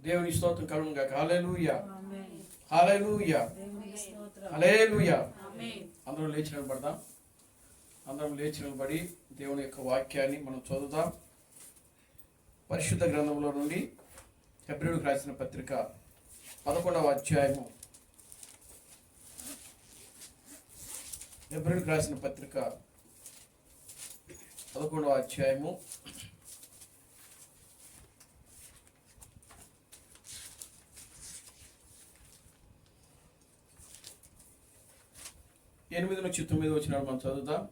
దేవుని స్తోత్రం కలుగును గాక. హల్లెలూయా, హల్లెలూయా, హల్లెలూయా. అందరం లేచి నిలబడదాం. అందరం లేచి నిలబడి దేవుని యొక్క వాక్యాన్ని మనం చదువుదాం. పరిశుద్ధ గ్రంథంలో నుండి హెబ్రీయులకు రాసిన పత్రిక 11వ అధ్యాయము. హెబ్రీయులకు రాసిన పత్రిక 11వ అధ్యాయము 8 నుంచి 9 వచనాలు మనం చదువుతాం.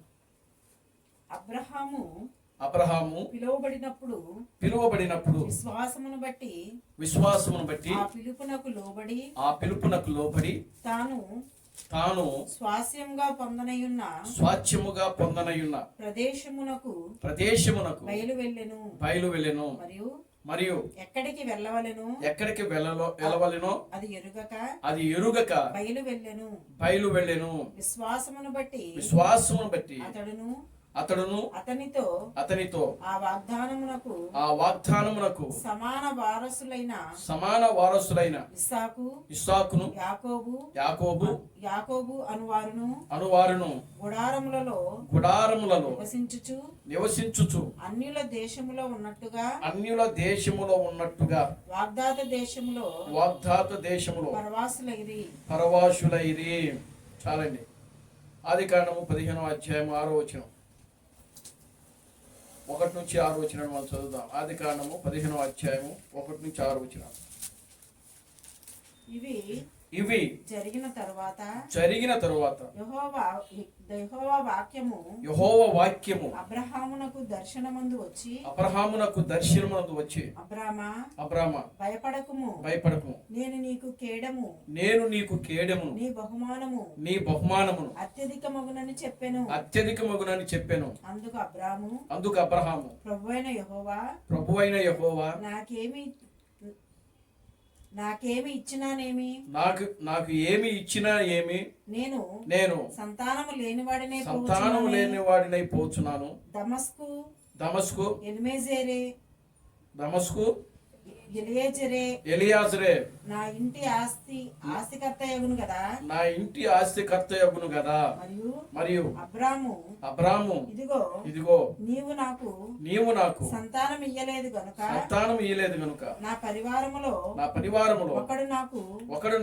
అబ్రహాము పిలువబడినప్పుడు విశ్వాసమును బట్టి ఆ పిలుపునకు లోబడి తాను స్వాస్థ్యముగా పొందనయున్న ప్రదేశమునకు బయలువెళ్ళెను. మరియు ఎక్కడికి వెళ్ళవలెనో అది ఎరుగక బయలువెళ్ళెను. విశ్వాసమును బట్టి అతడును అతనితో ఆ వాగ్దానమునకు సమాన వారసులైన ఇస్సాకును యాకోబు అనువారును గుడారములలో నివసించుచు అన్యుల దేశములో ఉన్నట్టుగా వాగ్దాత దేశములో పరవాసులైరి. చాలండి. ఆదికాండము 15వ అధ్యాయం 6వ వచనం, 1 నుంచి 6 వచనాలు మనం చదువుదాం. ఆదికాండము 15వ అధ్యాయము 1 నుంచి 6 వచనాలు. ఇవి జరిగిన తరువాత యెహోవా వాక్యము అబ్రహామునకు దర్శనమందు వచ్చి అబ్రామా భయపడకుము, నేను నీకు కేడము నీ బహుమానమును అత్యధికమగునని చెప్పెను. అందుకు అబ్రహాము ప్రభువైన యెహోవా నాకేమి ఇచ్చినానేమి, నాకు ఏమి ఇచ్చినా ఏమి, నేను సంతానము లేనివాడినై పోచున్నాను. దమస్కు ఎలియాజరే నా ఇంటి ఆస్తికర్తయగును గదా. మరియు అబ్రాము ఇదిగో నీవు నాకు సంతానం ఇయ్యలేదు గనుక నా పరివారములో ఒకడు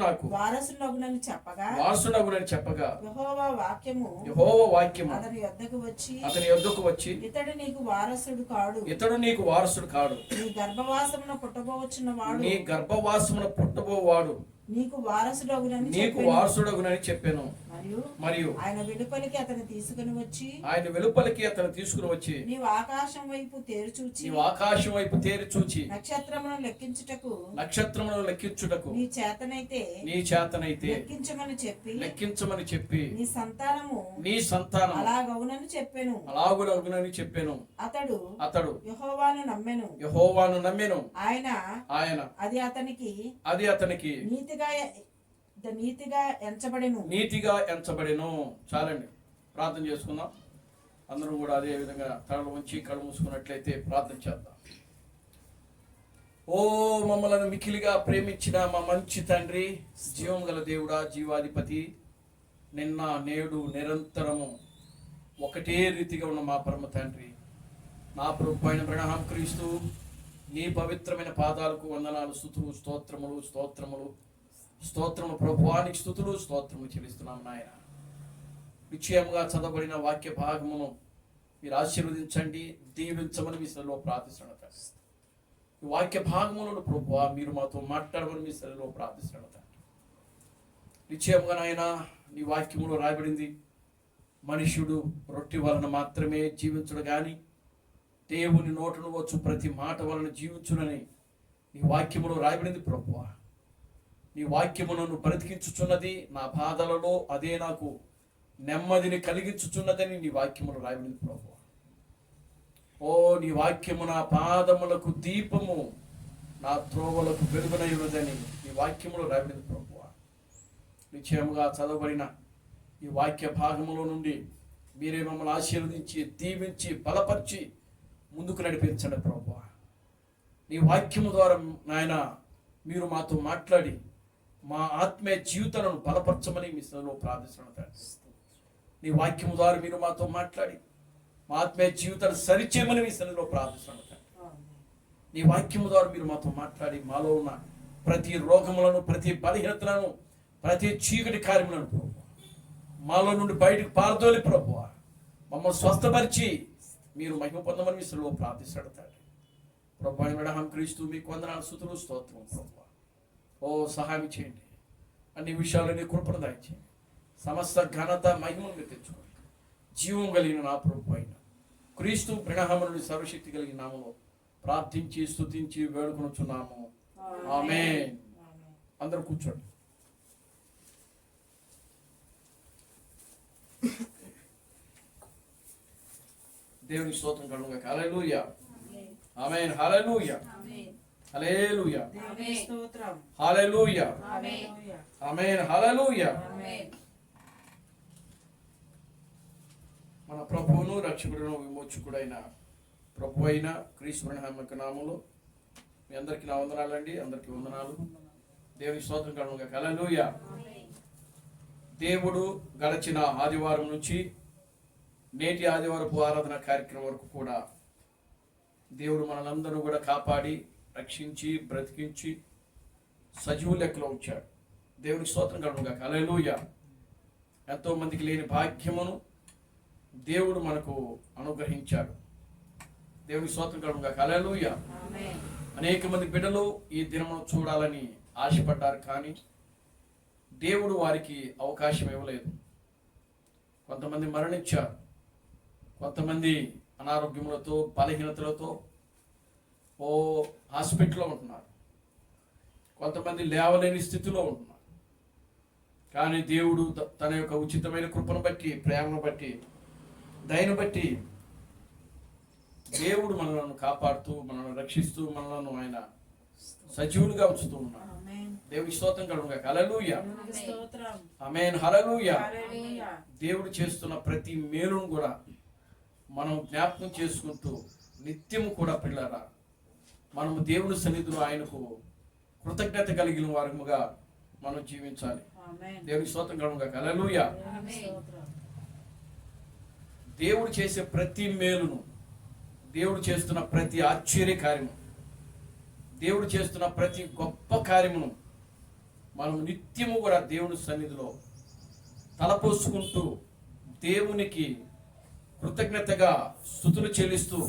నాకు వారసునగునని చెప్పగా యెహోవా వాక్యము అతని యొద్దకు వచ్చి ఇతడు నీకు వారసుడు కాడు, నీ గర్భవాసమున పుట్టబోవాడు నీకు వారసుడగునని చెప్పాను. మరియు ఆయన వెలుపలికి అతను తీసుకుని వచ్చి నీవు ఆకాశం వైపు తేరి చూచి నక్షత్రమును లెక్కించుటకు నీ చేతనైతే లెక్కించమని చెప్పి నీ సంతానము అలాగవునని చెప్పాను. అతడు యెహోవాను నమ్మెను. ఆయన అది అతనికి నీతిగా ఎంచబడెను. చాలండి, ప్రార్థన చేసుకుందాం. అందరూ కూడా అదే విధంగా తలలు ఉంచి కళ్ళు మూసుకున్నట్లయితే ప్రార్థన చేద్దాం. ఓ మమ్మలను మిక్కిలిగా ప్రేమించిన మా మంచి తండ్రి, జీవం గల దేవుడా, జీవాధిపతి, నిన్న నేడు నిరంతరము ఒకటే రీతిగా ఉన్న మా పరమ తండ్రి, నా ప్రభు అయిన అబ్రహాం క్రీస్తు నీ పవిత్రమైన పాదాలకు వందనాలు, స్తుతులు, స్తోత్రములు ప్రభువానికి స్తుతులు, స్తోత్రములు చెల్లిస్తున్నాం నాయన. నిశ్చయముగా చదవబడిన వాక్య భాగమును మీరు ఆశీర్వదించండి, దీవించమని మీ స్థలంలో ప్రార్థిస్తున్నాను. ఈ వాక్య భాగములను ప్రభువా మీరు మాతో మాట్లాడమని మీ స్థలంలో ప్రార్థిస్తున్నాను. నిశ్చయముగా నాయన నీ వాక్యములో రాయబడింది, మనుష్యుడు రొట్టె వలన మాత్రమే జీవించుడు గాని దేవుని నోటను వచ్చు ప్రతి మాట వలన జీవించునని నీ వాక్యములో రాయబడింది. ప్రభువా నీ వాక్యము నన్ను బ్రతికించుచున్నది, నా బాధలలో అదే నాకు నెమ్మదిని కలిగించుచున్నదని నీ వాక్యములో రాయబడింది. ప్రభువా ఓ నీ వాక్యము నా పాదములకు దీపము, నా త్రోవలకు వెలుగునై ఉన్నదని నీ వాక్యములో రాయబడింది. ప్రభువా నిశ్చయముగా చదవబడిన ఈ వాక్య భాగములో నుండి మీరే మమ్మల్ని ఆశీర్వదించి దీవించి బలపరిచి ముందుకు నడిపించండి. ప్రభువా నీ వాక్యము ద్వారా నాయన మీరు మాతో మాట్లాడి మా ఆత్మీయ జీవితాలను బలపరచమని మీ సన్నిధిలో ప్రార్థిస్తున్నాను తండ్రి. నీ వాక్యం ద్వారా మీరు మాతో మాట్లాడి మా ఆత్మీయ జీవితాన్ని సరిచేయమని మీ సన్నిధిలో ప్రార్థిస్తున్నాను తండ్రి. నీ వాక్యం ద్వారా మీరు మాతో మాట్లాడి మాలో ఉన్న ప్రతి రోగములను, ప్రతి బలహీనతలను, ప్రతి చీకటి కార్యములను ప్రభువా మాలో నుండి బయటకు పారదోలి ప్రభువా మమ్మల్ని స్వస్థపరిచి మీరు మహిమ పొందమని మీ సన్నిధిలో ప్రార్థిస్తాడు తండ్రి. ప్రభువా అబ్రహాం క్రీస్తు మీకు వందనాలు, స్తుతులు, స్తోత్రం ప్రభువా. ఓ సహాయం చేయండి, అన్ని విషయాలని కృపను దయచేయండి. సమస్త ఘనత మహిమను మీరు తెచ్చుకోండి. జీవం కలిగిన నా ప్రభు అయిన క్రీస్తు ప్రణామనుడి సర్వశక్తి కలిగిన నామములో ప్రార్థించి స్తుతించి వేడుకొనుచున్నాము. ఆమేన్. అందరూ కూర్చోండి. దేవుని స్తోత్రం కలుగును గాక. హల్లెలూయా. ఆమేన్. హల్లెలూయా. హల్లెలూయా. హల్లెలూయా. ఆమేన్. హల్లెలూయా. మన ప్రభువును రక్షకుడును విమోచకుడైన ప్రభు అయిన క్రీస్తు నామములో మీ అందరికీ నా వందనాలండి. అందరికీ వందనాలు. దేవుని స్తోత్రం కలుగును గాక. హల్లెలూయా. దేవుడు గడచిన ఆదివారం నుంచి నేటి ఆదివారపు ఆరాధన కార్యక్రమం వరకు కూడా దేవుడు మనలందరూ కూడా కాపాడి రక్షించి బ్రతికించి సజీవు లెక్కలో ఉంచాడు. దేవునికి స్తోత్రం కలుగును గాక. హల్లెలూయా. ఎంతో మందికి లేని భాగ్యమును దేవుడు మనకు అనుగ్రహించాడు. దేవునికి స్తోత్రం కలుగును గాక. హల్లెలూయా. అనేక మంది బిడ్డలు ఈ దినమును చూడాలని ఆశపడ్డారు, కానీ దేవుడు వారికి అవకాశం ఇవ్వలేదు. కొంతమంది మరణించారు, కొంతమంది అనారోగ్యములతో బలహీనతలతో హాస్పిటల్లో ఉంటున్నారు, కొంతమంది లేవలేని స్థితిలో ఉంటున్నారు. కానీ దేవుడు తన యొక్క ఉచితమైన కృపను బట్టి, ప్రేమను బట్టి, దయను బట్టి దేవుడు మనలను కాపాడుతూ, మనల్ని రక్షిస్తూ, మనలను ఆయన సజీవులుగా ఉంచుతూ ఉన్నాడు. దేవుని స్తోత్రం కలుగును గాక. హల్లెలూయా. ఆమేన్. హల్లెలూయా. దేవుడు చేస్తున్న ప్రతి మేలును కూడా మనం జ్ఞాపకం చేసుకుంటూ నిత్యము కూడా పిల్లరా మనము దేవుని సన్నిధిలో ఆయనకు కృతజ్ఞత కలిగిన వారముగా మనం జీవించాలి. దేవుని స్తోత్రం కలుగును గాక. హల్లెలూయా. దేవుడు చేసే ప్రతి మేలును, దేవుడు చేస్తున్న ప్రతి ఆశ్చర్య కార్యము, దేవుడు చేస్తున్న ప్రతి గొప్ప కార్యమును మనం నిత్యము కూడా దేవుని సన్నిధిలో తలపోసుకుంటూ దేవునికి కృతజ్ఞతగా స్తుతులు చెల్లిస్తూ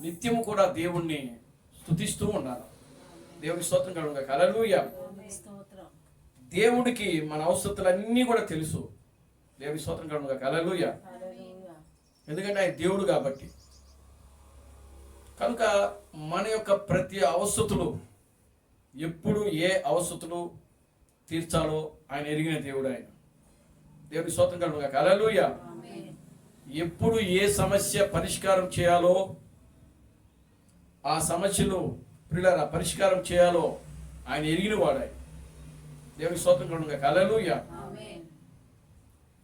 నిత్యము కూడా దేవుణ్ణి స్తుతిస్తూ ఉండాలి. దేవుని స్తోత్రం కలుగును గాక. హల్లెలూయా. దేవుడికి మన అవసరతలన్నీ కూడా తెలుసు. దేవుని స్తోత్రం కలుగును గాక. హల్లెలూయా. ఎందుకంటే ఆయన దేవుడు కాబట్టి. కనుక మన యొక్క ప్రతి అవసరతలు, ఎప్పుడు ఏ అవసరతలు తీర్చాలో ఆయన ఎరిగిన దేవుడు ఆయన. దేవుని స్తోత్రం కలుగును గాక. హల్లెలూయా. ఎప్పుడు ఏ సమస్య పరిష్కారం చేయాలో, ఆ సమస్యలు ప్రియులారా పరిష్కారం చేయాలో ఆయన ఎరిగిన వాడు ఆయన. దేవుని స్తోత్రం కలుగును గాక. హల్లెలూయా.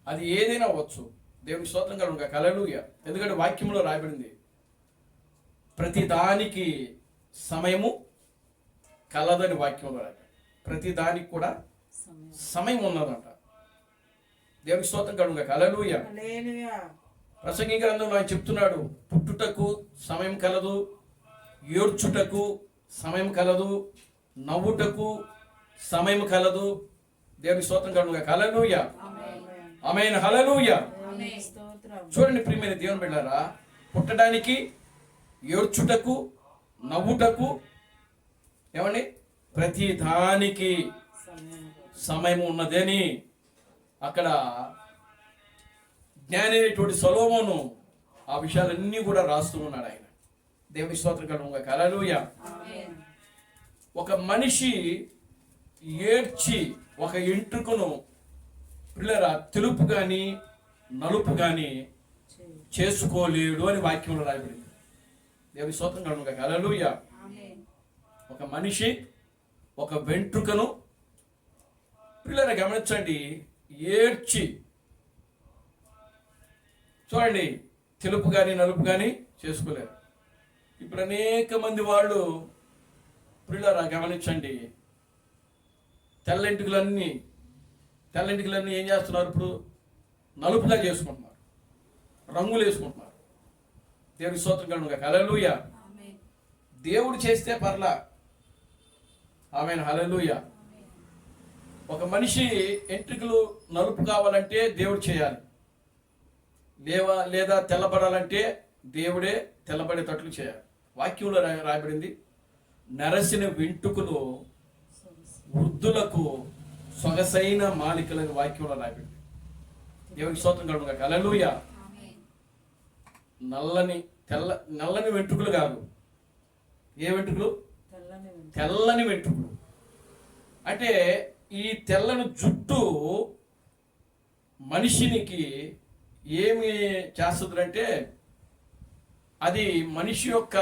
అది ఏదైనా అవ్వచ్చు. దేవుని స్తోత్రం కలుగును గాక. హల్లెలూయా. ఎందుకంటే వాక్యంలో రాయబడింది, ప్రతి దానికి సమయము కలదని వాక్యంలో రాయబడింది. ప్రతి దానికి కూడా సమయం ఉన్నదంట. దేవుని స్తోత్రం కలుగును గాక. హల్లెలూయా. ప్రసంగి గ్రంథంలో ఆయన చెప్తున్నాడు, పుట్టుటకు సమయం కలదు, ఏడ్చుటకు సమయం కలదు, నవ్వుటకు సమయం కలదు. దేవుని స్తోత్రం కలుగును గాక. హల్లెలూయా. ఆమేన్. హల్లెలూయా. చూడండి ప్రియమైన దేవుని బిడ్డలారా, పుట్టడానికి, ఏడ్చుటకు, నవ్వుటకు, ఏమండి ప్రతి దానికి సమయం ఉన్నదని అక్కడ జ్ఞాని అయినటువంటి సొలొమోను ఆ విషయాలన్నీ కూడా రాస్తూ ఉన్నాడు ఆయన. దేవుని స్తోత్రం కలుగును గాక. హల్లెలూయా. ఒక మనిషి ఏడ్చి ఒక ఎంట్రుకను పిల్లరా తెలుపు కానీ నలుపు కానీ చేసుకోలేడు అని వాక్యంలో రాయబడింది. దేవుని స్తోత్రం కలుగును గాక. హల్లెలూయా. ఒక మనిషి ఒక వెంట్రుకను పిల్లరా గమనించండి, ఏడ్చి చూడండి తెలుపు కానీ నలుపు కానీ చేసుకోలేరు. ఇప్పుడు అనేక మంది వాళ్ళు ప్రియులారా గమనించండి, తెల్లెంటుకలన్నీ ఏం చేస్తున్నారు? ఇప్పుడు నలుపుగా చేసుకుంటున్నారు, రంగులు వేసుకుంటున్నారు. దేవుని స్తోత్రం కలుగును గాక. హల్లెలూయా. దేవుడు చేస్తే పర్లా. ఆమేన్. హల్లెలూయా. ఒక మనిషి ఎంట్రుకలు నలుపు కావాలంటే దేవుడు చేయాలి, లేదా తెల్లబడాలంటే దేవుడే తెల్లబడేటట్లు చేయాలి. వాక్యంలో రాయబడింది, నరసిన వెంట్రుకలు వృద్ధులకు సొగసైన మాలికలని వాక్యంలో రాయబడింది. దేవునికి స్తోత్రం కలుగును గాక. హల్లెలూయా. నల్లని వెంట్రుకలు కాదు. ఏ వెంట్రుకలు? తెల్లని వెంట్రుకలు. అంటే ఈ తెల్లని జుట్టు మనిషినికి ఏమి చేస్తుందంటే, అది మనిషి యొక్క,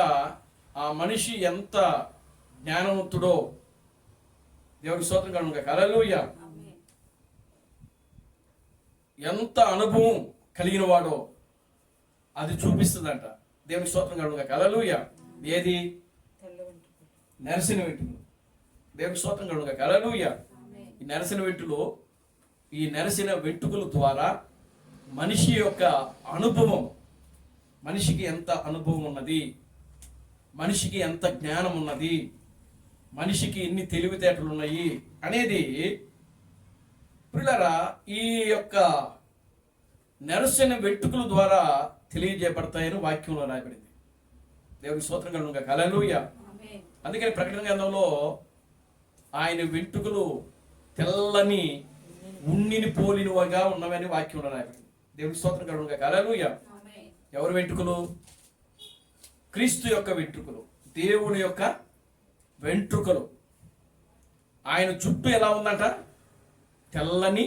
ఆ మనిషి ఎంత జ్ఞానవంతుడో, దేవునికి స్తోత్రం కలుగును గాక. హల్లెలూయా. ఎంత అనుభవం కలిగిన వాడో అది చూపిస్తుందంట. దేవునికి స్తోత్రం కలుగును గాక. హల్లెలూయా. ఏది? నరసిన వెంట్రుకలు. దేవునికి స్తోత్రం కలుగును గాక. హల్లెలూయా. ఈ నరసిన వెంట్రుకల ద్వారా మనిషి యొక్క అనుభవం, మనిషికి ఎంత అనుభవం ఉన్నది, మనిషికి ఎంత జ్ఞానం ఉన్నది, మనిషికి ఎన్ని తెలివితేటలు ఉన్నాయి అనేది ప్రియులారా ఈ యొక్క నరసిన వెంట్రుకల ద్వారా తెలియజేయబడతాయని వాక్యంలో రాయబడింది. దేవునికి స్తోత్రం కలుగును గాక. హల్లెలూయా. అందుకని ప్రకటన గ్రంథంలో ఆయన వెంట్రుకలు తెల్లని ఉన్నిని పోలినవిగా ఉన్నవని వాక్యంలో రాయబడింది. దేవునికి స్తోత్రం కలుగును గాక. హల్లెలూయా. ఎవరి వెంట్రుకలు? క్రీస్తు యొక్క వెంట్రుకలు, దేవుని యొక్క వెంట్రుకలు. ఆయన చుట్టూ ఎలా ఉందంట? తెల్లని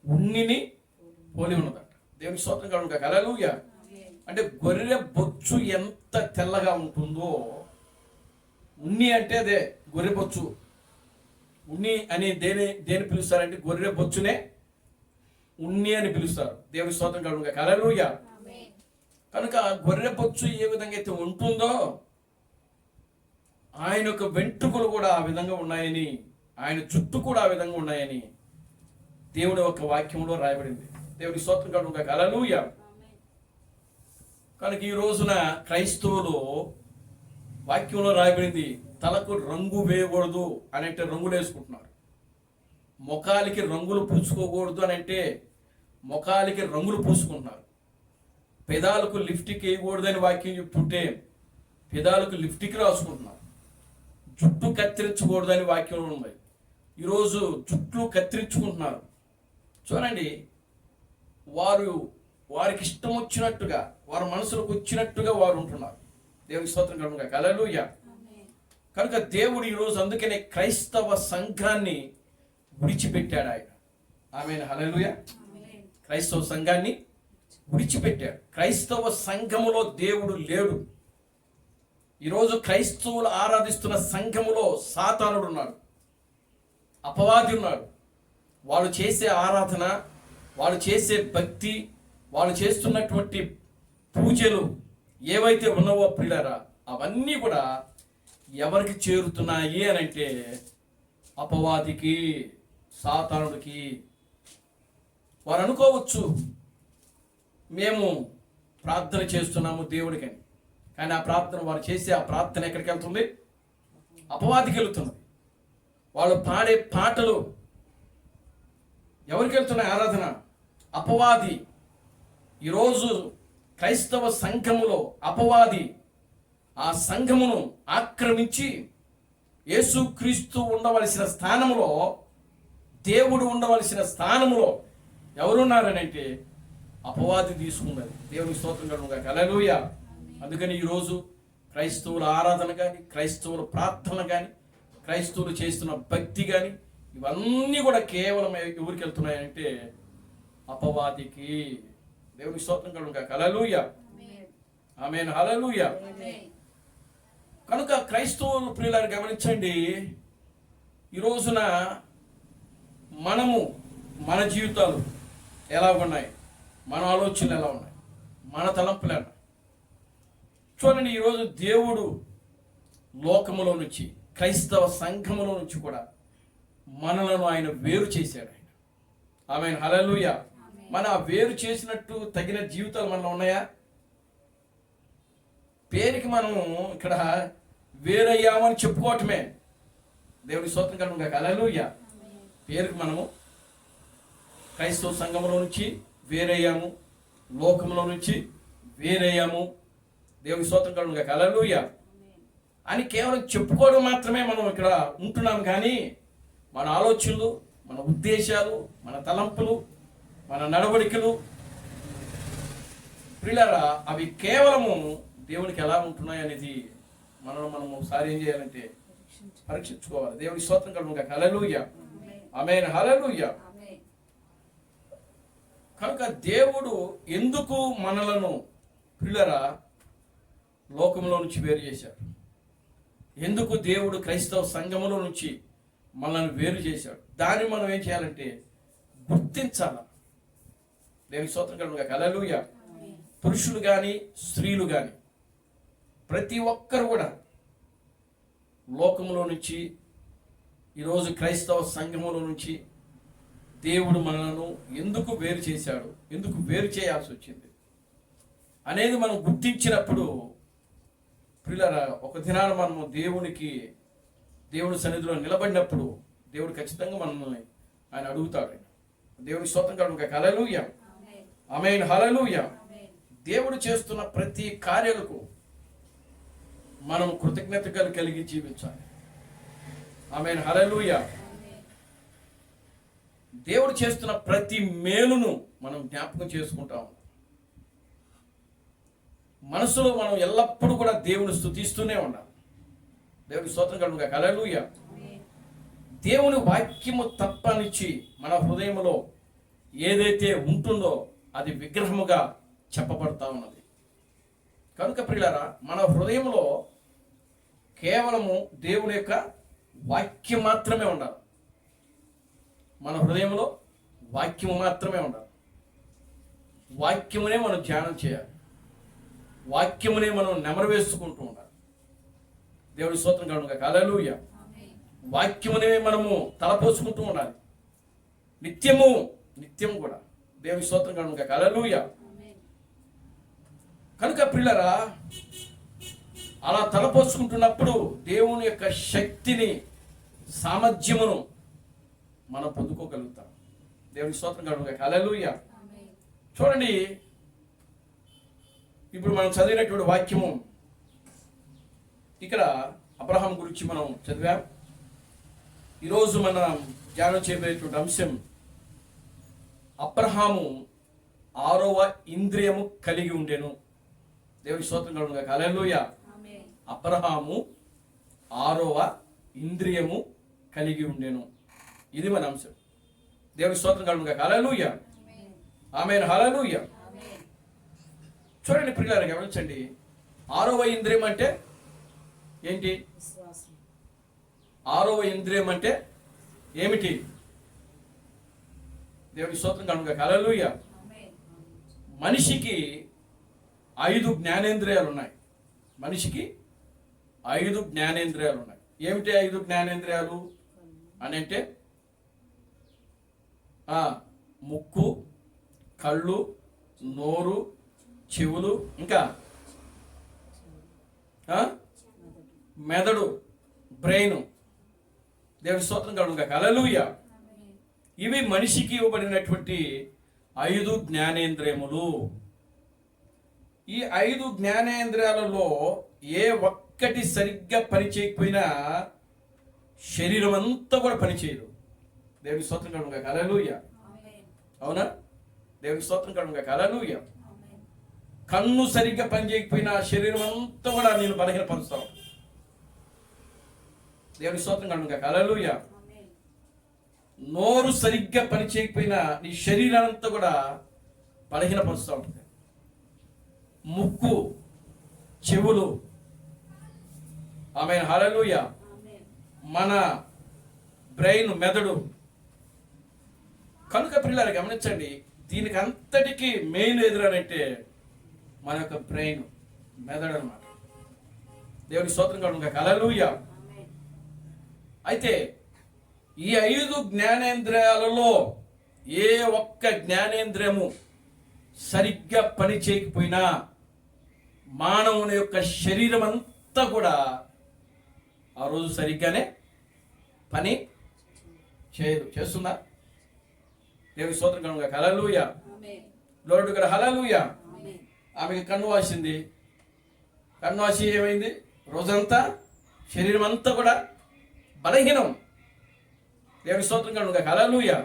ఉన్నిని పోలి ఉన్నదంట. దేవునికి స్తోత్రం కలుగును గాక. హల్లెలూయా. అంటే గొర్రె బొచ్చు ఎంత తెల్లగా ఉంటుందో, ఉన్ని అంటే అదే గొర్రె బొచ్చు. ఉన్ని అని దేని పిలుస్తారంటే గొర్రె బొచ్చునే ఉన్ని అని పిలుస్తారు. దేవుని స్తోత్రం కలుగును గాక. హల్లెలూయా. కనుక గొర్రె బొచ్చు ఏ విధంగా అయితే ఉంటుందో, ఆయన యొక్క వెంట్రుకలు కూడా ఆ విధంగా ఉన్నాయని, ఆయన జుట్టు కూడా ఆ విధంగా ఉన్నాయని దేవుని యొక్క వాక్యంలో రాయబడింది. దేవుని స్తోత్రం కలుగును గాక. హల్లెలూయా. కనుక ఈ రోజున క్రైస్తవులు వాక్యంలో రాయబడింది, తలకు రంగు వేయకూడదు అని అంటే రంగులు వేసుకుంటున్నారు, ముఖాలకి రంగులు పూసుకోకూడదు అని అంటే ముఖాలకి రంగులు పూసుకుంటున్నారు, పెదాలకు లిప్స్టిక్ వేయకూడదని వాక్యం చెప్తుంటే పెదాలకు లిప్స్టిక్ రాసుకుంటున్నారు, జుట్టు కత్తిరించకూడదని వాక్యంలో ఉన్నాయి. ఈరోజు జుట్లు కత్తిరించుకుంటున్నారు. చూడండి, వారికి ఇష్టం వచ్చినట్టుగా, వారి మనసులకు వచ్చినట్టుగా వారు ఉంటున్నారు. దేవునికి స్తోత్రం కలుగును గాక. హల్లెలూయా. కనుక దేవుడు ఈరోజు అందుకనే క్రైస్తవ సంఘాన్ని విడిచిపెట్టాడు ఆయన. ఆమేన్. హల్లెలూయా. క్రైస్తవ సంఘాన్ని విడిచిపెట్టాడు. క్రైస్తవ సంఘములో దేవుడు లేడు. ఈరోజు క్రైస్తవులు ఆరాధిస్తున్న సంఘములో సాతానుడు ఉన్నాడు, అపవాది ఉన్నాడు. వాళ్ళు చేసే ఆరాధన, వాళ్ళు చేసే భక్తి, వాళ్ళు చేస్తున్నటువంటి పూజలు ఏవైతే ఉన్నావో ప్రియులారా, అవన్నీ కూడా ఎవరికి చేరుతున్నాయి అని అంటే అపవాదికి, సాతానుడికి. వారు అనుకోవచ్చు మేము ప్రార్థన చేస్తున్నాము దేవుడికని, కానీ ఆ ప్రార్థన, వారు చేసే ఆ ప్రార్థన ఎక్కడికి వెళ్తుంది? అపవాదికి వెళ్తుంది. వాళ్ళు పాడే పాటలు ఎవరికి వెళ్తున్నాయి? ఆరాధన. అపవాది. ఈరోజు క్రైస్తవ సంఘములో అపవాది ఆ సంఘమును ఆక్రమించి యేసుక్రీస్తు ఉండవలసిన స్థానములో, దేవుడు ఉండవలసిన స్థానములో ఎవరున్నారని అంటే అపవాది తీసుకున్నది. దేవునికి స్తోత్రం కలుగును గాక. హల్లెలూయా. అందుకని ఈరోజు క్రైస్తవుల ఆరాధన కానీ, క్రైస్తవుల ప్రార్థన కానీ, క్రైస్తవులు చేస్తున్న భక్తి కానీ, ఇవన్నీ కూడా కేవలం ఎవరికి వెళ్తున్నాయంటే అపవాదికి. దేవునికి స్తోత్రం కలుగును గాక. హల్లెలూయా. ఆమేన్. హల్లెలూయా. కనుక క్రైస్తవులు ప్రియులారు గమనించండి, ఈ రోజున మనము, మన జీవితాలు ఎలా ఉన్నాయి, మన ఆలోచనలు ఎలా ఉన్నాయి, మన తలంపులు ఎలా ఉన్నాయి. చూడండి, ఈరోజు దేవుడు లోకములో నుంచి, క్రైస్తవ సంఘములో నుంచి కూడా మనలను ఆయన వేరు చేశాడు. ఆయన ఆమేన్, హల్లెలూయా. మన వేరు చేసినట్టు తగిన జీవితాలు మనలో ఉన్నాయా? పేరుకి మనం ఇక్కడ వేరయ్యామని చెప్పుకోవటమే. దేవుని స్తోత్రం కలుగును గాక, హల్లెలూయా. పేరుకి మనము క్రైస్తవ సంఘంలో నుంచి వేరయ్యాము, లోకంలో నుంచి వేరయ్యాము. దేవుని స్తోత్రం కలుగును గాక, హల్లెలూయా అని కేవలం చెప్పుకోవడం మాత్రమే మనం ఇక్కడ ఉంటున్నాం. కానీ మన ఆలోచనలు, మన ఉద్దేశాలు, మన తలంపులు, మన నడవడికలు ప్రియులారా, అవి కేవలము దేవునికి ఎలా ఉంటున్నాయి అనేది మనం ఒకసారి ఏం చేయాలంటే పరీక్షించుకోవాలి. దేవుని స్తోత్రం కలుగును గాక, హల్లెలూయా. ఆమేన్, హల్లెలూయా. కనుక దేవుడు ఎందుకు మనలను ప్రియులారా లోకంలో నుంచి వేరు చేశాడు? ఎందుకు దేవుడు క్రైస్తవ సంఘములో నుంచి మనల్ని వేరు చేశాడు? దాన్ని మనం ఏం చేయాలంటే గుర్తించాల. దేవుని స్తోత్రం కలుగును గాక, హల్లెలూయా. పురుషులు కానీ స్త్రీలు కానీ ప్రతి ఒక్కరు కూడా లోకంలో నుంచి, ఈరోజు క్రైస్తవ సంఘములో నుంచి దేవుడు మనలను ఎందుకు వేరు చేశాడు, ఎందుకు వేరు చేయాల్సి వచ్చింది అనేది మనం గుర్తించినప్పుడు ప్రియులారా, ఒక దినాన మనము దేవుని సన్నిధిలో నిలబడినప్పుడు దేవుడు ఖచ్చితంగా మనల్ని ఆయన అడుగుతాడు. దేవుని స్తోత్రం కలుగును గాక, హల్లెలూయా. ఆమేన్, హల్లెలూయా. దేవుడు చేస్తున్న ప్రతి కార్యాలకు మనం కృతజ్ఞతలు కలిగి జీవించాలి. ఆమేన్, హల్లెలూయా. దేవుడు చేస్తున్న ప్రతి మేలును మనం జ్ఞాపకం చేసుకుంటాం. మనసులో మనం ఎల్లప్పుడూ కూడా దేవుని స్తుతిస్తూనే ఉండాలి. దేవుని స్తోత్రం కలుగును గాక, హల్లెలూయా. దేవుని వాక్యము తప్పనిచ్చి మన హృదయంలో ఏదైతే ఉంటుందో అది విగ్రహముగా చెప్పబడతా ఉన్నది. కనుక ప్రియులారా, మన హృదయంలో కేవలము దేవుని యొక్క వాక్యం మాత్రమే ఉండాలి. మన హృదయంలో వాక్యము మాత్రమే ఉండాలి. వాక్యమునే మనం ధ్యానం చేయాలి. వాక్యమునే మనం నెమరు వేసుకుంటూ ఉండాలి. దేవుడి స్తోత్రం కలుగును గాక, హల్లెలూయా. వాక్యమునే మనము తలపోసుకుంటూ ఉండాలి నిత్యము కూడా. దేవుడి స్తోత్రం కలుగును గాక, హల్లెలూయా. కనుక ప్రియులారా, అలా తలపోసుకుంటున్నప్పుడు దేవుని యొక్క శక్తిని, సామర్థ్యమును మనం పొందుకోగలుగుతాం. దేవుని స్తోత్రం కలుగును గాక, హల్లెలూయా. చూడండి, ఇప్పుడు మనం చదివినటువంటి వాక్యము ఇక్కడ అబ్రహాం గురించి మనం చదివాం. ఈరోజు మనం ధ్యానం చేయబోయేటువంటి అంశం అబ్రహాము 6వ ఇంద్రియము కలిగి ఉండెను. దేవుని స్తోత్రం కలుగును గాక, హల్లెలూయా. అబ్రహాము 6వ ఇంద్రియము కలిగి ఉండెను. ఇది మన అంశం. దేవుని స్తోత్రం కలుగును గాక, హల్లెలూయా. ఆమేన్, హల్లెలూయా. చూడండి ప్రియులారా, గమనించండి. 6వ ఇంద్రియం అంటే ఏంటి? 6వ ఇంద్రియం అంటే ఏమిటి? దేవుని స్తోత్రం కలుగును గాక, హల్లెలూయా. మనిషికి 5 జ్ఞానేంద్రియాలు ఉన్నాయి. మనిషికి 5 జ్ఞానేంద్రియాలు ఉన్నాయి. ఏమిటి 5 జ్ఞానేంద్రియాలు అని అంటే ముక్కు, కళ్ళు, నోరు, చెవులు, ఇంకా మెదడు, బ్రెయిన్. దేవుని స్తోత్రం కలుగును గాక, హల్లెలూయా. ఇవి మనిషికి ఇవ్వబడినటువంటి 5 జ్ఞానేంద్రియములు. ఈ 5 జ్ఞానేంద్రియాలలో ఏ ఒక్కటి సరిగ్గా పనిచేయకపోయినా శరీరం అంతా కూడా పనిచేయదు. దేవుని స్తోత్రం కలుగును గాక, హల్లెలూయా. అవునా? దేవుని స్తోత్రం కలుగును గాక, హల్లెలూయా. కన్ను సరిగ్గా పనిచేయకపోయినా శరీరం అంతా కూడా నేను బలహీనపరుస్తాను. దేవుని స్తోత్రం కలుగును గాక, హల్లెలూయా. నోరు సరిగ్గా పనిచేయకపోయినా నీ శరీరం అంతా కూడా బలహీనపరుస్తూ ఉంటుంది. ముక్కు, చెవులు, ఆమేన్, హల్లెలూయా. మన బ్రెయిన్, మెదడు. కనుక పిల్లలు గమనించండి, దీనికి అంతటికీ మెయిన్ ఎదురనంటే మన యొక్క బ్రెయిన్, మెదడు అన్నమాట. దేవుని స్తోత్రం కలుగును గాక, హల్లెలూయా. అయితే ఈ 5 జ్ఞానేంద్రియాలలో ఏ ఒక్క జ్ఞానేంద్రియము సరిగ్గా పని చేయకపోయినా మానవుని యొక్క శరీరం అంతా కూడా ఆ రోజు సరిగ్గానే పని చేయదు. చేస్తుందా? దేవుని స్తోత్రం కనుక హల్లెలూయా, గ్లోరీ టు గాడ్, హల్లెలూయా. ఆమెకి కన్ను వాసింది. కన్ను వాసి ఏమైంది? రోజంతా శరీరం అంతా కూడా బలహీనం. దేవుని స్తోత్రం కనుక హల్లెలూయా.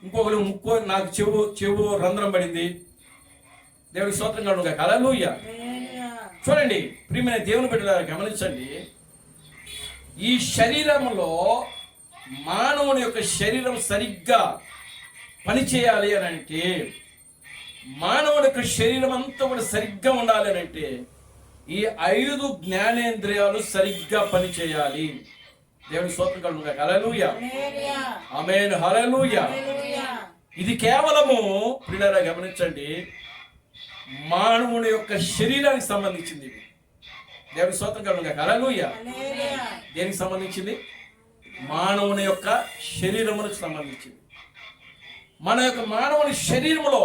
ఇంకొకరు నాకు చెవు రంధ్రం పడింది. దేవుని స్తోత్రం కనుక హల్లెలూయా. చూడండి ప్రియమైన దేవుని బిడ్డలారా, గమనించండి. ఈ శరీరంలో మానవుని యొక్క శరీరం సరిగ్గా పనిచేయాలి అని అంటే, మానవుని యొక్క శరీరం అంతా కూడా సరిగ్గా ఉండాలి అని అంటే ఈ 5 జ్ఞానేంద్రియాలు సరిగ్గా పనిచేయాలి. దేవుని స్తోత్రం కలుగును గాక, హల్లెలూయా, ఆమేన్, హల్లెలూయా. ఇది కేవలము ప్రియులారా గమనించండి, మానవుని యొక్క శరీరానికి సంబంధించింది. దేవుని స్తోత్రం కలుగును గాక, హల్లెలూయా. దేనికి సంబంధించింది? మానవుని యొక్క శరీరమునికి సంబంధించింది. మన యొక్క మానవుని శరీరంలో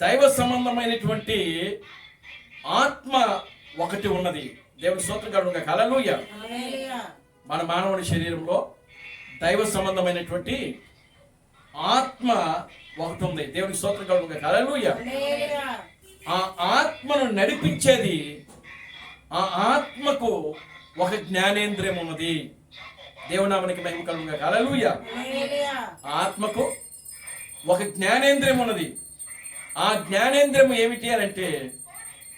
దైవ సంబంధమైనటువంటి ఆత్మ ఒకటి ఉన్నది. దేవుని స్తోత్రం కలుగును గాక, హల్లెలూయా. మన మానవుని శరీరంలో దైవ సంబంధమైనటువంటి ఆత్మ ఒకటి ఉంది. దేవుని స్తోత్రం కలుగును గాక, హల్లెలూయా. ఆ ఆత్మను నడిపించేది, ఆ ఆత్మకు ఒక జ్ఞానేంద్రియం ఉన్నది. దేవుని నామమునకు మహిమ కలుగును గాక, హల్లెలూయా. ఆత్మకు ఒక జ్ఞానేంద్రియం ఉన్నది. ఆ జ్ఞానేంద్రియం ఏమిటి అని అంటే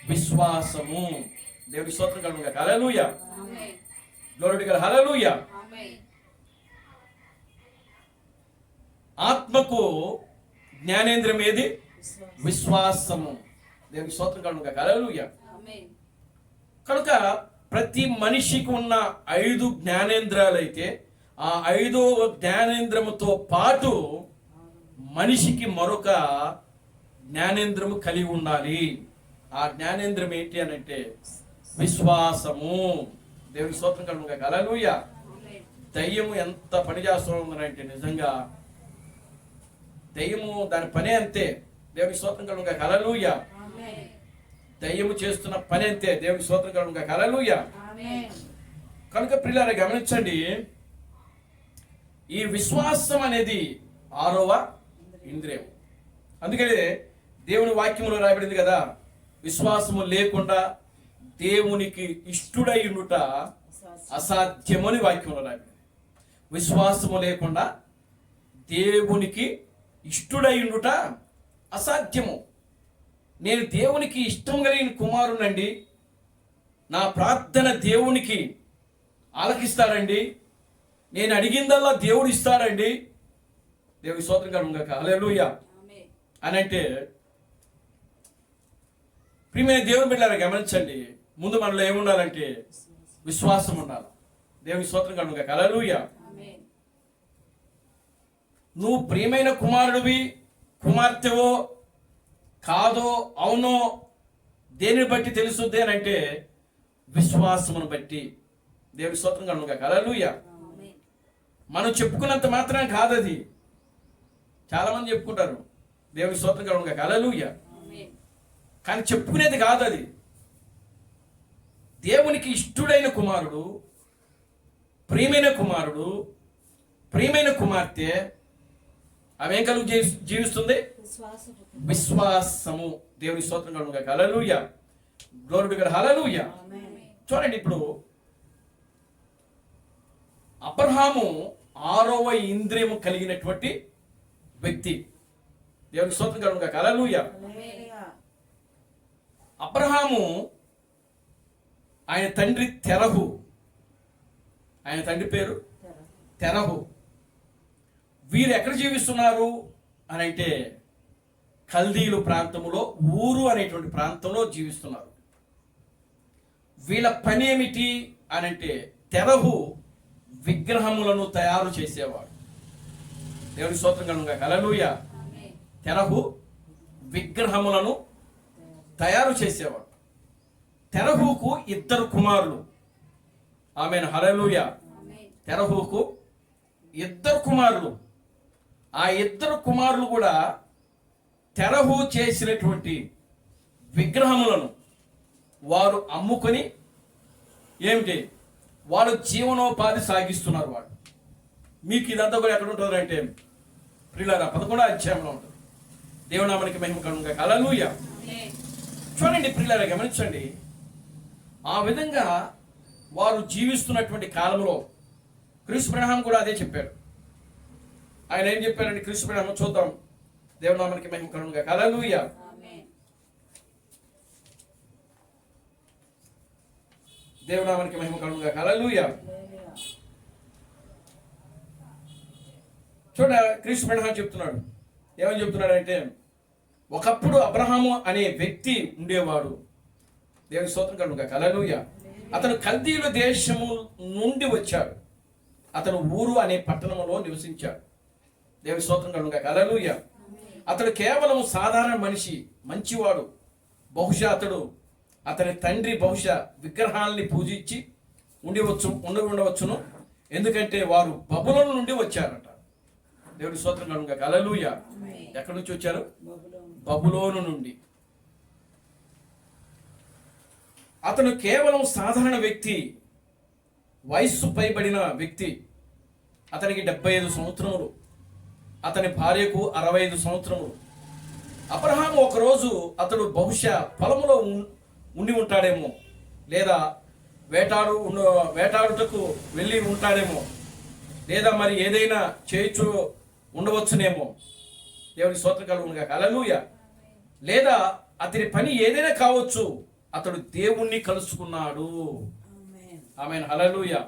విశ్వాసము. దేవుని స్తోత్రం కలుగును గాక, హల్లెలూయా, గ్లోరీ టు గాడ్, హల్లెలూయా. ఆత్మకు జ్ఞానేంద్రియం ఏది? విశ్వాసము. దేవుని స్తోత్రం కలుగును గాక, హల్లెలూయా. కనుక ప్రతి మనిషికి ఉన్న 5 జ్ఞానేంద్రియాలు అయితే ఆ 5 జ్ఞానేంద్రముతో పాటు మనిషికి మరొక జ్ఞానేంద్రము కలిగి ఉండాలి. ఆ జ్ఞానేంద్రం ఏంటి అని అంటే విశ్వాసము. దేవుని స్తోత్రం కలుగును గాక, హల్లెలూయా. దయ్యము ఎంత పని చేస్తుందంటే నిజంగా దయ్యము దాని పనే అంతే. దేవుని స్తోత్రం కలుగును గాక, హల్లెలూయా. దయ్యము చేస్తున్న పని అంతే. దేవుని స్తోత్రం కలుగును గాక, హల్లెలూయా. కనుక ప్రియులారా గమనించండి, ఈ విశ్వాసం అనేది 6వ ఇంద్రియం. అందుకనే దేవుని వాక్యములో రాయబడింది కదా, విశ్వాసము లేకుండా దేవునికి ఇష్టుడై ఉండుట అసాధ్యమని వాక్యంలో రాయబడింది. విశ్వాసము లేకుండా దేవునికి ఇష్టుడై ఉండుట అసాధ్యము. నేను దేవునికి ఇష్టం కలిగిన కుమారునండి, నా ప్రార్థన దేవునికి ఆలకిస్తాడండి, నేను అడిగిందల్లా దేవుడు ఇస్తాడండి. దేవుని స్తోత్రం కలుగును గాక, హల్లెలూయా అని అంటే ప్రియమైన దేవుని బిడ్డలారా గమనించండి, ముందు మనలో ఏముండాలంటే విశ్వాసం ఉండాలి. దేవుని స్తోత్రం కలుగును గాక, హల్లెలూయా. నువ్వు ప్రియమైన కుమారుడివి, కుమార్తెవో కాదో అవునో దేనిని బట్టి తెలుస్తుంది అని అంటే విశ్వాసమును బట్టి. దేవుని స్తోత్రం కలుగును గాక, హల్లెలూయా. మనం చెప్పుకున్నంత మాత్రం కాదు అది. చాలా మంది చెప్పుకుంటారు, దేవుని స్తోత్రం కలుగును గాక, హల్లెలూయా, కానీ చెప్పుకునేది కాదు అది. దేవునికి ఇష్టుడైన కుమారుడు, ప్రియమైన కుమారుడు, ప్రియమైన కుమార్తె ఆమె ఏం కలుగు జీవిస్తుంది? విశ్వాసము. దేవుని స్తోత్రం కలుగును గాక, హల్లెలూయా, గ్లోరీ టు గాడ్, హల్లెలూయా. చూడండి, ఇప్పుడు అబ్రహాము 6వ ఇంద్రియము కలిగినటువంటి వ్యక్తి. దేవుని స్తోత్రం కలుగును గాక, హల్లెలూయా. అబ్రహాము ఆయన తండ్రి తెరహు, ఆయన తండ్రి పేరు తెరహు. వీరు ఎక్కడ జీవిస్తున్నారు అని అంటే కల్దీలు ప్రాంతంలో, ఊరు అనేటువంటి ప్రాంతంలో జీవిస్తున్నారు. వీళ్ళ పని ఏమిటి అని అంటే తెరహు విగ్రహములను తయారు చేసేవాడు. దేవుని స్తోత్రం కలుగును గాక, హల్లెలూయా. తెరహు విగ్రహములను తయారు చేసేవాడు. తెరహుకు 2 కుమారులు. ఆమేన్, హల్లెలూయా. తెరహుకు ఇద్దరు కుమారులు. ఆ ఇద్దరు కుమారులు కూడా తెరహు చేసినటువంటి విగ్రహములను వారు అమ్ముకొని ఏమిటి వాళ్ళు జీవనోపాధి సాగిస్తున్నారు. వాళ్ళు మీకు ఇదంతా కూడా ఎక్కడ ఉంటుంది అంటే ప్రియులారా 11వ అధ్యాయంలో ఉంటుంది. దేవునామానికి మహిమ కలుగుగాక. హల్లెలూయా. చూడండి ప్రియులారా, గమనించండి. ఆ విధంగా వారు జీవిస్తున్నటువంటి కాలంలో క్రీస్తు అబ్రహాం కూడా అదే చెప్పాడు. ఆయన ఏం చెప్పారండి క్రీస్తు అబ్రహాం? చూద్దాం. దేవునామానికి మహిమ కలుగుగాక. హల్లెలూయా. దేవునామానికి మహిమ కలుగుగాక. హల్లెలూయా. చూడ క్రీస్తు అబ్రహాం చెప్తున్నాడు. ఏమని చెప్తున్నాడంటే, ఒకప్పుడు అబ్రహాము అనే వ్యక్తి ఉండేవాడు. దేవుని స్తోత్రం కలుగుగాక. హల్లెలూయా. అతను కల్దీయుల దేశము నుండి వచ్చాడు. అతను ఊరు అనే పట్టణంలో నివసించాడు. దేవుని స్తోత్రం కలుగుగాక. హల్లెలూయా. అతడు కేవలం సాధారణ మనిషి, మంచివాడు. బహుశా అతని తండ్రి బహుశా విగ్రహాలని పూజించి ఉండవచ్చును. ఎందుకంటే వారు బబులోను నుండి వచ్చారట. దేవుడి స్తోత్రం కలుగుగాక. హల్లెలూయా. ఎక్కడి నుంచి వచ్చారు? బబులోను నుండి. అతను కేవలం సాధారణ వ్యక్తి, వయస్సు పైబడిన వ్యక్తి. అతనికి 75 సంవత్సరములు, అతని భార్యకు 65 సంవత్సరములు. అబ్రహాము ఒకరోజు అతడు బహుశా పొలంలో ఉండి ఉంటాడేమో, లేదా వేటాడుటకు వెళ్ళి ఉంటాడేమో, లేదా మరి ఏదైనా చేయొచ్చు ఉండవచ్చునేమో. దేవుని స్తోత్రం కలుగుగాక. హల్లెలూయా. లేదా అతని పని ఏదైనా కావచ్చు. అతడు దేవుణ్ణి కలుసుకున్నాడు. ఆమేన్. హల్లెలూయా.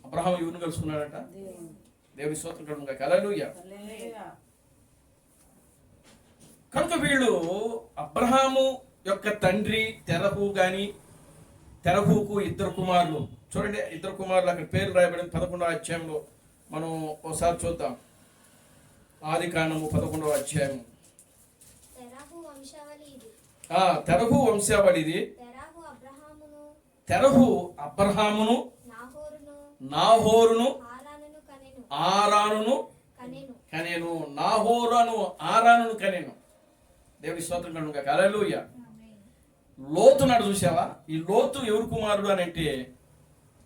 అబ్రహాము ఎవరిని కలుసుకున్నాడట? దేవుని స్తోత్రం కలుగుగాక. హల్లెలూయా. కనుక వీళ్ళు అబ్రహాము యొక్క తండ్రి తెరహు గాని, తెరహుకు ఇద్దరు కుమారులు. చూడండి, ఇద్దరు కుమారులు అక్కడ పేర్లు రాయబడింది 11వ అధ్యాయంలో. మనం ఒకసారి చూద్దాం. ఆదికాండము 11వ అధ్యాయం. తెరహు వంశావళిది. తెరహు అబ్రహామును, నాహోరును, ఆరానును కనెను. నాహోరును ఆరానును కనెను. దేవుని స్తోత్రం కలుగుగాక. హల్లెలూయా. లోతు నాడు చూసావా? ఈ లోతు ఎవరు కుమారుడు అని అంటే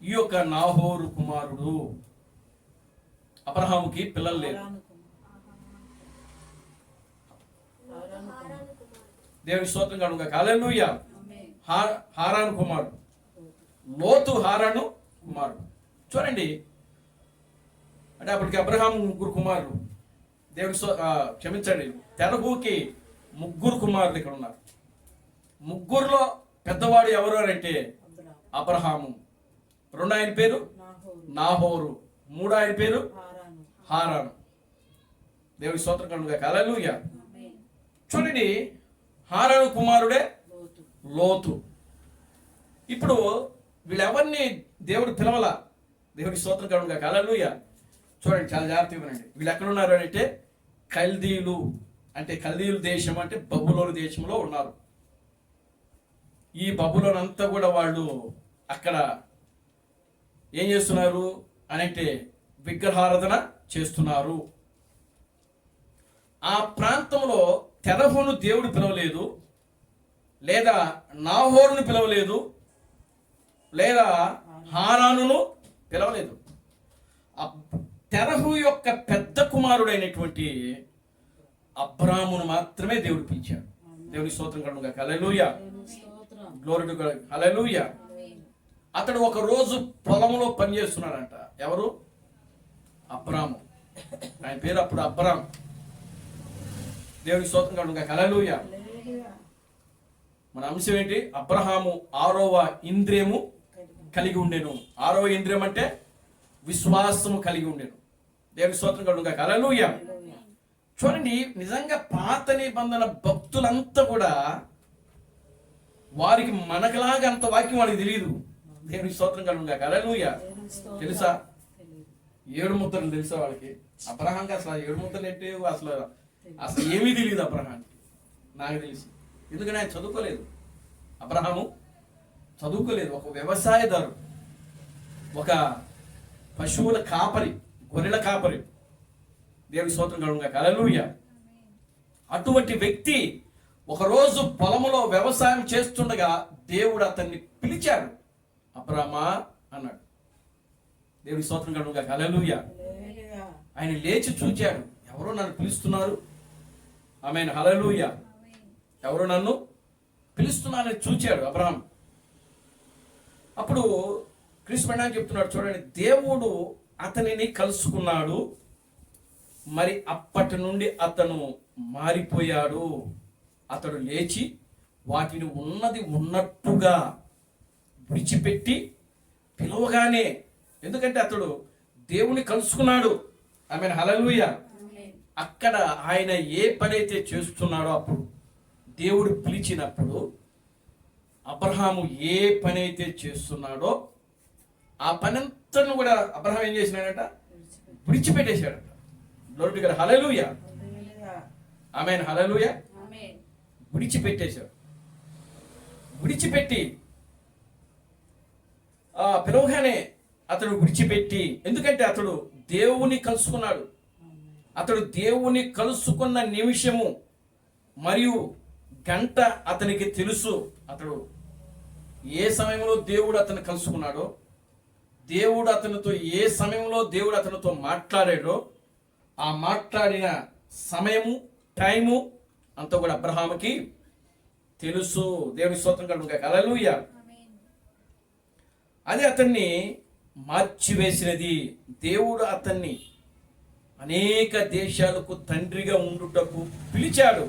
ఈ యొక్క నాహోరు కుమారుడు. అబ్రహాముకి పిల్లలు లేరు. దేవుని స్తోత్రం కలుగుగాక. హల్లెలూయా. హారాను కుమారుడు. లోతు హారాను కుమారుడు. చూడండి, అంటే అప్పటికి అబ్రహాం 3 కుమారులు. దేవుని క్షమించండి, తెరహుకి 3 కుమారులు ఇక్కడ ఉన్నారు. 3లో పెద్దవాడు ఎవరు అంటే అబ్రహాము. 2 ఆయన పేరు నాహోరు. 3 ఆయన పేరు హారాను. దేవుని స్తోత్రం కలుగుగాక. హల్లెలూయా. చూడండి, హారాను కుమారుడే లోతు. ఇప్పుడు వీళ్ళెవరిని దేవుడు పిలవలా. దేవుడి స్తోత్రం కలుగుగాక. హల్లెలూయా. చూడండి, చాలా జాగ్రత్తగా వినండి. వీళ్ళు ఎక్కడ ఉన్నారు అంటే కల్దీయులు, అంటే కల్దీయుల దేశం అంటే బబులోను దేశంలో ఉన్నారు. ఈ బబులోను అంతా కూడా వాళ్ళు అక్కడ ఏం చేస్తున్నారు అంటే విగ్రహారాధన చేస్తున్నారు. ఆ ప్రాంతంలో తెరహును దేవుడు పిలవలేదు, లేదా నాహోరును పిలవలేదు, లేదా హారానును పిలవలేదు. తెరహు యొక్క పెద్ద కుమారుడైనటువంటి అబ్రామును మాత్రమే దేవుడు పిలిచాడు. దేవుని స్తోత్రం కలుగుగాక. హల్లెలూయా. Glory to God. హల్లెలూయా. అతడు ఒక రోజు పొలంలో పనిచేస్తున్నాడంట. ఎవరు? అబ్రాము. ఆయన పేరు అప్పుడు అబ్రాం. దేవుని స్తోత్రం కలుగుగాక. హల్లెలూయా. మన అంశం ఏంటి? అబ్రహాము 6వ ఇంద్రియము కలిగి ఉండెను. 6వ ఇంద్రియం అంటే విశ్వాసము కలిగి ఉండెను. దేవుని స్తోత్రం కలుగుగాక. హల్లెలూయా. చూడండి, నిజంగా పాత నిబంధన భక్తులంతా కూడా వారికి మనకలాగా అంత వాక్యం వారికి తెలియదు. దేవుని స్తోత్రం కలుగుగాక. హల్లెలూయా. తెలుసా? 7 ముద్రలు తెలుసా వాళ్ళకి? అబ్రహాంకి అసలు 7 ముద్రలు ఏంటి అసలు ఏమీ తెలియదు అబ్రహాంకి. నాకు తెలుసు, ఎందుకంటే ఆయన చదువుకోలేదు. అబ్రహాము చదువుకోలేదు. ఒక వ్యవసాయదారుడు, ఒక పశువుల కాపరి, గొర్రెల కాపరి. దేవుని స్తోత్రం కలుగుగాక. హల్లెలూయా. అటువంటి వ్యక్తి ఒకరోజు పొలములో వ్యవసాయం చేస్తుండగా దేవుడు అతన్ని పిలిచాడు. అబ్రామా అన్నాడు. దేవుని స్తోత్రం కలుగుగాక. హల్లెలూయా. ఆయన లేచి చూచాడు, ఎవరో నన్ను పిలుస్తున్నారు. ఆమేన్. హల్లెలూయా. ఎవరో నన్ను పిలుస్తున్నారని చూచాడు అబ్రాహాం. అప్పుడు కృష్ణ చెప్తున్నాడు, చూడండి, దేవుడు అతనిని కలుసుకున్నాడు, మరి అప్పటి నుండి అతను మారిపోయాడు. అతడు లేచి వాటిని ఉన్నది ఉన్నట్టుగా విడిచిపెట్టి పిలవగానే, ఎందుకంటే అతడు దేవుని కలుసుకున్నాడు. ఆమేన్. హల్లెలూయా. అక్కడ ఆయన ఏ పని అయితే చేస్తున్నాడో, అప్పుడు దేవుడు పిలిచినప్పుడు అబ్రహాము ఏ పని అయితే చేస్తున్నాడో ఆ పని అంతా కూడా అబ్రహాం ఏం చేసినాడట? విడిచిపెట్టేశాడట. Glory to God. హల్లెలూయా. ఆమేన్. హల్లెలూయా. విడిచిపెట్టేశాడు. విడిచిపెట్టి పిలవగానే అతడు విడిచిపెట్టి, ఎందుకంటే అతడు దేవుని కలుసుకున్నాడు. అతడు దేవుని కలుసుకున్న నిమిషము మరియు గంట అతనికి తెలుసు. అతడు ఏ సమయంలో దేవుడు అతను కలుసుకున్నాడో, దేవుడు అతనితో ఏ సమయంలో దేవుడు అతనితో మాట్లాడాడో, ఆ మాట్లాడిన సమయము, టైము అంతా కూడా అబ్రహాముకి తెలుసు. దేవుని స్తోత్రం కలుగుగాక. హల్లెలూయా. అది అతన్ని మార్చివేసినది. దేవుడు అతన్ని అనేక దేశాలకు తండ్రిగా ఉండుటకు పిలిచాడు.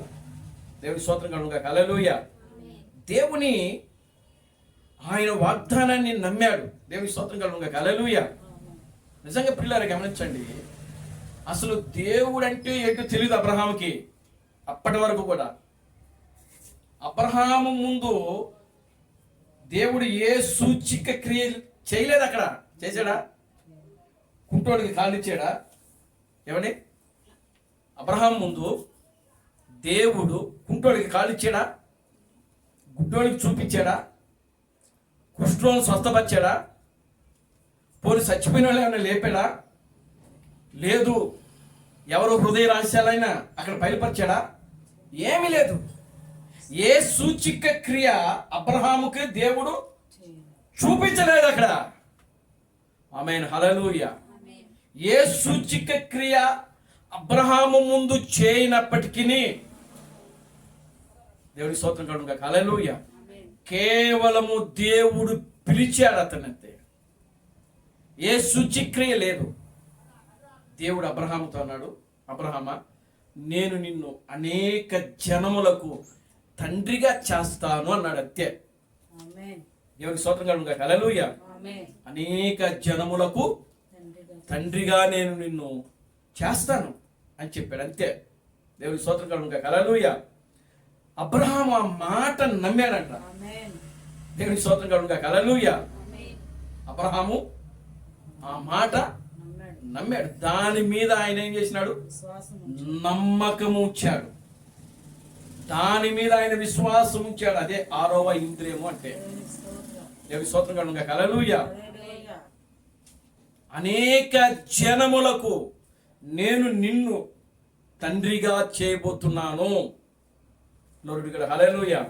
దేవుని స్తోత్రం కలుగుగాక. హల్లెలూయా. దేవుని ఆయన వాగ్దానాన్ని నమ్మాడు. దేవుని స్తోత్రం కలుగుగాక. హల్లెలూయా. నిజంగా పిల్లలు గమనించండి, అసలు దేవుడు అంటే ఏంటో తెలియదు అబ్రహాముకి. అప్పటి వరకు కూడా అబ్రహాము ముందు దేవుడు ఏ సూచిక క్రియ చేయలేదు. అక్కడ చేశాడా? కుంటోడికి కాళ్ళు ఇచ్చాడా? ఏమండి? అబ్రహాం ముందు దేవుడు కుంటోడికి కాళ్ళు ఇచ్చాడా? గుడ్డోడికి చూపించాడా? కుష్ఠరోగిని స్వస్థపరిచాడా? పోనీ చచ్చిపోయిన వాళ్ళు ఏమైనా లేపాడా? లేదు. ఎవరు హృదయ రహస్యాలైనా అక్కడ బయలుపరిచాడా? ఏమీ లేదు. ఏ సూచిక క్రియ అబ్రహాముకి దేవుడు చూపించలేదు అక్కడ. ఆమేన్. హల్లెలూయా. ఏ సూచిక క్రియ అబ్రహాము ముందు చేయనప్పటికీ దేవుని స్తోత్రం కలుగుగాక. హల్లెలూయా. కేవలము దేవుడు పిలిచాడు అతనంతే. ఏ సూచిక్రియ లేదు. దేవుడు అబ్రహాముతో అన్నాడు, అబ్రహామా, నేను నిన్ను అనేక జనములకు తండ్రిగా చేస్తాను అన్నాడు. అంతే. దేవుని స్తోత్రం కలుగుగాక. హల్లెలూయా. అనేక జనములకు తండ్రిగా నేను నిన్ను చేస్తాను అని చెప్పాడు. అంతే. దేవుని స్తోత్రం కలుగుగాక. హల్లెలూయా. అబ్రహాము ఆ మాట నమ్మాడంట. దేవుని స్తోత్రం కలుగుగాక. హల్లెలూయా. అబ్రహాము ఆ మాట నమ్మాడు. దాని మీద ఆయన ఏం చేసినాడు? నమ్మకం ఉంచాడు. దాని మీద ఆయన విశ్వాసం ఉంచాడు. అదే 6వ ఇంద్రియము అంటే. దేవుని స్తోత్రం కలుగుగాక. హల్లెలూయా. అనేక జనములకు నేను నిన్ను తండ్రిగా చేయబోతున్నాను. హల్లెలూయా.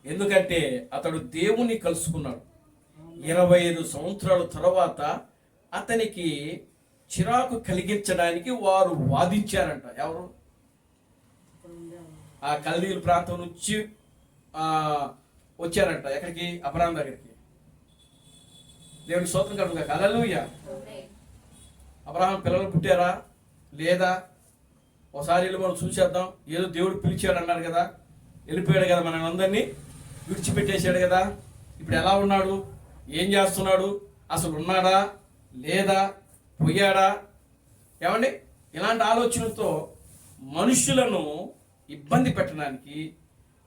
ఎందుకంటే అతడు దేవుని కలుసుకున్నాడు. 25 సంవత్సరాల తర్వాత అతనికి చిరాకు కలిగించడానికి వారు వాదించారంట. ఎవరు? ఆ కల్దీల ప్రాంతం నుంచి వచ్చారంట. ఎక్కడికి? అబ్రహాం దగ్గరికి. దేవుని స్తోత్రం కలుగుగాక. హల్లెలూయా. అబ్రహాం పిల్లలు పుట్టారా లేదా? ఒకసారి వెళ్ళి మనం చూసేద్దాం. ఏదో దేవుడు పిలిచాడు అన్నారు కదా, వెళ్ళిపోయాడు కదా, మన అందరినీ విడిచిపెట్టేశాడు కదా. ఇప్పుడు ఎలా ఉన్నాడు? ఏం చేస్తున్నాడు? అసలు ఉన్నాడా లేదా? పోయాడా? ఏమండి? ఇలాంటి ఆలోచనలతో మనుషులను ఇబ్బంది పెట్టడానికి,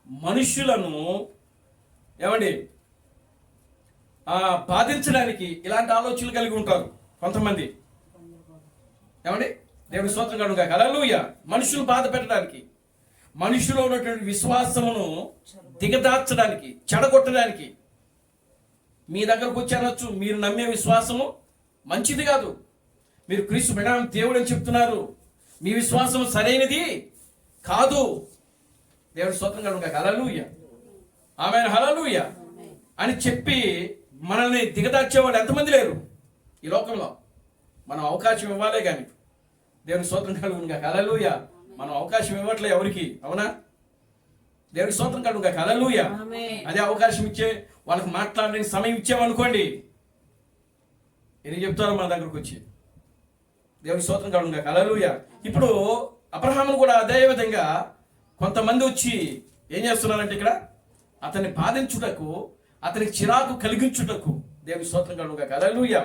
మనుషులను ఏమండి బాధించడానికి ఇలాంటి ఆలోచనలు కలిగి ఉంటారు కొంతమంది. ఏమండి? దేవుని స్తోత్రం కలుగుగాక. హల్లెలూయా. మనుషులు బాధ పెట్టడానికి, మనుషులో ఉన్నటువంటి విశ్వాసమును దిగదార్చడానికి, చెడగొట్టడానికి మీ దగ్గరకు వచ్చి అనొచ్చు, మీరు నమ్మే విశ్వాసము మంచిది కాదు. మీరు క్రీస్తు బిడ్డ దేవుడు అని చెప్తున్నారు, మీ విశ్వాసం సరైనది కాదు. దేవుడి స్తోత్రం కలుగుగాక. హల్లెలూయా, ఆమేన్, హల్లెలూయా అని చెప్పి మనల్ని దిగదార్చేవాళ్ళు ఎంతమంది లేరు ఈ లోకంలో. మనం అవకాశం ఇవ్వాలే కానీ. దేవుడి స్తోత్రం కలుగుగాక. హల్లెలూయా. మనం అవకాశం ఇవ్వట్లే ఎవరికి, అవునా? దేవుడి స్తోత్రం కలుగుగాక. హల్లెలూయా. అదే అవకాశం ఇచ్చే వాళ్ళకి మాట్లాడడానికి సమయం ఇచ్చామనుకోండి, ఎన్ని చెప్తారో మన దగ్గరకు వచ్చి. దేవుడి స్తోత్రం కలుగుగాక. హల్లెలూయా. ఇప్పుడు అబ్రహామును కూడా అదే విధంగా కొంతమంది వచ్చి ఏం చేస్తున్నారంటే ఇక్కడ అతన్ని బాధించుటకు, అతనికి చిరాకు కలిగించుటకు. దేవుడి స్తోత్రం కలుగుగాక. హల్లెలూయా.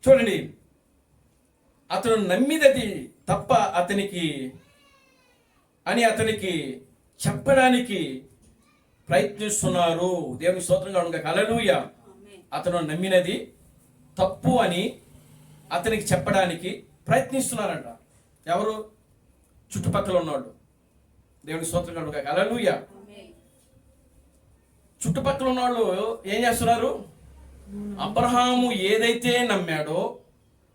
చూడండి, అతను నమ్మినది తప్ప అతనికి చెప్పడానికి ప్రయత్నిస్తున్నారు. దేవుని స్తోత్రం కలుగుగాక. హల్లెలూయా. అతను నమ్మినది తప్పు అని అతనికి చెప్పడానికి ప్రయత్నిస్తున్నారంట. ఎవరు? చుట్టుపక్కల ఉన్నవాళ్ళు. దేవుని స్తోత్రం కలుగుగాక. హల్లెలూయా. చుట్టుపక్కల ఉన్నవాళ్ళు ఏం చేస్తున్నారు? అబ్రహాము ఏదైతే నమ్మాడో,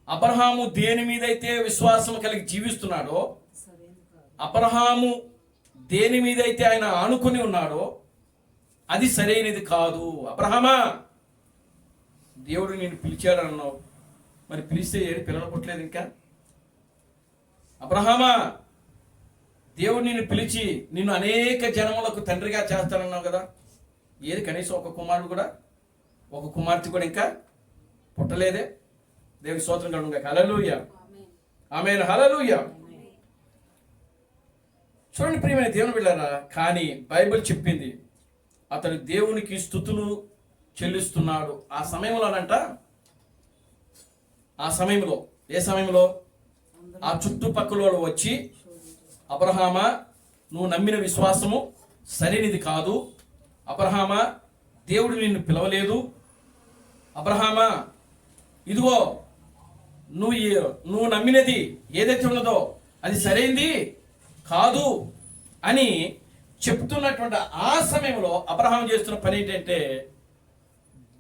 అబ్రహాము దేని మీదైతే విశ్వాసం కలిగి జీవిస్తున్నాడో, అబ్రహాము దేని మీదైతే ఆయన ఆనుకుని ఉన్నాడో అది సరైనది కాదు. అబ్రహామా, దేవుడు నేను పిలిచాడు అన్నావు, మరి పిలిస్తే పిల్లలు పుట్టలేదు ఇంకా? అబ్రహామా, దేవుడు నిన్ను పిలిచి నిన్ను అనేక జనములకు తండ్రిగా చేస్తానన్నావు కదా, ఏది కనీసం ఒక కుమారుడు కూడా, ఒక కుమార్తె కూడా ఇంకా పుట్టలేదే? దేవుని స్తోత్రం కలుగుగాక. హల్లెలూయా, ఆమేన్, హల్లెలూయా. చూడండి ప్రియమైన దేవుని బిడ్డలారా, కానీ బైబిల్ చెప్పింది అతను దేవునికి స్తుతులు చెల్లిస్తున్నాడు. ఆ సమయంలోనంట, ఆ సమయంలో, ఏ సమయంలో? ఆ చుట్టుపక్కల వాడు వచ్చి, అబ్రహామా నువ్వు నమ్మిన విశ్వాసము సరైనది కాదు, అబ్రహామా దేవుడు నిన్ను పిలవలేదు, అబ్రహామా ఇదిగో నువ్వు నమ్మినది ఏదైతే ఉన్నదో అది సరైంది కాదు అని చెప్తున్నటువంటి ఆ సమయంలో అబ్రహాం చేస్తున్న పని ఏంటంటే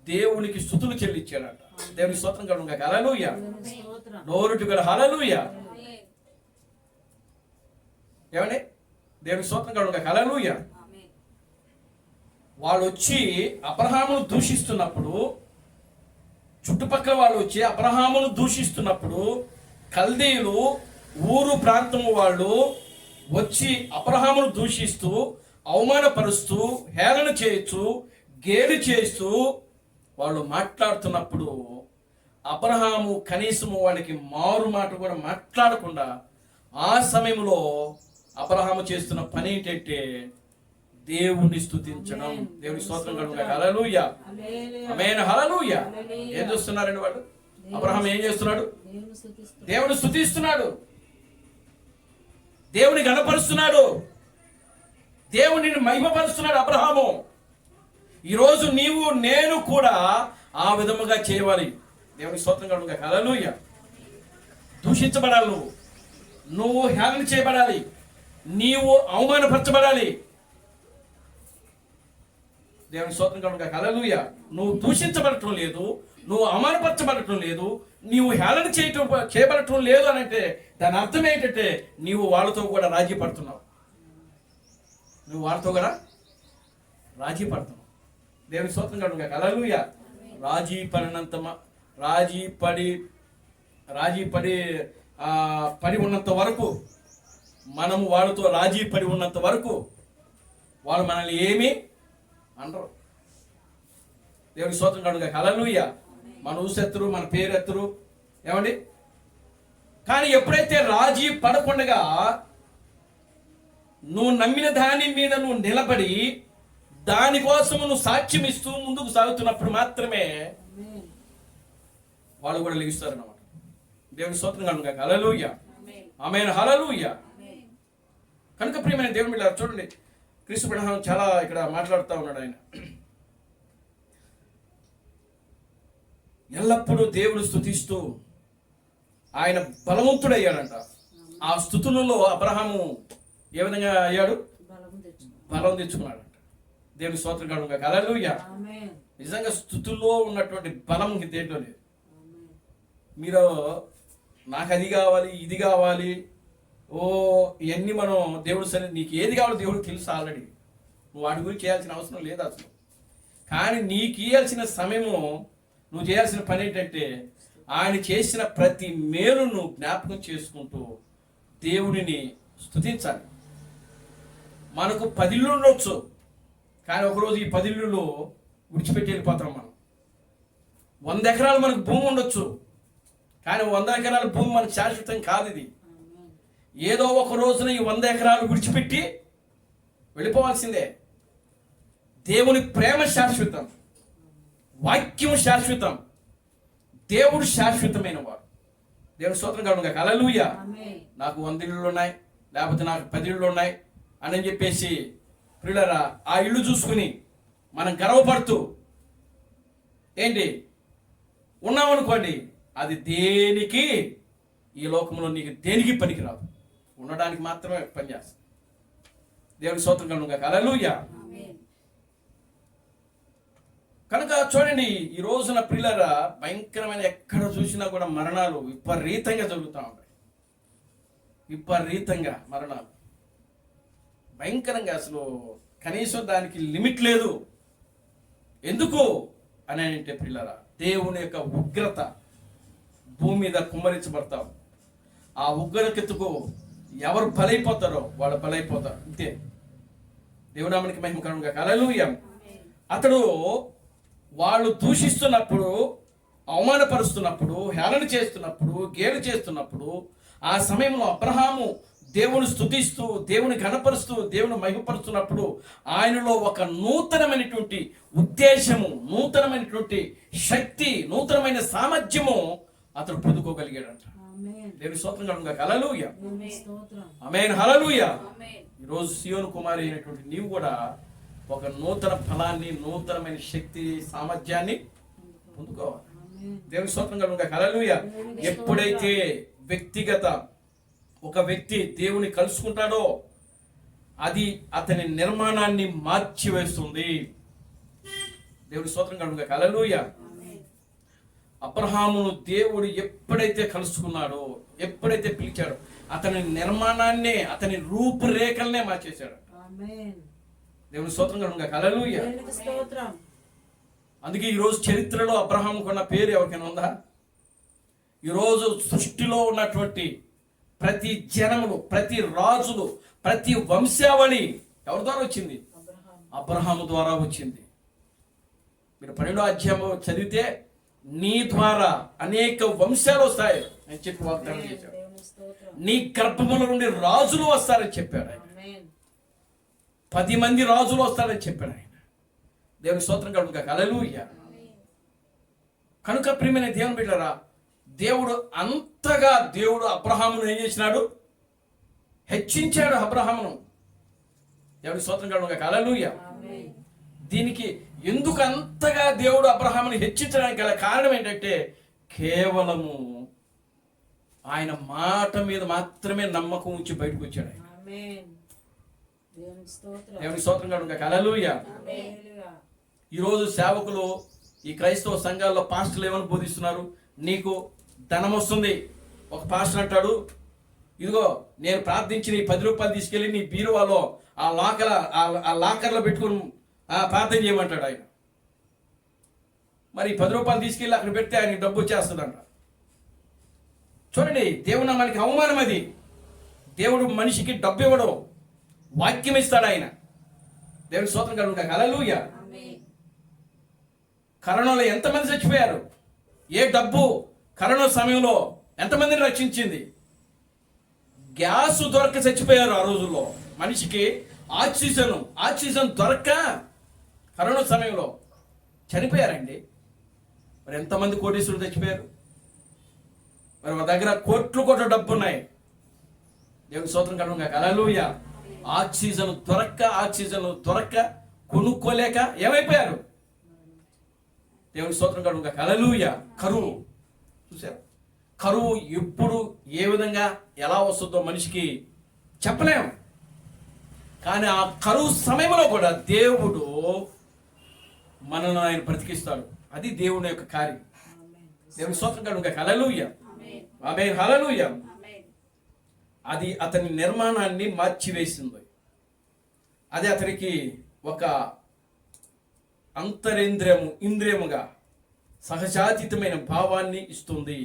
దేవునికి స్తుతులు చెల్లించాడట. దేవునికి స్తోత్రం కలుగుగాక. హల్లెలూయా, నోరుటి గల హల్లెలూయా. ఏమండి? దేవునికి స్తోత్రం కలుగుగాక. హల్లెలూయా. వాళ్ళు వచ్చి అబ్రహామును దూషిస్తున్నప్పుడు, చుట్టుపక్కల వాళ్ళు వచ్చి అబ్రహామును దూషిస్తున్నప్పుడు, కల్దీయులు ఊరు ప్రాంతము వాళ్ళు వచ్చి అబ్రహామును దూషిస్తూ, అవమానపరుస్తూ, హేళన చేయొచ్చు, గేలి చేస్తూ వాళ్ళు మాట్లాడుతున్నప్పుడు అబ్రహాము కనీసము వాళ్ళకి మారు మాట కూడా మాట్లాడకుండా ఆ సమయంలో అబ్రహాము చేస్తున్న పని ఏంటంటే దేవుణ్ణి స్తుతించడం. దేవుని స్తోత్రం కలుగుగాక. హల్లెలూయా, ఆమేన్, హల్లెలూయా. ఏం చూస్తున్నారండి వాళ్ళు? అబ్రహాం ఏం చేస్తున్నాడు? దేవుని స్తుతిస్తున్నాడు, దేవుని గణపరుస్తున్నాడు, దేవునిని మహిమపరుస్తున్నాడు అబ్రహాము. ఈరోజు నీవు నేను కూడా ఆ విధముగా చేయవాలి. దేవుని స్తోత్రం కలుగుగాక. హల్లెలూయా. దూషించబడాలి, నువ్వు హేళన చేయబడాలి, నీవు అవమానపరచబడాలి. దేవుని స్తోత్రం కలుగుగాక. హల్లెలూయా. నువ్వు దూషించబడటం లేదు, నువ్వు అవమానపరచబడటం లేదు, నీవు హేళన చేయబడటం లేదు అని అంటే దాని అర్థం ఏంటంటే నీవు వాళ్ళతో కూడా రాజీ పడుతున్నావు. నువ్వు వాళ్ళతో కూడా రాజీ పడుతున్నావు. దేవుని స్తోత్రం కలుగుగాక. హల్లెలూయా. రాజీ పడి ఉన్నంత వరకు, మనము వాళ్ళతో రాజీ పడి ఉన్నంత వరకు వాళ్ళు మనల్ని ఏమీ అనరు. దేవుని స్తోత్రం కలుగుగాక. హల్లెలూయా. మన ఊసెత్తరు, మన పేరెత్తరు. ఏమండి? కానీ ఎప్పుడైతే రాజీ పడకుండా నువ్వు నమ్మిన దాని మీద నువ్వు నిలబడి దానికోసం నువ్వు సాక్ష్యం ఇస్తూ ముందుకు సాగుతున్నప్పుడు మాత్రమే వాళ్ళు కూడా లెగిస్తారు అన్నమాట. దేవుని స్తోత్రం కలుగుగాక. హల్లెలూయా, ఆమేన్, హల్లెలూయా. కనుక ప్రియమైన దేవుని బిడ్డలారా, చూడండి క్రీస్తు అబ్రహాం చాలా ఇక్కడ మాట్లాడుతూ ఉన్నాడు. ఆయన ఎల్లప్పుడూ దేవుడు స్తుతిస్తూ ఆయన బలవంతుడయ్యాడంట. ఆ స్తుతులలో అబ్రహాము ఏ విధంగా అయ్యాడు? బలం తెచ్చుకున్నాడంట. దేవుని స్తోత్రం కలుగుగాక. హల్లెలూయా, నిజంగా స్థుతుల్లో ఉన్నటువంటి బలం దేంట్లో లేదు. మీరు నాకు అది కావాలి, ఇది కావాలి, ఇవన్నీ మనం దేవుడు సరే నీకు ఏది కావాలో దేవుడు తెలుసు ఆల్రెడీ. నువ్వు వాటి గురించి చేయాల్సిన అవసరం లేదు అసలు. కానీ నీకు ఇవ్వాల్సిన సమయము, నువ్వు చేయాల్సిన పని ఏంటంటే ఆయన చేసిన ప్రతి మేలును జ్ఞాపకం చేసుకుంటూ దేవుడిని స్తుతించాలి. మనకు 10 ఇళ్ళు ఉండొచ్చు, కానీ ఒకరోజు ఈ 10 ఇళ్ళు విడిచిపెట్టి వెళ్ళిపోతాం. మనం 100 ఎకరాలు మనకు భూమి ఉండొచ్చు, కానీ 100 ఎకరాల భూమి మనకు శాశ్వతం కాదు. ఇది ఏదో ఒక రోజున ఈ 100 ఎకరాలు విడిచిపెట్టి వెళ్ళిపోవాల్సిందే. దేవుని ప్రేమ శాశ్వతం, వాక్యం శాశ్వతం, దేవుడు శాశ్వతమైన వాడు. దేవుని స్తోత్రం కలుగును గాక. హల్లెలూయా. నాకు 100 ఇళ్ళు ఉన్నాయి, లేకపోతే నాకు 10 ఇళ్ళు ఉన్నాయి అని చెప్పేసి ప్రియులారా ఆ ఇల్లు చూసుకుని మనం గర్వపడుతూ ఏంటి ఉన్నామనుకోండి, అది దేనికి ఈ లోకంలో నీకు దేనికి పనికిరాదు, ఉండడానికి మాత్రమే పనిచేస్తుంది. దేవుని స్తోత్రం కలుగును గాక. హల్లెలూయా. కనుక చూడండి, ఈ రోజున ప్రియులారా భయంకరమైన ఎక్కడ చూసినా కూడా మరణాలు విపరీతంగా జరుగుతూ ఉంటాయి. విపరీతంగా మరణాలు భయంకరంగా, అసలు కనీసం దానికి లిమిట్ లేదు. ఎందుకు అని అంటే ప్రియులారా దేవుని యొక్క ఉగ్రత భూమి మీద కుమ్మరించబడతాం. ఆ ఉగ్రతకు ఎవరు బలైపోతారో వాళ్ళు బలైపోతారు, అంతే. దేవునామానికి మహిమ కలుగును గాక. హల్లెలూయా. అతడు వాళ్ళు దూషిస్తున్నప్పుడు, అవమానపరుస్తున్నప్పుడు, హేళన చేస్తున్నప్పుడు, గేలు చేస్తున్నప్పుడు ఆ సమయంలో అబ్రహాము దేవుని స్తుతిస్తూ, దేవుని ఘనపరుస్తూ, దేవుని మహిమపరుస్తున్నప్పుడు ఆయనలో ఒక నూతనమైనటువంటి ఉద్దేశము, నూతనమైనటువంటి శక్తి, నూతనమైన సామర్థ్యము అతడు పొందుకోగలిగాడంట. దేవుని స్తోత్రం కలుగును గాక. హల్లెలూయా. ఆమేన్. హల్లెలూయా. ఈరోజు సియోను కుమారి అయినటువంటి నీవు కూడా ఒక నూతన ఫలాన్ని, నూతనమైన శక్తి, సామర్థ్యాన్ని పొందుకోవాలి. దేవుని స్తోత్రం కలుగును గాక. హల్లెలూయా. ఎప్పుడైతే వ్యక్తిగత ఒక వ్యక్తి దేవుని కలుసుకుంటాడో అది అతని నిర్మాణాన్ని మార్చివేస్తుంది. దేవుని స్తోత్రం కలుగును గాక. హల్లెలూయా. అబ్రహామును దేవుడు ఎప్పుడైతే కలుసుకున్నాడో, ఎప్పుడైతే పిలిచాడో అతని నిర్మాణాన్నే, అతని రూపురేఖలనే మార్చేశాడు. దేవుని స్తోత్రం కలుగును గాక. హల్లెలూయా. అందుకే ఈరోజు చరిత్రలో అబ్రహాము కొన్న పేరు ఎవరికైనా ఉందా? ఈరోజు సృష్టిలో ఉన్నటువంటి ప్రతి జనములు, ప్రతి రాజులు, ప్రతి వంశావళి ఎవరి ద్వారా వచ్చింది? అబ్రహాము ద్వారా వచ్చింది. మీరు 12వ అధ్యాయం చదివితే నీ ద్వారా అనేక వంశాలు వస్తాయి అని చెప్పి వాగ్దానం చేశాడు. నీ గర్భముల నుండి రాజులు వస్తారని చెప్పాడు ఆయన. 10 మంది రాజులు వస్తారని చెప్పాడు ఆయన. దేవుని స్తోత్రం కలుగును గాక. హల్లెలూయా. కనుక ప్రియమైన దేవుని బిడ్డలారా, దేవుడు అంతగా దేవుడు అబ్రహామును ఏం చేసినాడు? హెచ్చించాడు అబ్రహామును. దేవుని స్తోత్రం కలుగును గాక. హల్లెలూయా. దీనికి ఎందుకు అంతగా దేవుడు అబ్రహామును హెచ్చించడానికి గల కారణం ఏంటంటే కేవలము ఆయన మాట మీద మాత్రమే నమ్మకం ఉంచి బయటకు వచ్చాడు ఆయన. దేవుని స్తోత్రం కలుగును గాక. హల్లెలూయా. ఈరోజు సేవకులు, ఈ క్రైస్తవ సంఘాల్లో పాస్టర్లు ఏమని బోధిస్తున్నారు? నీకు ధనం వస్తుంది. ఒక పాస్టర్ అంటాడు, ఇదిగో నేను ప్రార్థించి నీ 10 రూపాయలు తీసుకెళ్ళి నీ బీరువాలో ఆ లాకర్లో పెట్టుకుని ప్రార్థన చేయమంటాడు ఆయన. మరి 10 రూపాయలు తీసుకెళ్ళి అక్కడ పెడితే ఆయనకి డబ్బు వచ్చేస్తుందంట. చూడండి, దేవుడు మనకి అవమానం అది. దేవుడు మనిషికి డబ్బు ఇవ్వడం, వాక్యం ఇస్తాడు ఆయన. దేవుని స్తోత్రం కలుగును గాక. హల్లెలూయా. కరోనాలో ఎంతమంది చచ్చిపోయారు? ఏ డబ్బు కరోనా సమయంలో ఎంతమందిని రక్షించింది? గ్యాస్ దొరక చచ్చిపోయారు ఆ రోజుల్లో. మనిషికి ఆక్సిజన్ దొరక్క కరోనా సమయంలో చనిపోయారండి. మరి ఎంతమంది కోటీశ్వరులు చచ్చిపోయారు? మరి మా దగ్గర కోట్ల డబ్బు ఉన్నాయి. దేవుని స్తోత్రం కలుగును గాక. హల్లెలూయా. ఆక్సిజన్ దొరక్క కొనుక్కోలేక ఏమైపోయారు? దేవుని స్తోత్రం కలుగును గాక. హల్లెలూయా. కరువు చూసారు. కరువు ఎప్పుడు ఏ విధంగా ఎలా వస్తుందో మనిషికి చెప్పలేము. కానీ ఆ కరువు సమయంలో కూడా దేవుడు మనల్ని ఆయన బ్రతికిస్తాడు. అది దేవుని యొక్క కార్యం. దేవుని స్తోత్రం కలుగుగాక. హల్లెలూయా, ఆమేన్, హల్లెలూయా. అది అతని నిర్మాణాన్ని మార్చివేసింది. అది అతనికి ఒక ఇంద్రియముగా సహజాతీతమైన భావాన్ని ఇస్తుంది.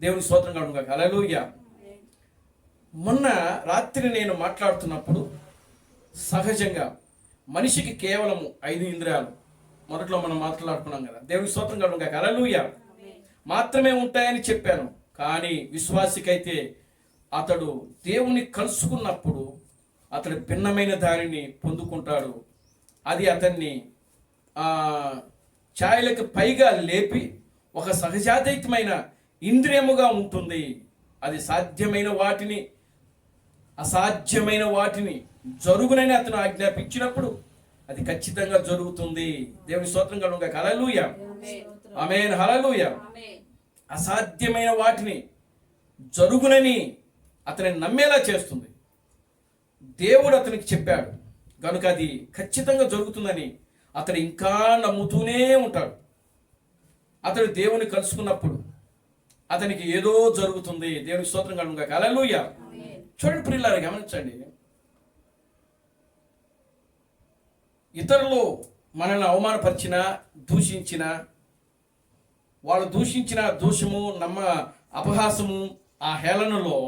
దేవుని స్తోత్రం కలుగుగాక. హల్లెలూయా. మొన్న రాత్రి నేను మాట్లాడుతున్నప్పుడు సహజంగా మనిషికి కేవలం 5 ఇంద్రియాలు మొదట్లో మనం మాట్లాడుకున్నాం కదా. దేవుని స్తోత్రం కలుగుగాక. హల్లెలూయా. మాత్రమే ఉంటాయని చెప్పాను. కానీ విశ్వాసికైతే అతడు దేవుని కలుసుకున్నప్పుడు అతడు భిన్నమైన దానిని పొందుకుంటాడు. అది అతన్ని ఛాయలకు పైగా లేపి ఒక సహజాతీతమైన ఇంద్రియముగా ఉంటుంది. అది సాధ్యమైన వాటిని అసాధ్యమైన వాటిని జరుగునని అతను ఆజ్ఞాపించినప్పుడు అది ఖచ్చితంగా జరుగుతుంది. దేవుని స్తోత్రం కలుగుగాక. హల్లెలూయా, ఆమేన్, హల్లెలూయా. అసాధ్యమైన వాటిని జరుగునని అతని నమ్మేలా చేస్తుంది. దేవుడు అతనికి చెప్పాడు కనుక అది ఖచ్చితంగా జరుగుతుందని అతడు ఇంకా నమ్ముతూనే ఉంటాడు. అతడు దేవుని కలుసుకున్నప్పుడు అతనికి ఏదో జరుగుతుంది. దేవునికి స్తోత్రం కలుగుగాక. హల్లెలూయా. చూడండి ప్రియులారా, గమనించండి. ఇతరులు మనల్ని అవమానపరిచినా దూషించినా, వాళ్ళు దూషించిన దోషము అపహాసము ఆ హేళనలో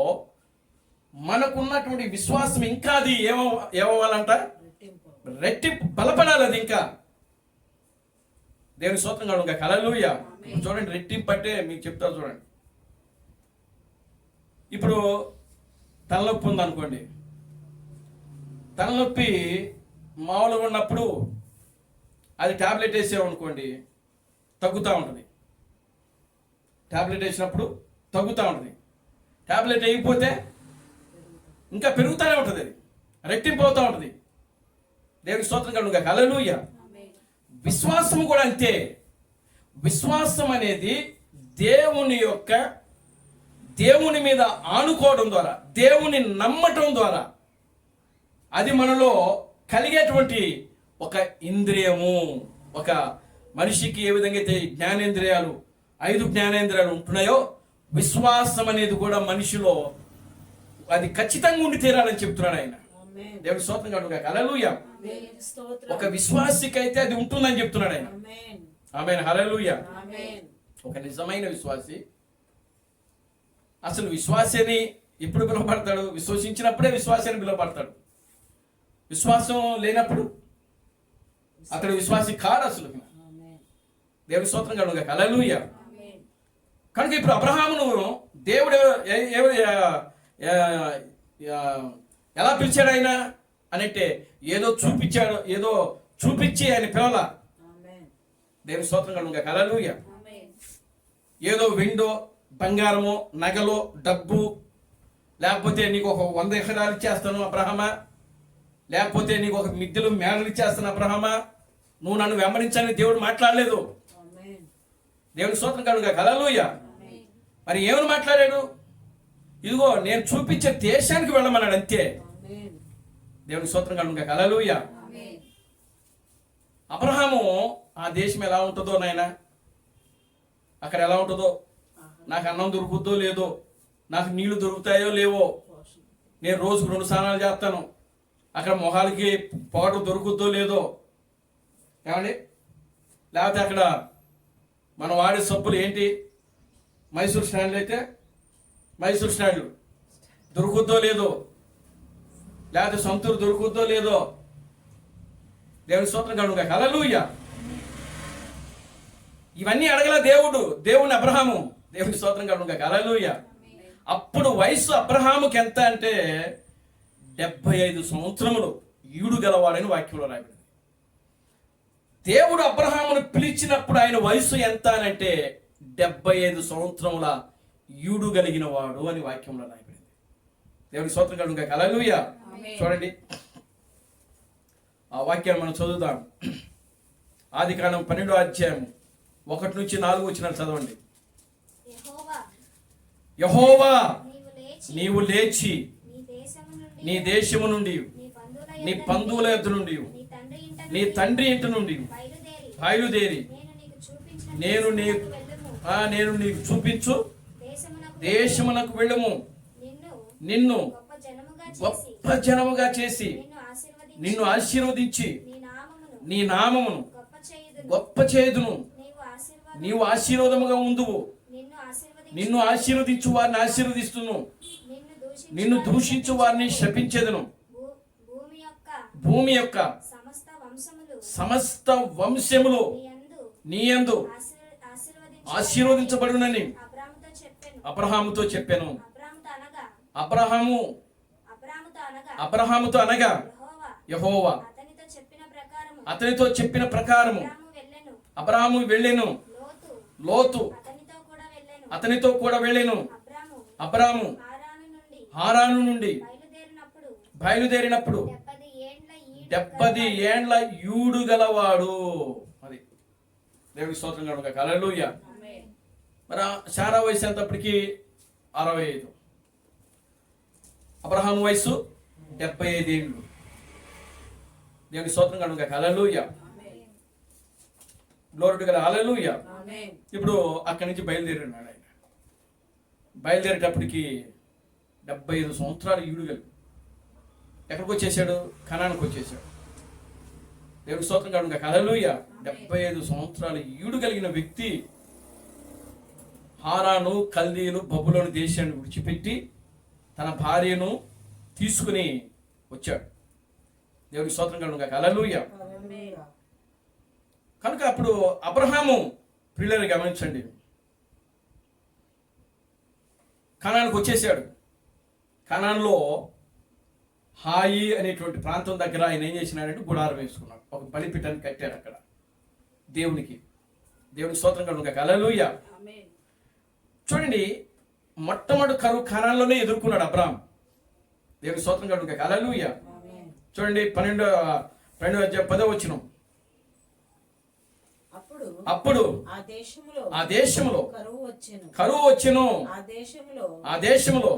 మనకున్నటువంటి విశ్వాసం ఇంకా అది ఏమవ్వాలంట? రెట్టింపు బలపడాలి. అది ఇంకా దేవుని స్తోత్రం కలుగుగాక. హల్లెలూయా. చూడండి, రెట్టింపు అంటే మీకు చెప్తారు. చూడండి, ఇప్పుడు తలనొప్పి ఉందనుకోండి. తలనొప్పి మామూలుగా ఉన్నప్పుడు అది టాబ్లెట్ వేసామనుకోండి తగ్గుతూ ఉంటుంది. టాబ్లెట్ వేసినప్పుడు తగ్గుతూ ఉంటుంది. టాబ్లెట్ వేయకపోతే ఇంకా పెరుగుతూనే ఉంటుంది, అది రెట్టింపు అవుతూ ఉంటుంది. దేవుని స్తోత్రం కలుగుగాక. హల్లెలూయా. విశ్వాసం కూడా అంతే. విశ్వాసం అనేది దేవుని మీద ఆనుకోవడం ద్వారా, దేవుని నమ్మటం ద్వారా అది మనలో కలిగేటువంటి ఒక ఇంద్రియము. ఒక మనిషికి ఏ విధంగా అయితే జ్ఞానేంద్రియాలు 5 జ్ఞానేంద్రియాలు ఉంటున్నాయో, విశ్వాసం అనేది కూడా మనిషిలో అది ఖచ్చితంగా ఉండి తీరాలని చెప్తున్నాడు ఆయన. దేవుని స్తోత్రం కలుగుగాక. హల్లెలూయా. ఒక విశ్వాసికైతే అది ఉంటుందని చెప్తున్నాడు ఆయన. ఆమేన్, హల్లెలూయా. ఒక నిజమైన విశ్వాసి అసలు విశ్వాసిని ఎప్పుడు పిలువబడతాడు? విశ్వసించినప్పుడే విశ్వాసిని పిలువబడతాడు. విశ్వాసం లేనప్పుడు అతడు విశ్వాసి కాడు అసలు. దేవుని స్తోత్రం కలుగుగాక. హల్లెలూయా. కనుక ఇప్పుడు అబ్రహామును దేవుడు ఎలా పిలిచాడు ఆయన అంటే ఏదో చూపించి ఆయన పిలవాల. దేవుని స్తోత్రం కలుగుగాక. హల్లెలూయా. ఏదో వెండో బంగారమో నగలో డబ్బు, లేకపోతే నీకు ఒక 100 ఎకరాలు ఇచ్చేస్తాను అబ్రహామా, లేకపోతే నీకు ఒక మిద్దెలు మేడలు ఇచ్చేస్తాను అబ్రహామా, నువ్వు నన్ను వెంబడించాలని దేవుడు మాట్లాడలేదు. దేవుని స్తోత్రం కలుగుగాక. హల్లెలూయా. మరి ఏమని మాట్లాడాడు? ఇదిగో నేను చూపించే దేశానికి వెళ్ళమన్నాడు, అంతే. దేవుని స్తోత్రం కలుగుగాక. హల్లెలూయా. అబ్రహాము ఆ దేశం ఎలా ఉంటుందో నాయన, అక్కడ ఎలా ఉంటుందో, నాకు అన్నం దొరుకుతుందో లేదో, నాకు నీళ్లు దొరుకుతాయో లేవో, నేను రోజుకు 2 స్నానాలు చేస్తాను, అక్కడ మొహాలకి పౌడర్ దొరుకుతుందో లేదో, ఏమండి, లేకపోతే అక్కడ మనం వాడే సబ్బులు ఏంటి, మైసూర్ స్టాండ్లు అయితే మైసూర్ స్టాండ్లు దొరుకుతుందో లేదో, లేకపోతే సొంతూరు దొరుకుతుందో లేదో. దేవుని స్తోత్రం కలుగుగాక. హల్లెలూయా. ఇవన్నీ అడగల దేవుని అబ్రహాము. దేవుని స్తోత్రం కలుగుగాక. హల్లెలూయా. అప్పుడు వయసు అబ్రహాముకి ఎంత అంటే 75 సంవత్సరములు ఈడు గలవాడని వాక్యంలో రాయబడింది. దేవుడు అబ్రహామును పిలిచినప్పుడు ఆయన వయసు ఎంత అని అంటే 75 సంవత్సరముల ఈడు కలిగిన వాడు అని వాక్యంలో రాయబడింది. దేవుని స్తోత్రం కలుగుగాక. హల్లెలూయా. చూడండి ఆ వాక్యాన్ని మనం చదువుదాం. ఆదికాండం 12వ అధ్యాయం 1 నుంచి 4 వచనాలు చదవండి. యెహోవా నీవు లేచి నీ దేశము నుండి, నీ బంధువుల యొద్ద నుండి, నీ తండ్రి ఇంటి నుండి బయలుదేరి నేను నీకు చూపించు దేశమునకు వెళ్ళము. నిన్ను గొప్ప జనముగా చేసి నిన్ను ఆశీర్వదించి నీ నామమును గొప్ప చేయుదును. నీవు ఆశీర్వాదముగా ఉందువు. నిన్ను ఆశీర్వదించు వారిని ఆశీర్వదిస్తును, నిన్ను దూషించు వారిని శపించెదను. భూమి యొక్క సమస్త వంశములు నీ యందు ఆశీర్వదించబడునని అబ్రహాముతో చెప్పాను. అబ్రహాముతో అనగా యెహోవా అతనితో చెప్పిన ప్రకారము అబ్రహాము వెళ్ళెను. లోతు అతనితో కూడా వెళ్ళెను. అబ్రాము హారాను నుండి బయలుదేరినప్పుడు 70 ఏండ్ల ఈడు గలవాడు. అది దేవునికి స్తోత్రం కనుక హల్లెలూయా. మరి శారా వయసు ఎంతప్పటికి 65. అబ్రహాము వయసు 75 ఏళ్ళు. దేవునికి స్తోత్రం కనుక హల్లెలూయా. గ్లోరీ టు గాడ్ హల్లెలూయా. ఇప్పుడు అక్కడి నుంచి బయలుదేరినాడు ఆయన. బయలుదేరేటప్పటికి 75 సంవత్సరాలు ఈడుగలు. ఎక్కడికి వచ్చేసాడు? కనానికి వచ్చేసాడు. దేవుని స్తోత్రం కనుక హల్లెలూయా. 75 సంవత్సరాలు ఈడు కలిగిన వ్యక్తి హారాను, కల్దీలు, బబులోను దేశాన్ని విడిచిపెట్టి తన భార్యను తీసుకుని వచ్చాడు. దేవునికి స్తోత్రం కనుక హల్లెలూయా. కనుక అప్పుడు అబ్రహాము ప్రియులను గమనించండి, కనానుకు వచ్చేసాడు. కనాన్లో హాయి అనేటువంటి ప్రాంతం దగ్గర ఆయన ఏం చేసినాడంటే గుడారం వేసుకున్నాడు. ఒక బలిపీఠాన్ని కట్టాడు అక్కడ దేవునికి. దేవుని స్తోత్రం కనుక హల్లెలూయా. చూడండి, మొట్టమొదటి కరువు కనాన్లోనే ఎదుర్కొన్నాడు అబ్రహాం. దేవుని స్తోత్రం కనుక హల్లెలూయా. చూడండి 12:10 అప్పుడు ఆ దేశములో కరువు వచ్చెను. ఆ దేశములో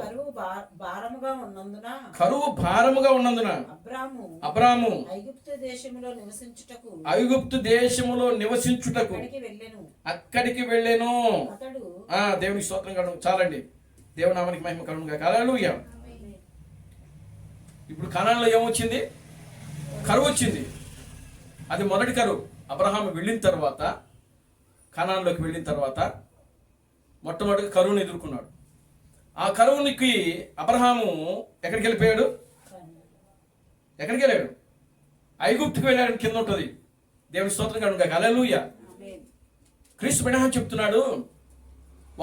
కరువు భారముగా ఉన్నందున అబ్రాము ఐగుప్తు దేశములో నివసించుటకు అక్కడికి వెళ్ళెను. దేవునికి స్తోత్రం కలుగు. చాలండి, దేవుని నామానికి మహిమ కలుగుగా. హల్లెలూయా. ఇప్పుడు కనాన్లో ఏమొచ్చింది? కరువు వచ్చింది. అది మొదటి కరువు. అబ్రహాము వెళ్ళిన తర్వాత, కనాన్లోకి వెళ్ళిన తర్వాత మొట్టమొదటిగా కరువును ఎదుర్కొన్నాడు. ఆ కరువునికి అబ్రహాము ఎక్కడికి వెళ్ళిపోయాడు? ఎక్కడికి వెళ్ళాడు? ఐగుప్తుకు వెళ్ళాడు. కింద ఉంటుంది. దేవుని స్తోత్రం కనుక హల్లెలూయా. క్రీస్తు బిడ్డ చెప్తున్నాడు,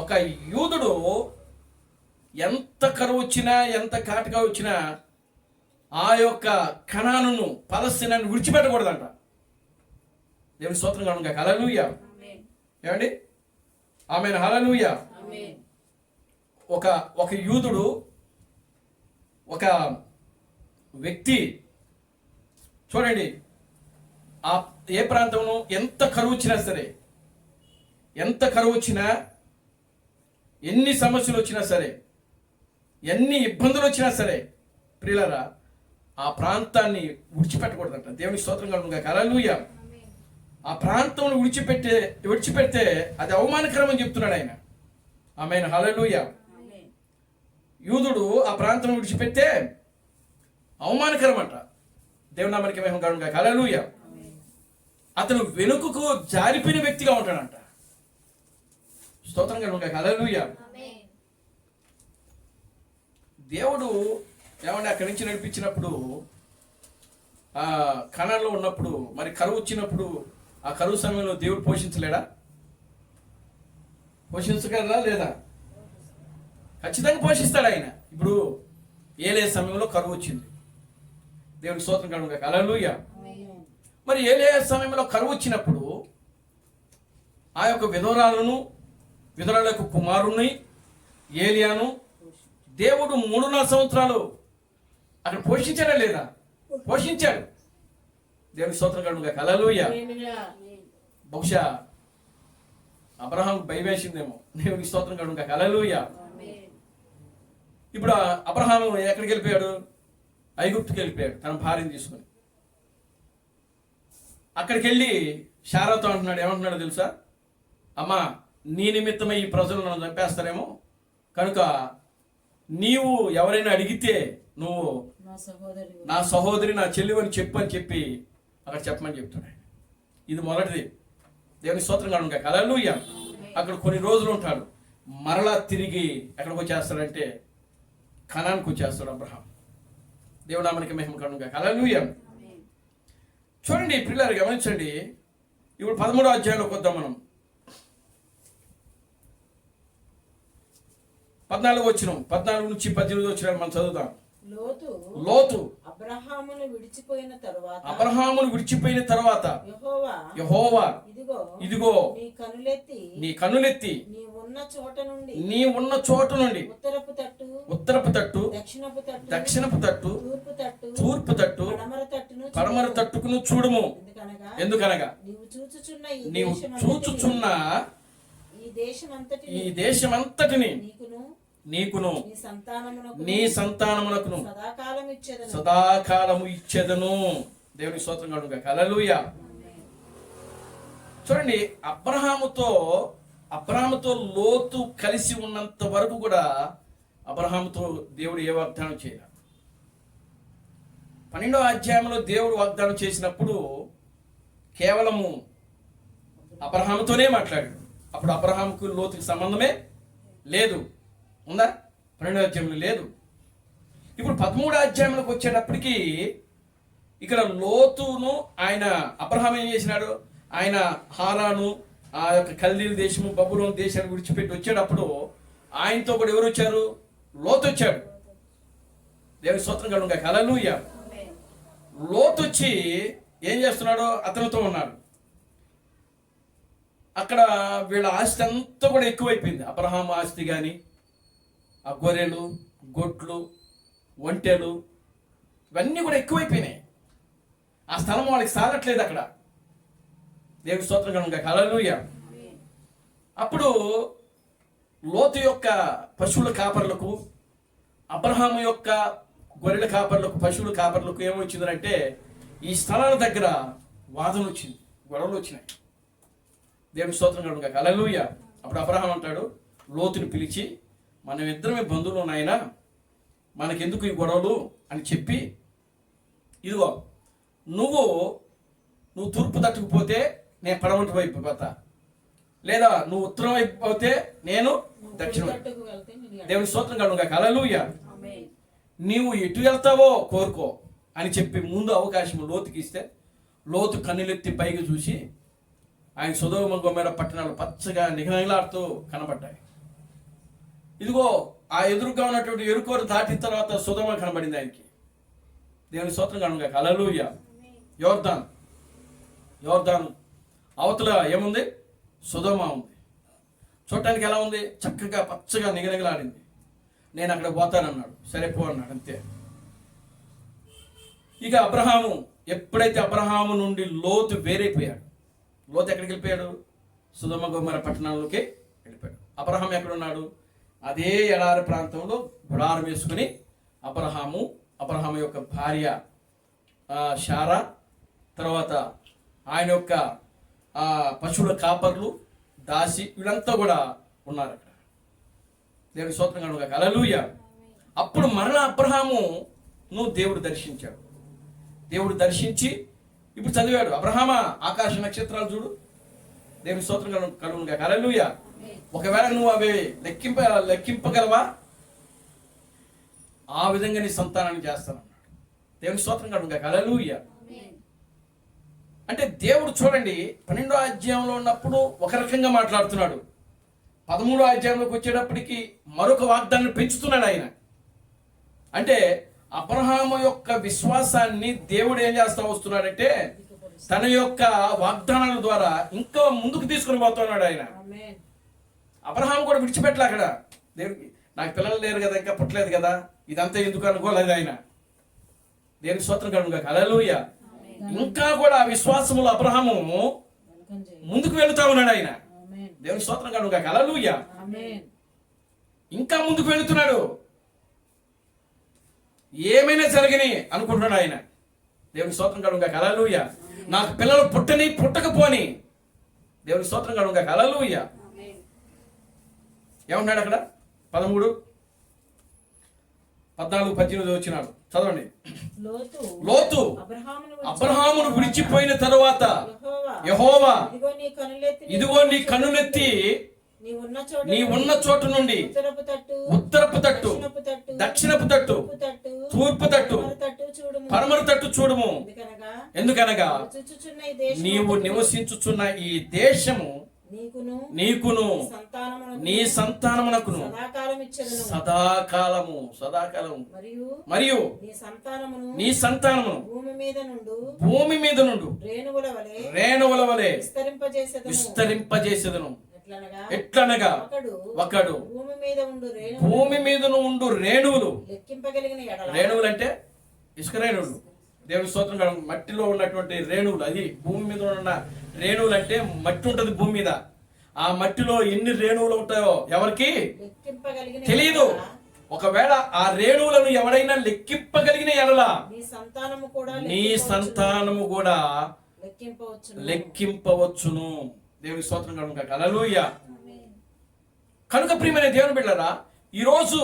ఒక యూదుడు ఎంత కరువు వచ్చినా, ఎంత కాటకా వచ్చినా ఆ యొక్క కనానును, పలస్తీనాను విడిచిపెట్టకూడదంట. దేవుని స్తోత్రం కనుక హల్లెలూయా. ఏమండి? ఆమేన్, హల్లెలూయా. ఒక యూదుడు, ఒక వ్యక్తి చూడండి, ఆ ఏ ప్రాంతంలో ఎంత కరువు వచ్చినా సరే, ఎంత కరువు వచ్చినా, ఎన్ని సమస్యలు వచ్చినా సరే, ఎన్ని ఇబ్బందులు వచ్చినా సరే, ప్రియులారా, ఆ ప్రాంతాన్ని విడిచిపెట్టకూడదంట. దేవుని స్తోత్రం కలుగుగా. హల్లెలూయా. ఆ ప్రాంతం విడిచిపెడితే అది అవమానకరం అని చెప్తున్నాడు ఆయన. ఆమేన్, హల్లెలూయా. యూదుడు ఆ ప్రాంతం విడిచిపెడితే అవమానకరం అంట. దేవుని నామానికి మహిమ కలుగుగా. హల్లెలూయా. అతను వెనుకకు జారిపోయిన వ్యక్తిగా ఉంటాడంట. స్తోత్రం కలుగుగా. హల్లెలూయా. దేవుడు ఏమంటే అక్కడి నుంచి నడిపించినప్పుడు, ఆ కనాన్లో ఉన్నప్పుడు, మరి కరువు వచ్చినప్పుడు, ఆ కరువు సమయంలో దేవుడు పోషించలేడా? పోషించగలరా లేదా? ఖచ్చితంగా పోషిస్తాడు ఆయన. ఇప్పుడు ఏలే సమయంలో కరువు వచ్చింది. దేవునికి స్తోత్రం కలుగుగా. హల్లెలూయా. మరి ఏలే సమయంలో కరువు వచ్చినప్పుడు ఆ యొక్క విధవరాల యొక్క కుమారుణ్ణి ఏలియాను దేవుడు 3.5 సంవత్సరాలు అక్కడ పోషించాడా లేదా? పోషించాడు. దేవుని స్తోత్రం కలుగుగా. హల్లెలూయా. బహుశా అబ్రహాం భయమేసిందేమో. దేవుని స్తోత్రం కలుగుగా. హల్లెలూయా. ఇప్పుడు అబ్రహాము ఎక్కడికి వెళ్ళిపోయాడు? ఐగుప్తుకి వెళ్ళిపోయాడు తన భార్యను తీసుకుని. అక్కడికి వెళ్ళి శారాతో అంటున్నాడు, ఏమంటున్నాడో తెలుసా? అమ్మా, నీ నిమిత్తమే ఈ ప్రజలు నన్ను చంపేస్తారేమో, కనుక నీవు ఎవరైనా అడిగితే నువ్వు నా సహోదరి నా చెల్లివని చెప్పని చెప్పి అక్కడ చెప్పమని చెప్తున్నాడు. ఇది మొదటిది. దేవుని స్తోత్రం కనుక హల్లెలూయా. అక్కడ కొన్ని రోజులు ఉంటాడు, మరలా తిరిగి ఎక్కడికి వచ్చేస్తాడంటే కనాన్కి వచ్చేస్తాడు అబ్రహాం. దేవుడు నామానికి మహిమ కలుగును గాక. హల్లెలూయా. చూడండి పిల్లలు గమనించండి. ఇప్పుడు 13వ అధ్యాయంలోకి వద్దాం మనం. 14 వచ్చిన 14 నుంచి 18 వచ్చిన మనం చదువుతాం. లోతు అబ్రహామును విడిచిపోయిన తరువాత యెహోవా ఇదిగో నీ కన్నులెత్తి నీ ఉన్న చోట నుండి ఉత్తరపు తట్టు దక్షిణపు తట్టు తూర్పు తట్టు పడమర తట్టుకును చూడుము. ఎందుకనగా నీవు చూచుచున్న ఈ దేశమంతటిని నీకును నీ సంతానమునకును సదాకాలము ఇచ్చేదను. దేవుని స్తోత్రం కలుగును గాక. హల్లెలూయా. చూడండి, అబ్రహాముతో లోతు కలిసి ఉన్నంత వరకు కూడా అబ్రహాముతో దేవుడు ఏ వాగ్దానం చేయాలి. 12వ అధ్యాయంలో దేవుడు వాగ్దానం చేసినప్పుడు కేవలము అబ్రహాముతోనే మాట్లాడాడు. అప్పుడు అబ్రహాముకు లోతుకి సంబంధమే లేదు. ఉందా? 12వ అధ్యాయంలో లేదు. ఇప్పుడు 13వ అధ్యాయంలోకి వచ్చేటప్పటికి ఇక్కడ లోతును అబ్రహాం ఏం చేసినాడు? ఆయన హారాను, ఆ యొక్క కల్దీల దేశము, బబులోను దేశాన్ని విడిచిపెట్టి వచ్చేటప్పుడు ఆయనతో కూడా ఎవరు వచ్చారు? లోతు వచ్చాడు. దేవుని స్తోత్రం కలుగును గాక. హల్లెలూయా. లోతు వచ్చి ఏం చేస్తున్నాడో అతనితో ఉన్నాడు. అక్కడ వీళ్ళ ఆస్తి అంతా కూడా ఎక్కువైపోయింది. అబ్రహాం ఆస్తి కానీ, ఆ గొర్రెలు, గొడ్లు, ఒంటెలు ఇవన్నీ కూడా ఎక్కువైపోయినాయి. ఆ స్థలం వాళ్ళకి సాగట్లేదు అక్కడ. దేవుని స్తోత్రం కలుగును గాక. హల్లెలూయా. అప్పుడు లోతు యొక్క పశువుల కాపర్లకు, అబ్రహాము యొక్క గొర్రెల కాపర్లకు, పశువుల కాపర్లకు ఏమొచ్చిందంటే ఈ స్థలాల దగ్గర వాదన వచ్చింది, గొడవలు వచ్చినాయి. దేవుని స్తోత్రం కలుగును గాక. హల్లెలూయా. అప్పుడు అబ్రహాం అంటాడు లోతుని పిలిచి, మనం ఇద్దరమే బంధువులు నాయనా, మనకెందుకు ఈ గొడవలు అని చెప్పి, ఇదిగో నువ్వు తూర్పు తట్టుకుపోతే నేను పడమటి వైపు పోతా, లేదా నువ్వు ఉత్తరం వైపు పోతే నేను దక్షిణం వైపు. దేవుని స్తోత్రం కలుగును గాక. హల్లెలూయా. నీవు ఎటు వెళ్తావో కోరుకో అని చెప్పి ముందు అవకాశం లోతుకి ఇస్తే, లోతు కన్నులెత్తి పైకి చూసి ఆయన సొదొమ గొమొర్రా పట్టణాలు పచ్చగా నిగనిగలాడుతూ కనబడ్డాయి. ఇదిగో ఆ ఎదురుగా ఉన్నటువంటి ఎరుకోరు దాటిన తర్వాత సొదొమ కనబడింది ఆయనకి. దేవుని స్తోత్రం కలుగును గాక. హల్లెలూయా. యోర్దాను అవతల ఏముంది? సొదొమ ఉంది. చూడటానికి ఎలా ఉంది? చక్కగా పచ్చగా నిగనిగలాడింది. నేను అక్కడ పోతానన్నాడు. సరే పో అన్నాడు, అంతే. ఇక ఎప్పుడైతే అబ్రహాము నుండి లోతు వేరైపోయాడు, లోతు ఎక్కడికి వెళ్ళిపోయాడు? సొదొమ గొమొర్రా పట్టణంలోకి వెళ్ళిపోయాడు. అబ్రహాం ఎక్కడున్నాడు? అదే ఎడారి ప్రాంతంలో గుడారం వేసుకుని అబ్రహాము యొక్క భార్య శారా, తర్వాత ఆయన యొక్క పశువుల కాపర్లు, దాసి, వీళ్ళంతా కూడా ఉన్నారు అక్కడ. దేవుని స్తోత్రం కలుగును గాక. హల్లెలూయా. అప్పుడు మరలా అబ్రహామును దేవుడు దర్శించాడు. దేవుడు దర్శించి ఇప్పుడు చదివాడు, అబ్రహామా ఆకాశ నక్షత్రాలు చూడు. దేవుని స్తోత్రం కలుగును గాక. హల్లెలూయా. ఒకవేళ నువ్వు అవి లెక్కింపగలవా? ఆ విధంగా నీ సంతానాన్ని చేస్తానన్నాడు. దేవుని స్తోత్రం కలుగును గాక. హల్లెలూయా. అంటే దేవుడు చూడండి, 12వ అధ్యాయంలో ఉన్నప్పుడు ఒక రకంగా మాట్లాడుతున్నాడు, 13వ అధ్యాయంలోకి వచ్చేటప్పటికి మరొక వాగ్దానాన్ని పెంచుతున్నాడు ఆయన. అంటే అబ్రహాము యొక్క విశ్వాసాన్ని దేవుడు ఏం చేస్తా వస్తున్నాడంటే తన యొక్క వాగ్దానాల ద్వారా ఇంకా ముందుకు తీసుకుని పోతున్నాడు ఆయన. అబ్రహాం కూడా విడిచిపెట్టలే అక్కడ. దేవుడికి నాకు పిల్లలు లేరు కదా, ఇంకా పుట్టలేదు కదా, ఇదంతా ఎందుకు అనుకోలేదు ఆయన. దేవుని స్తోత్రం కలుగును గాక. హల్లెలూయా. ఇంకా కూడా విశ్వాసములో అబ్రహాము ముందుకు వెళుతా ఉన్నాడు ఆయన. దేవుని స్తోత్రం కలుగును గాక. హల్లెలూయా. ఇంకా ముందుకు వెళుతున్నాడు. ఏమైనా జరగని అనుకుంటున్నాడు ఆయన. దేవుని స్తోత్రం కలుగును గాక. హల్లెలూయా. నాకు పిల్లలు పుట్టని పుట్టకపోని. దేవుని స్తోత్రం కలుగుగాక. హల్లెలూయా. ఏమన్నాడు అక్కడ? 13, 14, 18 వచ్చినాడు, చదవండి. లోతు అబ్రహామును విడిచిపోయిన తరువాత యెహోవా ఇదిగో నీ కన్నులెత్తి నీ ఉన్న చోటు నుండి ఉత్తరపు తట్టు, దక్షిణపు తట్టు, తూర్పు తట్టు, పడమర తట్టు చూడుము. ఎందుకనగా నీవు నివసించుచున్న ఈ దేశము నీకును నీ సంతానమునకును సదాకాలము మరియు నీ సంతానమును భూమి మీద నుండు రేణువుల వలె విస్తరింపజేసేదను. ఎట్లనగా ఒకడు భూమి మీద ఉండు రేణువులు. రేణువులు అంటే ఇసుక రేణువులు. దేవుని స్తోత్రం. మట్టిలో ఉన్నటువంటి రేణువులు, అది భూమి మీద ఉన్న రేణువులు. అంటే మట్టి ఉంటుంది భూమి మీద. ఆ మట్టిలో ఎన్ని రేణువులు ఉంటాయో ఎవరికి తెలియదు. ఒకవేళ ఆ రేణువులను ఎవరైనా లెక్కింపగలిగిన ఎడలా నీ సంతానము కూడా లెక్కింపవచ్చును. దేవుని స్తోత్రం కలుగుగాక. హల్లెలూయా. కనుక ప్రియమైన దేవుని బిడ్డలారా, ఈరోజు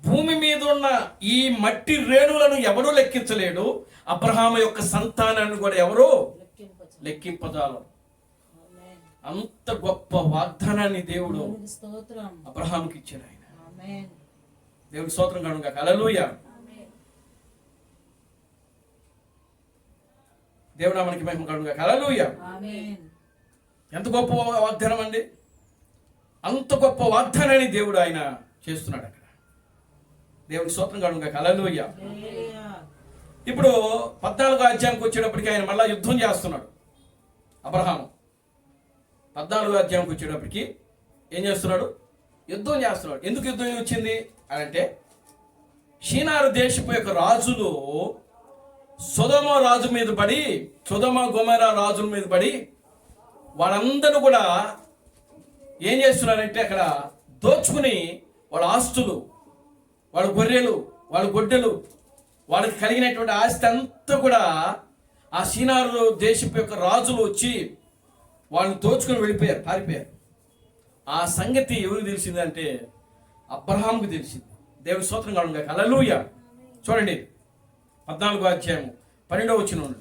భూమి మీద ఉన్న ఈ మట్టి రేణువులను ఎవరూ లెక్కించలేడు. అబ్రహాము యొక్క సంతానాన్ని కూడా ఎవరు లెక్కింపజాలరు. అంత గొప్ప వాగ్దానాన్ని దేవుడు అబ్రహాముకి ఇచ్చాడు. ఆయన దేవుని స్తోత్రం కలుగుగాక. హల్లెలూయా. దేవుడు నామానికి మహిమ కలుగుగాక. హల్లెలూయా. ఎంత గొప్ప వాగ్దానం అండి. అంత గొప్ప వాగ్దానాన్ని దేవుడు ఆయన చేస్తున్నాడు అక్కడ. దేవుని స్తోత్రం కలుగుగాక. హల్లెలూయా. ఇప్పుడు 14వ అధ్యాయంకి వచ్చేటప్పటికి ఆయన మళ్ళా యుద్ధం చేస్తున్నాడు. అబ్రహాము 14వ అధ్యాయంకి వచ్చేటప్పటికి ఏం చేస్తున్నాడు? యుద్ధం చేస్తున్నాడు. ఎందుకు యుద్ధం వచ్చింది అని అంటే, షీనారు దేశపు యొక్క రాజులు సొదొమ రాజు మీద పడి, సొదొమ గొమొర్రా రాజుల మీద పడి, వాళ్ళందరూ కూడా ఏం చేస్తున్నారంటే అక్కడ దోచుకుని వాళ్ళ ఆస్తులు, వాళ్ళ గొర్రెలు, వాళ్ళ గొడ్డలు, వాళ్ళకి కలిగినటువంటి ఆస్తి అంతా కూడా ఆ షీనారు దేశపు యొక్క రాజులు వచ్చి వాళ్ళని దోచుకుని వెళ్ళిపోయారు, పారిపోయారు. ఆ సంగతి ఎవరికి తెలిసిందంటే అబ్రహాముకు తెలిసింది. దేవుని స్తోత్రం కలుగుగాక. హల్లెలూయా. చూడండి 14వ అధ్యాయం 12వ వచనం.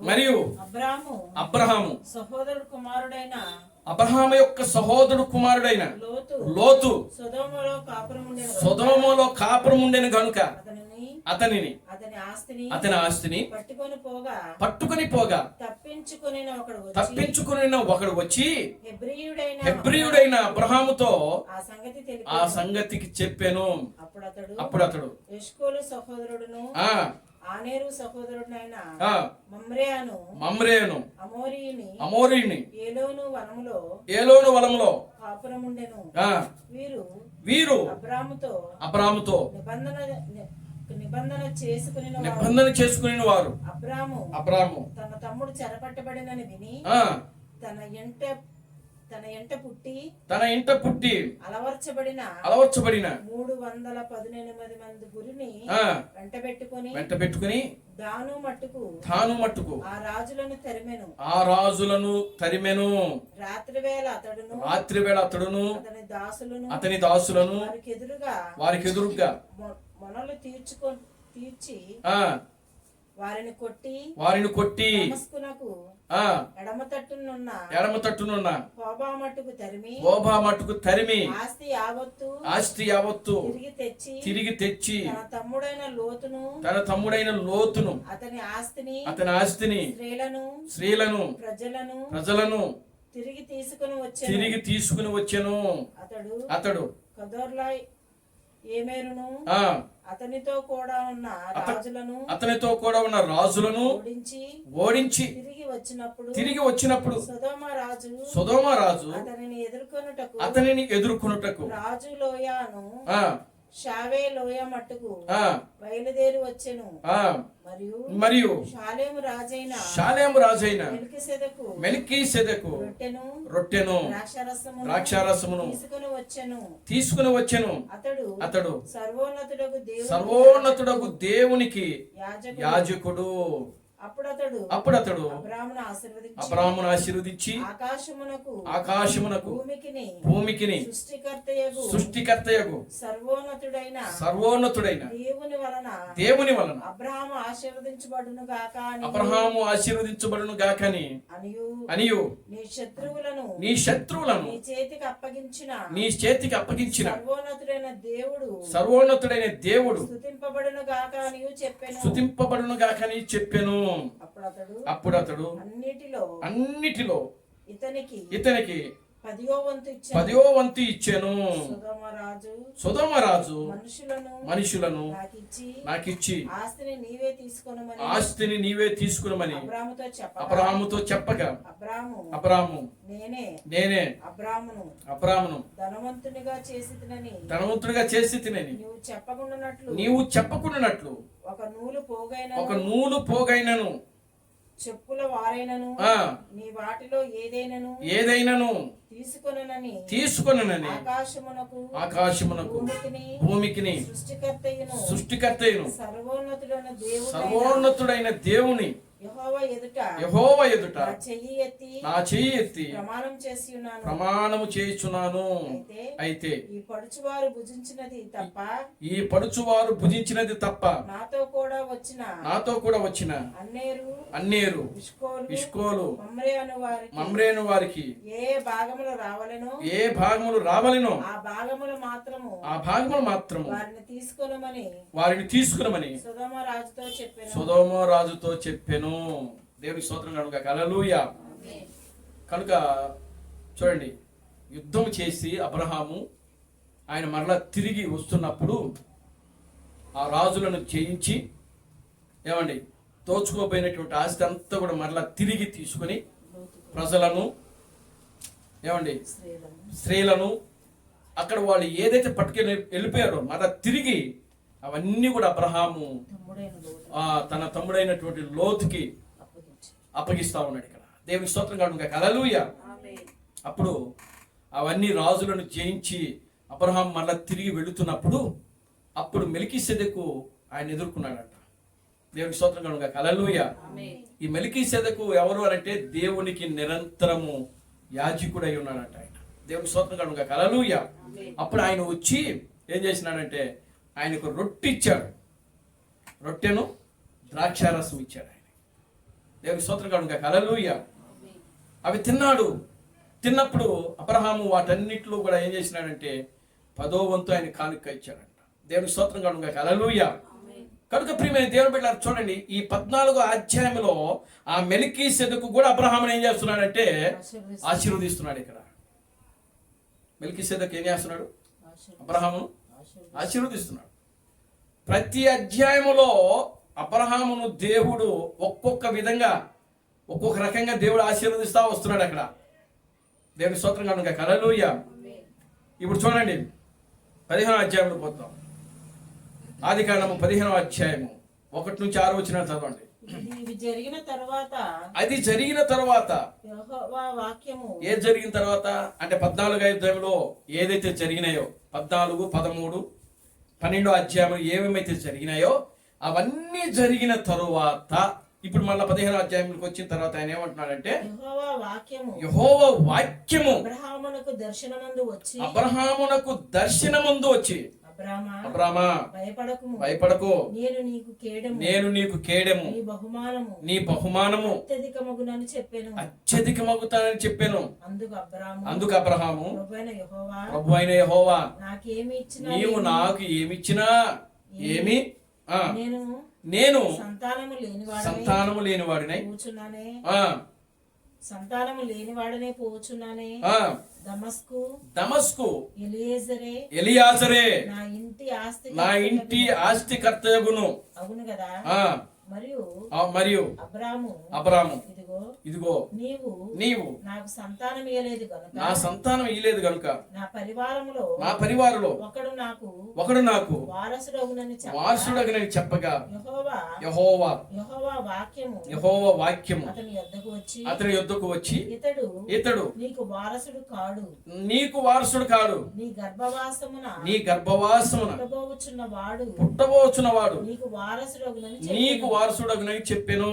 మరియు అబ్రహాము అబ్రహాము యొక్క సహోదరుడు కుమారుడైన లోతు సొదొమలో కాపురం ఉండెను గనుక అతని ఆస్తిని పట్టుకొని పోగా తప్పించుకుని ఒకడు వచ్చి హెబ్రీయుడైన అబ్రహాముతో ఆ సంగతికి చెప్పాను. అప్పుడు అతడు ఎష్కోలు సహోదరుడును ఆనేరు సహోదరుడైన మమ్రేను అమోరీని ఏలోను వనములో కాపురముండెను. వీరు అబ్రాముతో నిబంధన చేసుకుని వారు. అబ్రాము తన తమ్ముడు చెరపట్టబడినని విని తన ఎంట పుట్టి అలవర్చబడిన 318 మంది గురిని వెంట పెట్టుకుని తాను మట్టుకు ఆ రాజులను తరిమెను. రాత్రివేళ అతడును అతని దాసులను వారికి ఎదురుగా మొనలు తీర్చి వారిని కొట్టి ఎడమ తట్టునున్న ఓబా మట్టుకు తరిమి ఆస్తి యావత్తు తిరిగి తెచ్చి తన తమ్ముడైన లోతును అతని ఆస్తిని స్త్రీలను ప్రజలను తిరిగి తీసుకుని వచ్చెను. అతడు అతనితో కూడా ఉన్న రాజులను ఓడించి తిరిగి వచ్చినప్పుడు సొదొమ రాజు అతనిని ఎదుర్కొనుటకు రాజు లోయను షావే లోయ మట్టుకు బయలుదేరి వచ్చెను. మరియు షాలేము రాజైన మెల్కీసెదెకు రొట్టెను ద్రాక్షారసమును తీసుకుని వచ్చెను. అతడు సర్వోన్నతుడగు దేవునికి యాజకుడు. అప్పుడు అతడు అబ్రాహామును ఆశీర్వదించి ఆకాశమునకు భూమికిని సృష్టికర్తయగు సర్వోన్నతుడైన దేవుని వలన అబ్రహాము ఆశీర్వదించబడును గాకని అనియు నీ శత్రువులను నీ చేతికి అప్పగించిన సర్వోన్నతుడైన దేవుడు స్తుతింపబడును గాకని చెప్పెను. అప్పుడు అతడు అన్నిటిలో ఇతనికి 10వ వంతు ఇచ్చెను. సొదొమ రాజు మనుషులను నాకిచ్చి ఆస్తిని నీవే తీసుకొనమని అబ్రాహాముతో చెప్పగా అబ్రాహాము నేనే అబ్రాహామును ధనవంతునిగా చేసి తినని నీవు చెప్పకుండానట్లు ఒక నూలు పోగైనను చెప్పుల వారైనను నీ వాటిలో ఏదైనను తీసుకొననని ఆకాశమునకు భూమికిని సృష్టికర్తయును సర్వోన్నతుడైన దేవుని యెహోవా ఎదుట నా చెయ్యి ఎత్తి ప్రమాణము చేయుచున్నాను. అయితే ఈ పడుచువారు భుజించినది తప్ప నాతో కూడా వచ్చిన అన్నేరు ఇష్కోలు మమ్రేను వారికి ఏ భాగములు రావలెనో ఆ భాగములు మాత్రము వారిని తీసుకొనమని సొదొమ రాజుతో చెప్పెను. దేవునికి స్తోత్రం కనుక హల్లెలూయా. కనుక చూడండి, యుద్ధం చేసి అబ్రహాము ఆయన మరలా తిరిగి వస్తున్నప్పుడు ఆ రాజులను జయించి ఏమండి దోచుకోపోయినటువంటి ఆస్తి అంతా కూడా మరలా తిరిగి తీసుకొని ప్రజలను ఏమండి స్త్రీలను అక్కడ వాళ్ళు ఏదైతే పట్టుకెళ్ళి వెళ్ళిపోయారో మరలా తిరిగి అవన్నీ కూడా అబ్రహాము తన తమ్ముడైనటువంటి లోతుకి అప్పగిస్తా ఉన్నాడు. ఇక్కడ దేవుని స్తోత్రం కనుక హల్లెలూయా. అప్పుడు అవన్నీ రాజులను జయించి అబ్రహాం మళ్ళా తిరిగి వెళుతున్నప్పుడు అప్పుడు మెల్కీసెదెకు ఆయన ఎదుర్కొన్నాడట. దేవునికి స్తోత్రం కనుక హల్లెలూయా. ఈ మెల్కీసెదెకు ఎవరు అంటే దేవునికి నిరంతరము యాజకుడై ఉన్నాడట ఆయన. దేవునికి స్తోత్రం కనుక హల్లెలూయా. అప్పుడు ఆయన వచ్చి ఏం చేసినాడంటే ఆయనకు రొట్టె ఇచ్చాడు, రొట్టెను ద్రాక్షారసం ఇచ్చాడు ఆయన. దేవునికి స్తోత్రం కనుక హల్లెలూయా. అవి తిన్నాడు. తిన్నప్పుడు అబ్రహాము వాటన్నిటిలో కూడా ఏం చేసినాడంటే 10వ వంతు ఆయన కానుక ఇచ్చాడంట. దేవునికి స్తోత్రం కనుక హల్లెలూయా. కనుక ప్రియమైన దేవుని బిడ్డలారా చూడండి, ఈ 14వ అధ్యాయంలో ఆ మెల్కీసెదెకు కూడా అబ్రహామును ఏం చేస్తున్నాడంటే ఆశీర్వదిస్తున్నాడు. ఇక్కడ మెల్కీసెదెకు ఏం చేస్తున్నాడు? అబ్రహామును ఆశీర్వదిస్తున్నాడు. ప్రతి అధ్యాయములో అబ్రహామును దేవుడు ఒక్కొక్క విధంగా ఒక్కొక్క రకంగా దేవుడు ఆశీర్వదిస్తా వస్తున్నాడు. అక్కడ దేవుని స్తోత్రం కనుక హల్లెలూయా. ఇప్పుడు చూడండి 15వ అధ్యాయంలో పోతాం. ఆదికాండము 15వ అధ్యాయము 1 నుంచి 6 వచనాలు చదవండి. అది జరిగిన తర్వాత ఏది జరిగిన తర్వాత అంటే 14వ అధ్యాయంలో ఏదైతే జరిగినాయో 14, 13, 12వ అధ్యాయం ఏమేమైతే జరిగినాయో అవన్నీ జరిగిన తరువాత ఇప్పుడు మళ్ళీ 15వ అధ్యాయంలోకి వచ్చిన తర్వాత ఆయన ఏమంటున్నాడంటే యెహోవా వాక్యము అబ్రహామునకు దర్శనమందు వచ్చి అబ్రామా భయపడకు, నేను నీకు కేడెము, నీ బహుమానము అత్యధికమగుతానని చెప్పాను. అందుకు అబ్రహాము ప్రభువైన యెహోవా నీవు నాకు ఏమిచ్చినా ఏమి నేను సంతానము లేనివాడినై దమస్కు ఎలియాజరే నా ఇంటి ఆస్తి కర్తయగును అవును కదా. మరియు అబ్రాము ఇదిగో నీవు నీవు నాకు సంతానం ఇయ్యలేదు కనుక నా సంతానం ఇయ్యలేదు గనుక నా పరివారములో ఒకడు నాకు వారసుడగునని చెప్పగా యెహోవా యెహోవా వాక్యము అతని యొద్దకు వచ్చి ఇతడు నీకు వారసుడు కాడు నీ గర్భవాసమున పుట్టబోచున్న వాడు నీకు వారసుడగునని చెప్పెను.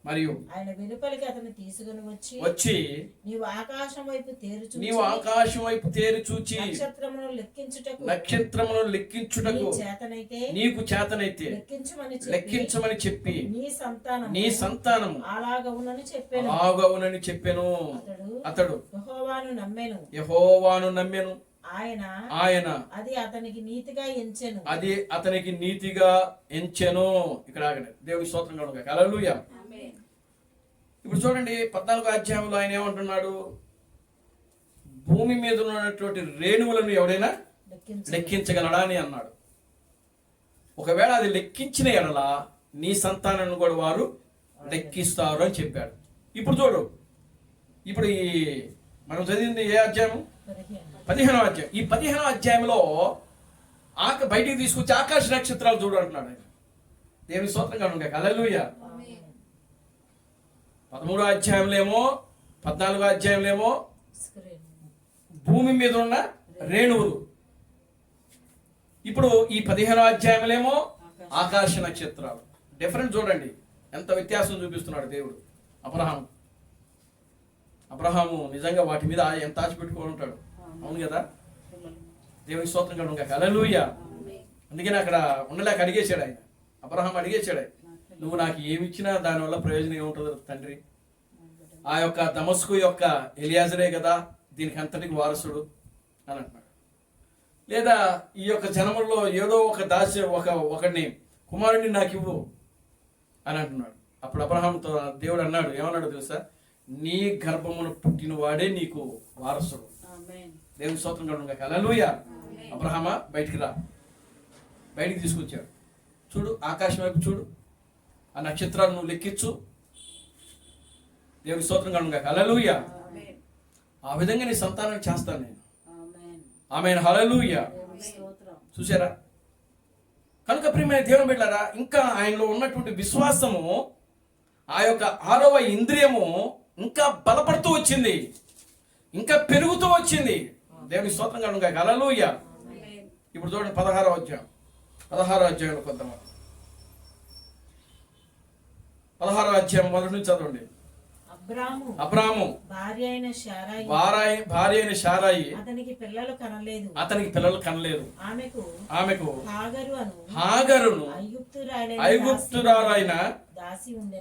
మరియు ఆయన వెలుపలికి అతను తీసుకుని వచ్చి నీవు ఆకాశం వైపు తేరి చూచి నక్షత్రమును లెక్కించుటకు నీకు చేతనైతే లెక్కించమని చెప్పి నీ సంతానము అలాగవునని చెప్పెను. అతడు యెహోవాను నమ్మెను. ఆయన అది అతనికి నీతిగా ఎంచెను. ఇక్కడ దేవుని స్తోత్రం కలుగుగాక. హల్లెలూయా. ఇప్పుడు చూడండి 14వ అధ్యాయంలో ఆయన ఏమంటున్నాడు? భూమి మీద ఉన్నటువంటి రేణువులను ఎవడైనా లెక్కించగలడా అని అన్నాడు. ఒకవేళ అది లెక్కించిన ఎడల నీ సంతానాన్ని కూడా వారు లెక్కిస్తారు అని చెప్పాడు. ఇప్పుడు చూడు, ఇప్పుడు ఈ మనం చదివింది ఏ అధ్యాయం? 15వ అధ్యాయం. ఈ 15వ అధ్యాయంలో బయటికి తీసుకొచ్చి ఆకాశ నక్షత్రాలు చూడు అంటున్నాడు ఆయన. దేవుని స్తోత్రం కలుగుగాక. హల్లెలూయా. 13వ అధ్యాయంలో ఏమో 14వ అధ్యాయంలో ఏమో భూమి మీద ఉన్న రేణువులు. ఇప్పుడు ఈ 15వ అధ్యాయంలో ఏమో ఆకాశ నక్షత్రాలు. డిఫరెంట్ చూడండి, ఎంత వ్యత్యాసం చూపిస్తున్నాడు దేవుడు. అబ్రహాము నిజంగా వాటి మీద ఎంత ఆశ పెట్టుకొని ఉంటాడు. అవును కదా? దేవుని స్తోత్రం కలుగుగాక. హల్లెలూయా. అందుకని అక్కడ ఉండలేక అడిగేశాడు ఆయన. అబ్రహాం అడిగేశాడు, నువ్వు నాకు ఏమి ఇచ్చినా దానివల్ల ప్రయోజనం ఏముంటుందో తండ్రి? ఆ యొక్క దమస్కు యొక్క ఎలియాజరే కదా దీనికి అంతటికి వారసుడు అని అంటున్నాడు. లేదా ఈ యొక్క జనముల్లో ఏదో ఒక ఒకడిని కుమారుడిని నాకు ఇవ్వు అని అంటున్నాడు. అప్పుడు అబ్రహాంతో దేవుడు అన్నాడు, ఏమన్నాడు తెలుసా? నీ గర్భమున పుట్టిన వాడే నీకు వారసుడు. దేవుని స్తోత్రం కలుగుగాక. హల్లెలూయా. అబ్రహామా బయటికి రా. బయటికి తీసుకొచ్చాడు. చూడు, ఆకాశం వైపు చూడు, ఆ నక్షత్రాలు నువ్వు లెక్కించు. దేవుని స్తోత్రం కలుగుగాక. హల్లెలూయా. ఆ విధంగా నీ సంతానాన్ని చేస్తాను నేను. ఆమేన్. హల్లెలూయా. చూసారా? కనుక ప్రియమైన దేవుని బిడ్డలారా, ఇంకా ఆయనలో ఉన్నటువంటి విశ్వాసము, ఆ యొక్క 6వ ఇంద్రియము ఇంకా బలపడుతూ వచ్చింది, ఇంకా పెరుగుతూ వచ్చింది. దేవుని స్తోత్రం కలుగుగాక. హల్లెలూయా. ఇప్పుడు చూడండి 16వ అధ్యాయంలో కొంతమంది 16వ అధ్యాయం మొదటి నుంచి చదవండి. అబ్రాము భార్య అయిన శారాయి అతనికి పిల్లలు కనలేదు. ఆమెకు హాగరును ఐగుప్తురాలైన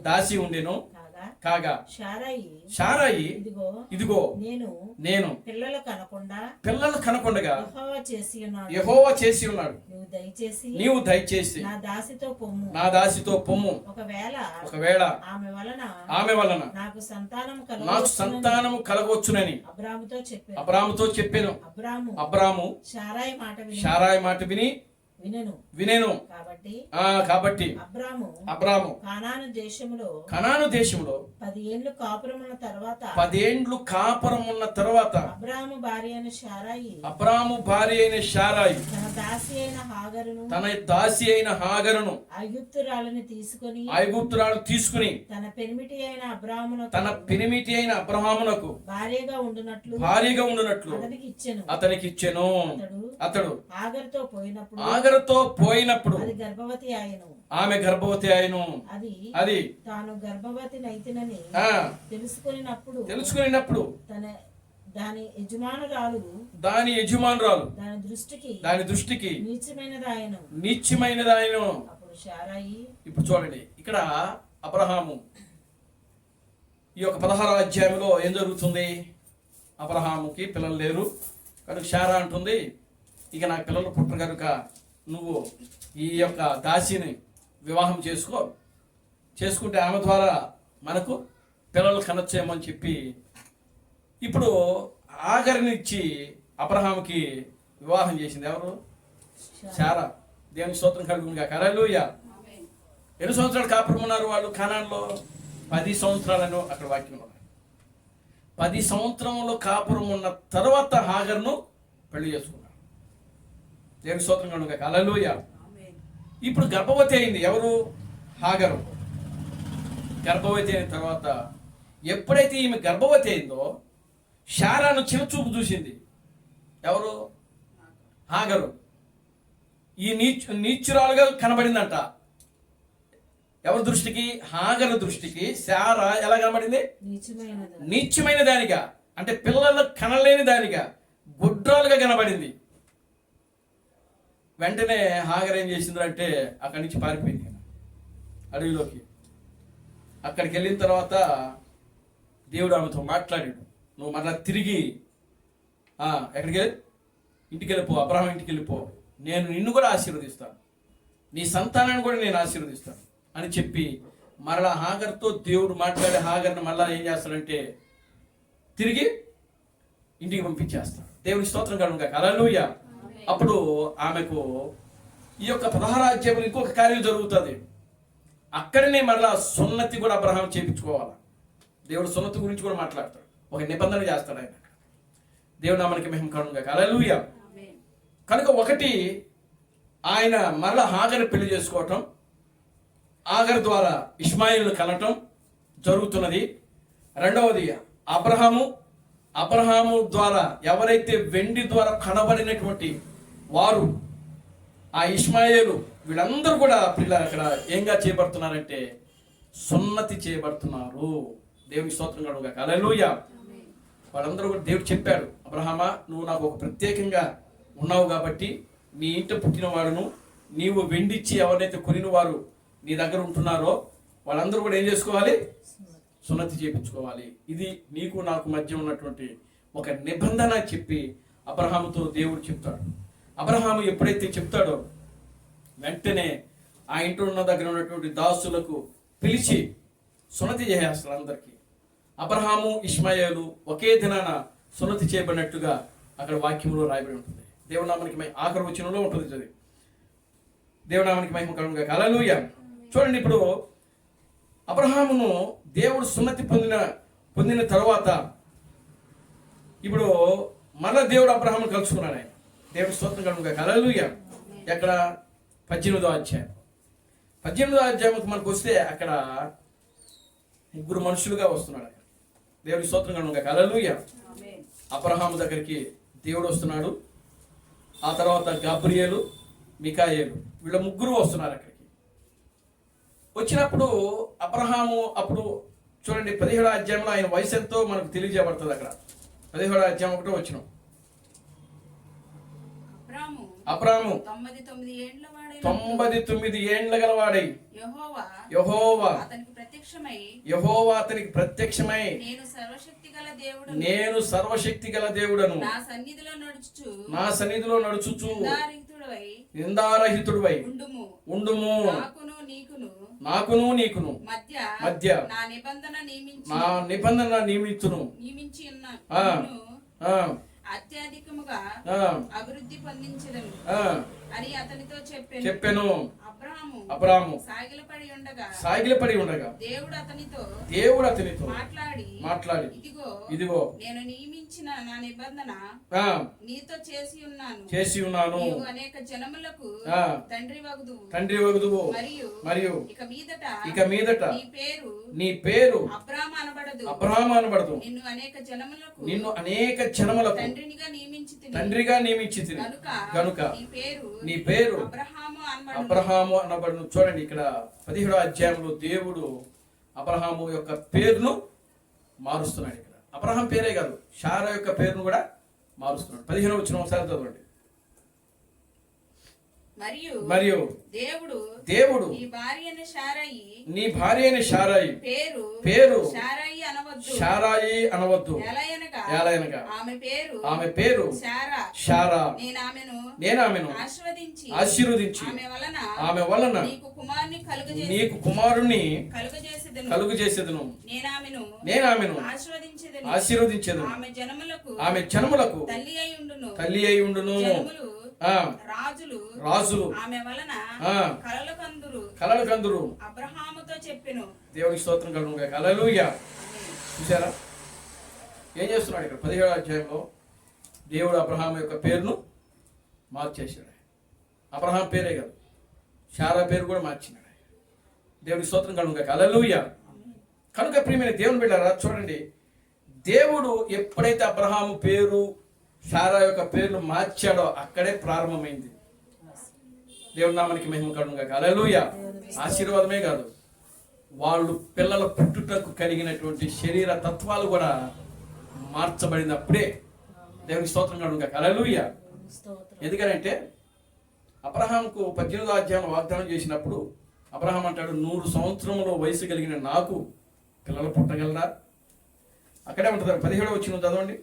దాసి ఉండెను. కాగా శారాయి ఇదిగో నేను పిల్లలు కనకుండా యెహోవా చేసి ఉన్నాడు. నీవు దయచేసి నా దాసితో పొమ్ము. ఒకవేళ ఆమె వలన నాకు సంతానము కలగవచ్చునని అబ్రాముతో చెప్పాను. అబ్రాము శారాయి మాట వినెను. కాబట్టి అబ్రాము కనాను దేశములో 10 ఏండ్లు కాపురం ఉన్న తర్వాత అబ్రాము భార్య అయిన శారాయి తన దాసి అయిన హాగరును ఐగుప్తురాలు తీసుకుని తన పెనిమిటి అయిన అబ్రాహామునకు భార్యగా ఉండునట్లు అతనికి ఇచ్చెను. అతడు ఆగరుతో పోయినప్పుడు ఆమె గర్భవతి ఆయను. అది తాను గర్భవతి నైతినని తెలుసుకున్నప్పుడు దాని యజమానురాలు దాని దృష్టికి నీచమైనదాయను. ఇప్పుడు చూడండి, ఇక్కడ అబ్రహాము ఈ యొక్క 16వ అధ్యాయంలో ఏం జరుగుతుంది? అబ్రహాముకి పిల్లలు లేరు కనుక శారా అంటుంది, ఇక నాకు పిల్లలు పుట్టరు కనుక నువ్వు ఈ యొక్క దాసిని వివాహం చేసుకుంటే ఆమె ద్వారా మనకు పిల్లలు కనొచ్చేమని చెప్పి ఇప్పుడు ఆగరిని ఇచ్చి అబ్రహాముకి వివాహం చేసింది. ఎవరు? శారా. దేవుని స్తోత్రం కలుగుగాక. హల్లెలూయా. ఎన్ని సంవత్సరాలు కాపురం ఉన్నారు వాళ్ళు కానాన్లో? 10 సంవత్సరాలను అక్కడ వాక్యం ఉన్నది. 10 సంవత్సరంలో కాపురం ఉన్న తర్వాత హాగర్ను పెళ్లి చేసుకున్నాడు. దేవుని స్తోత్రం కనుక హల్లెలూయా. ఇప్పుడు గర్భవతి అయింది. ఎవరు? హాగరు. గర్భవతి అయిన తర్వాత ఎప్పుడైతే ఈమె గర్భవతి అయిందో శారాను చిన్నచూపు చూసింది. ఎవరు? హాగరు. ఈ నీచురాలుగా కనబడిందంట. ఎవరి దృష్టికి? హాగరు దృష్టికి శారా ఎలా కనబడింది? నీచమైన దానిగా, అంటే పిల్లలు కనలేని దానిగా, గుడ్రాలుగా కనబడింది. వెంటనే హాగర్ ఏం చేసిందంటే అక్కడి నుంచి పారిపోయింది అడవిలోకి. అక్కడికి వెళ్ళిన తర్వాత దేవుడు ఆమెతో మాట్లాడాడు. నువ్వు మరలా తిరిగి ఎక్కడికి? ఇంటికి వెళ్ళిపో, అబ్రహాం ఇంటికి వెళ్ళిపో, నేను నిన్ను కూడా ఆశీర్వదిస్తాను, నీ సంతానాన్ని కూడా నేను ఆశీర్వదిస్తాను అని చెప్పి మరలా హాగర్తో దేవుడు మాట్లాడే హాగర్ని మళ్ళా ఏం చేస్తాడంటే తిరిగి ఇంటికి పంపించేస్తాడు. దేవుని స్తోత్రం కలుగుగాక హల్లెలూయా. అప్పుడు ఆమెకు ఈ యొక్క 16వ అధ్యాయంలో ఇంకొక కార్యం జరుగుతుంది. అక్కడనే మరలా సున్నతి కూడా అబ్రహాం చేయించుకోవాలి. దేవుడు సున్నతి గురించి కూడా మాట్లాడతాడు, ఒక నిబంధన చేస్తాడు ఆయన. దేవుడు నామానికి మహిమ కలుగుగాక హల్లెలూయా. కనుక ఒకటి, ఆయన మరలా హాగర్ పెళ్లి చేసుకోవటం, హాగర్ ద్వారా ఇష్మాయిల్ను కనటం జరుగుతున్నది. రెండవది, అబ్రహాము ద్వారా ఎవరైతే వెండి ద్వారా కనబడినటువంటి వారు, ఆ ఇష్మాయేలు, వీళ్ళందరూ కూడా పిల్లలు అక్కడ ఏంగా చేయబడుతున్నారంటే సున్నతి చేయబడుతున్నారు. దేవుని స్తోత్రం కలుగుగాక హల్లెలూయా. వాళ్ళందరూ కూడా దేవుడు చెప్పాడు, అబ్రహామా నువ్వు నాకు ఒక ప్రత్యేకంగా ఉన్నావు కాబట్టి నీ ఇంట పుట్టిన వాడును, నీవు వెండిచ్చి ఎవరైతే కొనిన వారు నీ దగ్గర ఉంటున్నారో వాళ్ళందరూ కూడా ఏం చేసుకోవాలి? సున్నతి చేయించుకోవాలి. ఇది నీకు నాకు మధ్య ఉన్నటువంటి ఒక నిబంధన చెప్పి అబ్రహాముతో దేవుడు చెప్తాడు. అబ్రహాము ఎప్పుడైతే చెప్తాడో వెంటనే ఆ ఇంట్లో ఉన్న దగ్గర ఉన్నటువంటి దాసులకు పిలిచి సున్నతి చేసేస్తారు అందరికీ. అబ్రహాము ఇష్మాయేలు ఒకే దినాన సున్నతి చేయబడినట్టుగా అక్కడ వాక్యంలో రాయబడి ఉంటుంది. దేవునామానికి ఆఖరి వచనంలో ఉంటుంది అది. దేవునామానికి మహిమ కలుగుగాక హల్లెలూయా. చూడండి, ఇప్పుడు అబ్రహామును దేవుడు సున్నతి పొందిన తర్వాత ఇప్పుడు మళ్ళా దేవుడు అబ్రహామును కలుసుకున్నాడు. ఆయన దేవుడు స్తోత్రం కలుగుగాక హల్లెలూయా. ఎక్కడ? 18వ అధ్యాయం. 18వ అధ్యాయంకి మనకు వస్తే అక్కడ ముగ్గురు మనుషులుగా వస్తున్నాడు. ఆయన దేవుడి స్తోత్రం కలుగుగాక హల్లెలూయా. అబ్రహాము దగ్గరికి దేవుడు వస్తున్నాడు. ఆ తర్వాత గబ్రియేలు, మికాయేలు, వీళ్ళ ముగ్గురు వస్తున్నారు అక్కడికి. వచ్చినప్పుడు అబ్రహాము అప్పుడు చూడండి 17వ అధ్యాయంలో ఆయన వయసు ఎంతో మనకు తెలియజేయబడుతుంది. అక్కడ 17వ అధ్యాయం 1వ వచనం. అబ్రాము 99 ఏండ్ల గలవాడై యెహోవా అతనికి ప్రత్యక్షమై నేను సర్వశక్తి గల దేవుడను, నా సన్నిధిలో నడుచుచు నిందారహితుడివై ఉండుము, నాకును నీకును మధ్య నా నిబంధన నియమించును, అత్యధికముగా అభివృద్ధి పొందించదను అని అతనితో చెప్పెను. అబ్రాము సాగిలపడి ఉండగా దేవుడు అతనితో మాట్లాడి ఇదిగో నేను నియమించిన నా నిబంధన నీతో చేసి ఉన్నాను, అనేక జనములకు తండ్రి వగుదువు, మరియు ఇక మీదట నీ పేరు అబ్రాము అనబడదు, నిన్ను అనేక జనములకు తండ్రిగా నియమించి గనుక నీ పేరు అబ్రహాము అనబడును. చూడండి, ఇక్కడ 17వ అధ్యాయంలో దేవుడు అబ్రహాము యొక్క పేరును మారుస్తున్నాడు. ఇక్కడ అబ్రహాం పేరే కాదు, శారా యొక్క పేరును కూడా మారుస్తున్నాడు. 15వ వచనం ఒకసారి చదవండి. మరియు దేవుడు నీ భార్య అయిన శారాయి పేరు శారాయి అనవద్దు, ఎలయనగా ఆమె పేరు శారా, నేను ఆమెను ఆశీర్వదించి ఆమె వలన నీకు కుమారుణ్ణి కలుగజేసేదను, నేను ఆమెను ఆశీర్వదించేదను, ఆమె జనములకు తల్లి అయి ఉండును, రాజులు ఆమె వలన కలలు కందురు అబ్రహాముతో చెప్పెను. దేవునికి స్తోత్రం కలుగును గాక. హల్లెలూయా. చూసారా ఏం చేస్తున్నాడు ఇక్కడ 17వ అధ్యాయంలో? దేవుడు అబ్రహాం యొక్క పేరును మార్చేశాడు. అబ్రహాం పేరే కాదు, శారా పేరు కూడా మార్చినాడు. దేవునికి స్తోత్రం కలుగును గాక. హల్లెలూయా. కనుక ప్రియమైన దేవుని బిడ్డలారా, చూడండి, దేవుడు ఎప్పుడైతే అబ్రహాము పేరు శారా యొక్క పేర్లు మార్చాడో అక్కడే ప్రారంభమైంది. దేవుని నామానికి మహిమ కలుగును గాక. హల్లెలూయా. ఆశీర్వాదమే కాదు, వాళ్ళు పిల్లల పుట్టుటకు కలిగినటువంటి శరీర తత్వాలు కూడా మార్చబడింది అప్పుడే. దేవునికి స్తోత్రం కలుగును గాక. హల్లెలూయా. ఎందుకంటే అబ్రహాంకు 18వ అధ్యాయం వాగ్దానం చేసినప్పుడు అబ్రహాం అంటాడు, 100 సంవత్సరముల వయసు కలిగిన నాకు పిల్లలు పుట్టగలరా? అక్కడే ఉంటుంది. 17వ వచనం చదవండి.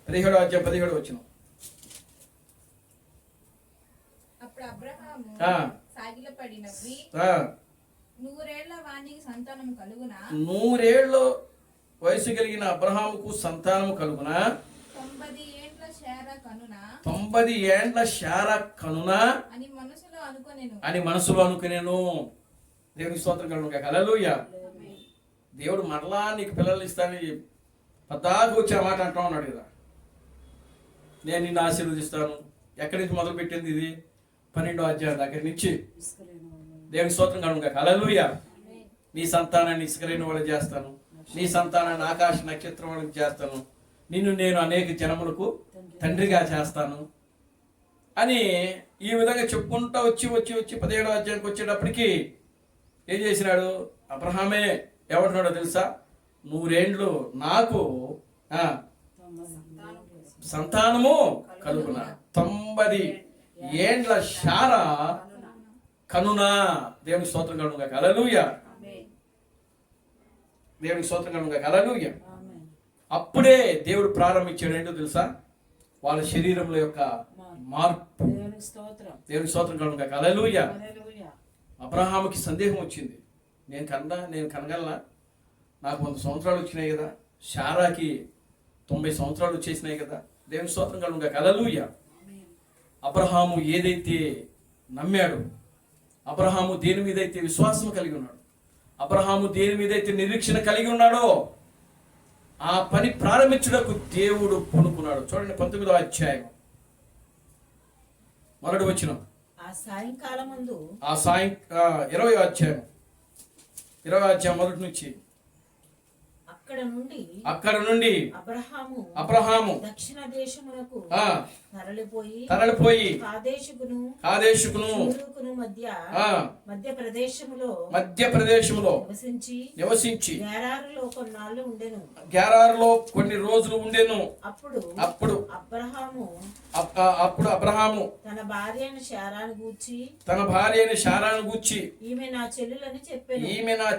17వ అధ్యాయం 17వ వచనం. అప్పుడు అబ్రహాము సాగిలపడి నవ్వి, 100 ఏళ్ల వానికి సంతానము కలుగునా? 100 ఏళ్ల వయసు కలిగిన అబ్రహాముకు సంతానము కలుగునా? 90 ఏండ్ల శారా కనునా? 90 ఏండ్ల శారా కనునా అని మనసులో అనుకునేను. దేవునికి స్తోత్రం కలుగును గాక. హల్లెలూయా. దేవుడు మరలా నీకు పిల్లలు ఇస్తానని పద్దాకు వచ్చే మాట అంటా ఉన్నాడు కదా. నేను నిన్ను ఆశీర్వదిస్తాను. ఎక్కడి నుంచి మొదలు పెట్టింది ఇది? 12వ అధ్యాయం దగ్గర నుంచి. దేవునికి స్తోత్రం కలుగును గాక. హల్లెలూయా. నీ సంతానాన్ని ఇసుకలేని వాళ్ళు చేస్తాను, నీ సంతానాన్ని ఆకాశ నక్షత్రం వాళ్ళకి చేస్తాను, నిన్ను నేను అనేక జనములకు తండ్రిగా చేస్తాను అని ఈ విధంగా చెప్పుకుంటా వచ్చి 17వ అధ్యాయానికి వచ్చేటప్పటికి ఏం చేసినాడు? అబ్రహామే ఏమంటున్నాడో తెలుసా? 100 ఏండ్లు నాకు సంతానము కలుగునా, 90 ఏండ్ల శారా కనునా. దేవునికి స్తోత్రం కలుగును గాక. హల్లెలూయా. దేవునికి స్తోత్రం కలుగును గాక. హల్లెలూయా. అప్పుడే దేవుడు ప్రారంభించాడు ఏంటో తెలుసా? వాళ్ళ శరీరంలో యొక్క మార్పు. దేవునికి స్తోత్రం కలుగును గాక. హల్లెలూయా. అబ్రహాముకి సందేహం వచ్చింది, నేను కనగలనా? నాకు 100 సంవత్సరాలు వచ్చినాయి కదా, శారాకి 90 సంవత్సరాలు వచ్చేసినాయి కదా. దేవుని స్తోత్రం కలుగును గాక. హల్లెలూయా. అబ్రహాము ఏదైతే నమ్మాడు, అబ్రహాము దేని మీద అయితే విశ్వాసం కలిగి ఉన్నాడు, అబ్రహాము దేని మీద అయితే నిరీక్షణ కలిగి ఉన్నాడో ఆ పని ప్రారంభించుటకు దేవుడు పూనుకున్నాడు. చూడండి 19వ అధ్యాయం 1వ వచనం. ఆ సాయంకాలం 20వ అధ్యాయం 1 నుంచి. అక్కడ నుండి అబ్రహాము దక్షిణ దేశమునకు తరలిపోయి కాదేశుకును మధ్య ప్రదేశములో నివసించి గెరారులో కొన్ని రోజులు ఉండెను. అప్పుడు అబ్రహాము తన భార్యను శారాను గూర్చి ఈమె నా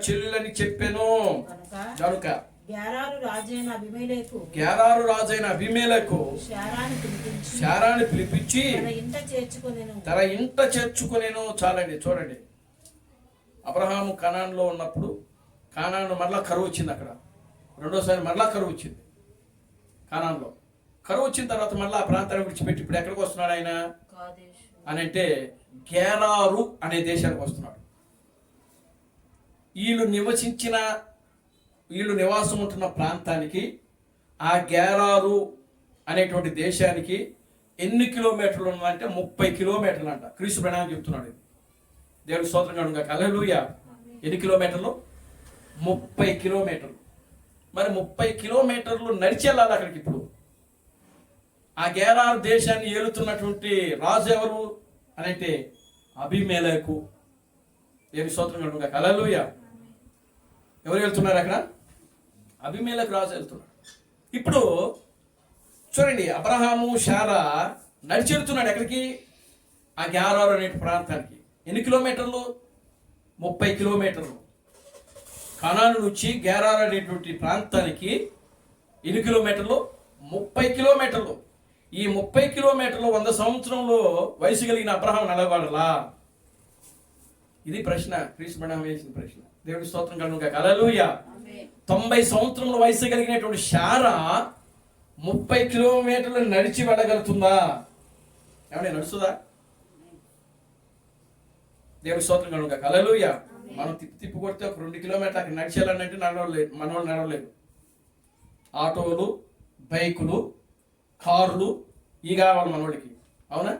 చెల్లెలని చెప్పెను. కనుక గెరారు రాజైన అబీమెలెకు శారాను పిలిపించి తన ఇంట చేర్చుకొనెను. చాలండి, చూడండి, అబ్రహాము కనానులో ఉన్నప్పుడు కానాను మరలా కరువు వచ్చింది. అక్కడ రెండోసారి మరలా కరువు వచ్చింది. కానానులో కరువు వచ్చిన తర్వాత మళ్ళీ ఆ ప్రాంతాన్ని విడిచిపెట్టి ఇప్పుడు ఎక్కడికి వస్తున్నాడు ఆయన అని అంటే గెరారు అనే దేశానికి వస్తున్నాడు. వీళ్ళు నివాసం ఉంటున్న ప్రాంతానికి, ఆ గెరారు అనేటువంటి దేశానికి ఎన్ని కిలోమీటర్లు ఉన్నదంటే 30 కిలోమీటర్లు అంట. క్రీస్తు ప్రణామం చెప్తున్నాడు. దేవుడి స్తోత్రం కలుగును గాక. హల్లెలూయా. ఎన్ని కిలోమీటర్లు? 30 కిలోమీటర్లు. మరి 30 కిలోమీటర్లు నడిచి వెళ్ళాలి అక్కడికి. ఇప్పుడు ఆ గెరారు దేశాన్ని ఏలుతున్నటువంటి రాజు ఎవరు అని అంటే అబీమెలెకు. దేవుడి స్తోత్రం కలుగును గాక. హల్లెలూయా. ఎవరు వెళ్తున్నారు అక్కడ? అబీమెలెకు రాజు వెళ్తున్నాడు. ఇప్పుడు చూడండి, అబ్రహాము శారా నడిచి వెళ్తున్నాడు ఎక్కడికి? ఆ గెరారు అనే ప్రాంతానికి. ఎన్ని కిలోమీటర్లు? 30 కిలోమీటర్లు. కనాను నుంచి గెరారు అనేటువంటి ప్రాంతానికి ఎన్ని కిలోమీటర్లు? 30 కిలోమీటర్లు. ఈ 30 కిలోమీటర్లు 100 సంవత్సరంలో వయసు కలిగిన అబ్రహాం నడవగలలా? ఇది ప్రశ్న, క్రీస్తు ప్రణామం వేసిన ప్రశ్న. దేవుడి స్తోత్రం కలుగును గాక. హల్లెలూయా. 90 సంవత్సరముల వయసు కలిగినటువంటి శారా 30 కిలోమీటర్లు నడిచి వెళ్ళగలుగుతుందా? ఏమన్నా నడుస్తుందా? దేవుని స్తోత్రం కనుక హల్లెలూయా. మనం తిప్పి కొడితే ఒక 2 కిలోమీటర్లు అక్కడ నడిచేయాలంటే నడవలేదు, మనోళ్ళు నడవలేదు. ఆటోలు, బైకులు, కార్లు ఇవి కావాలి మనోడికి, అవునా?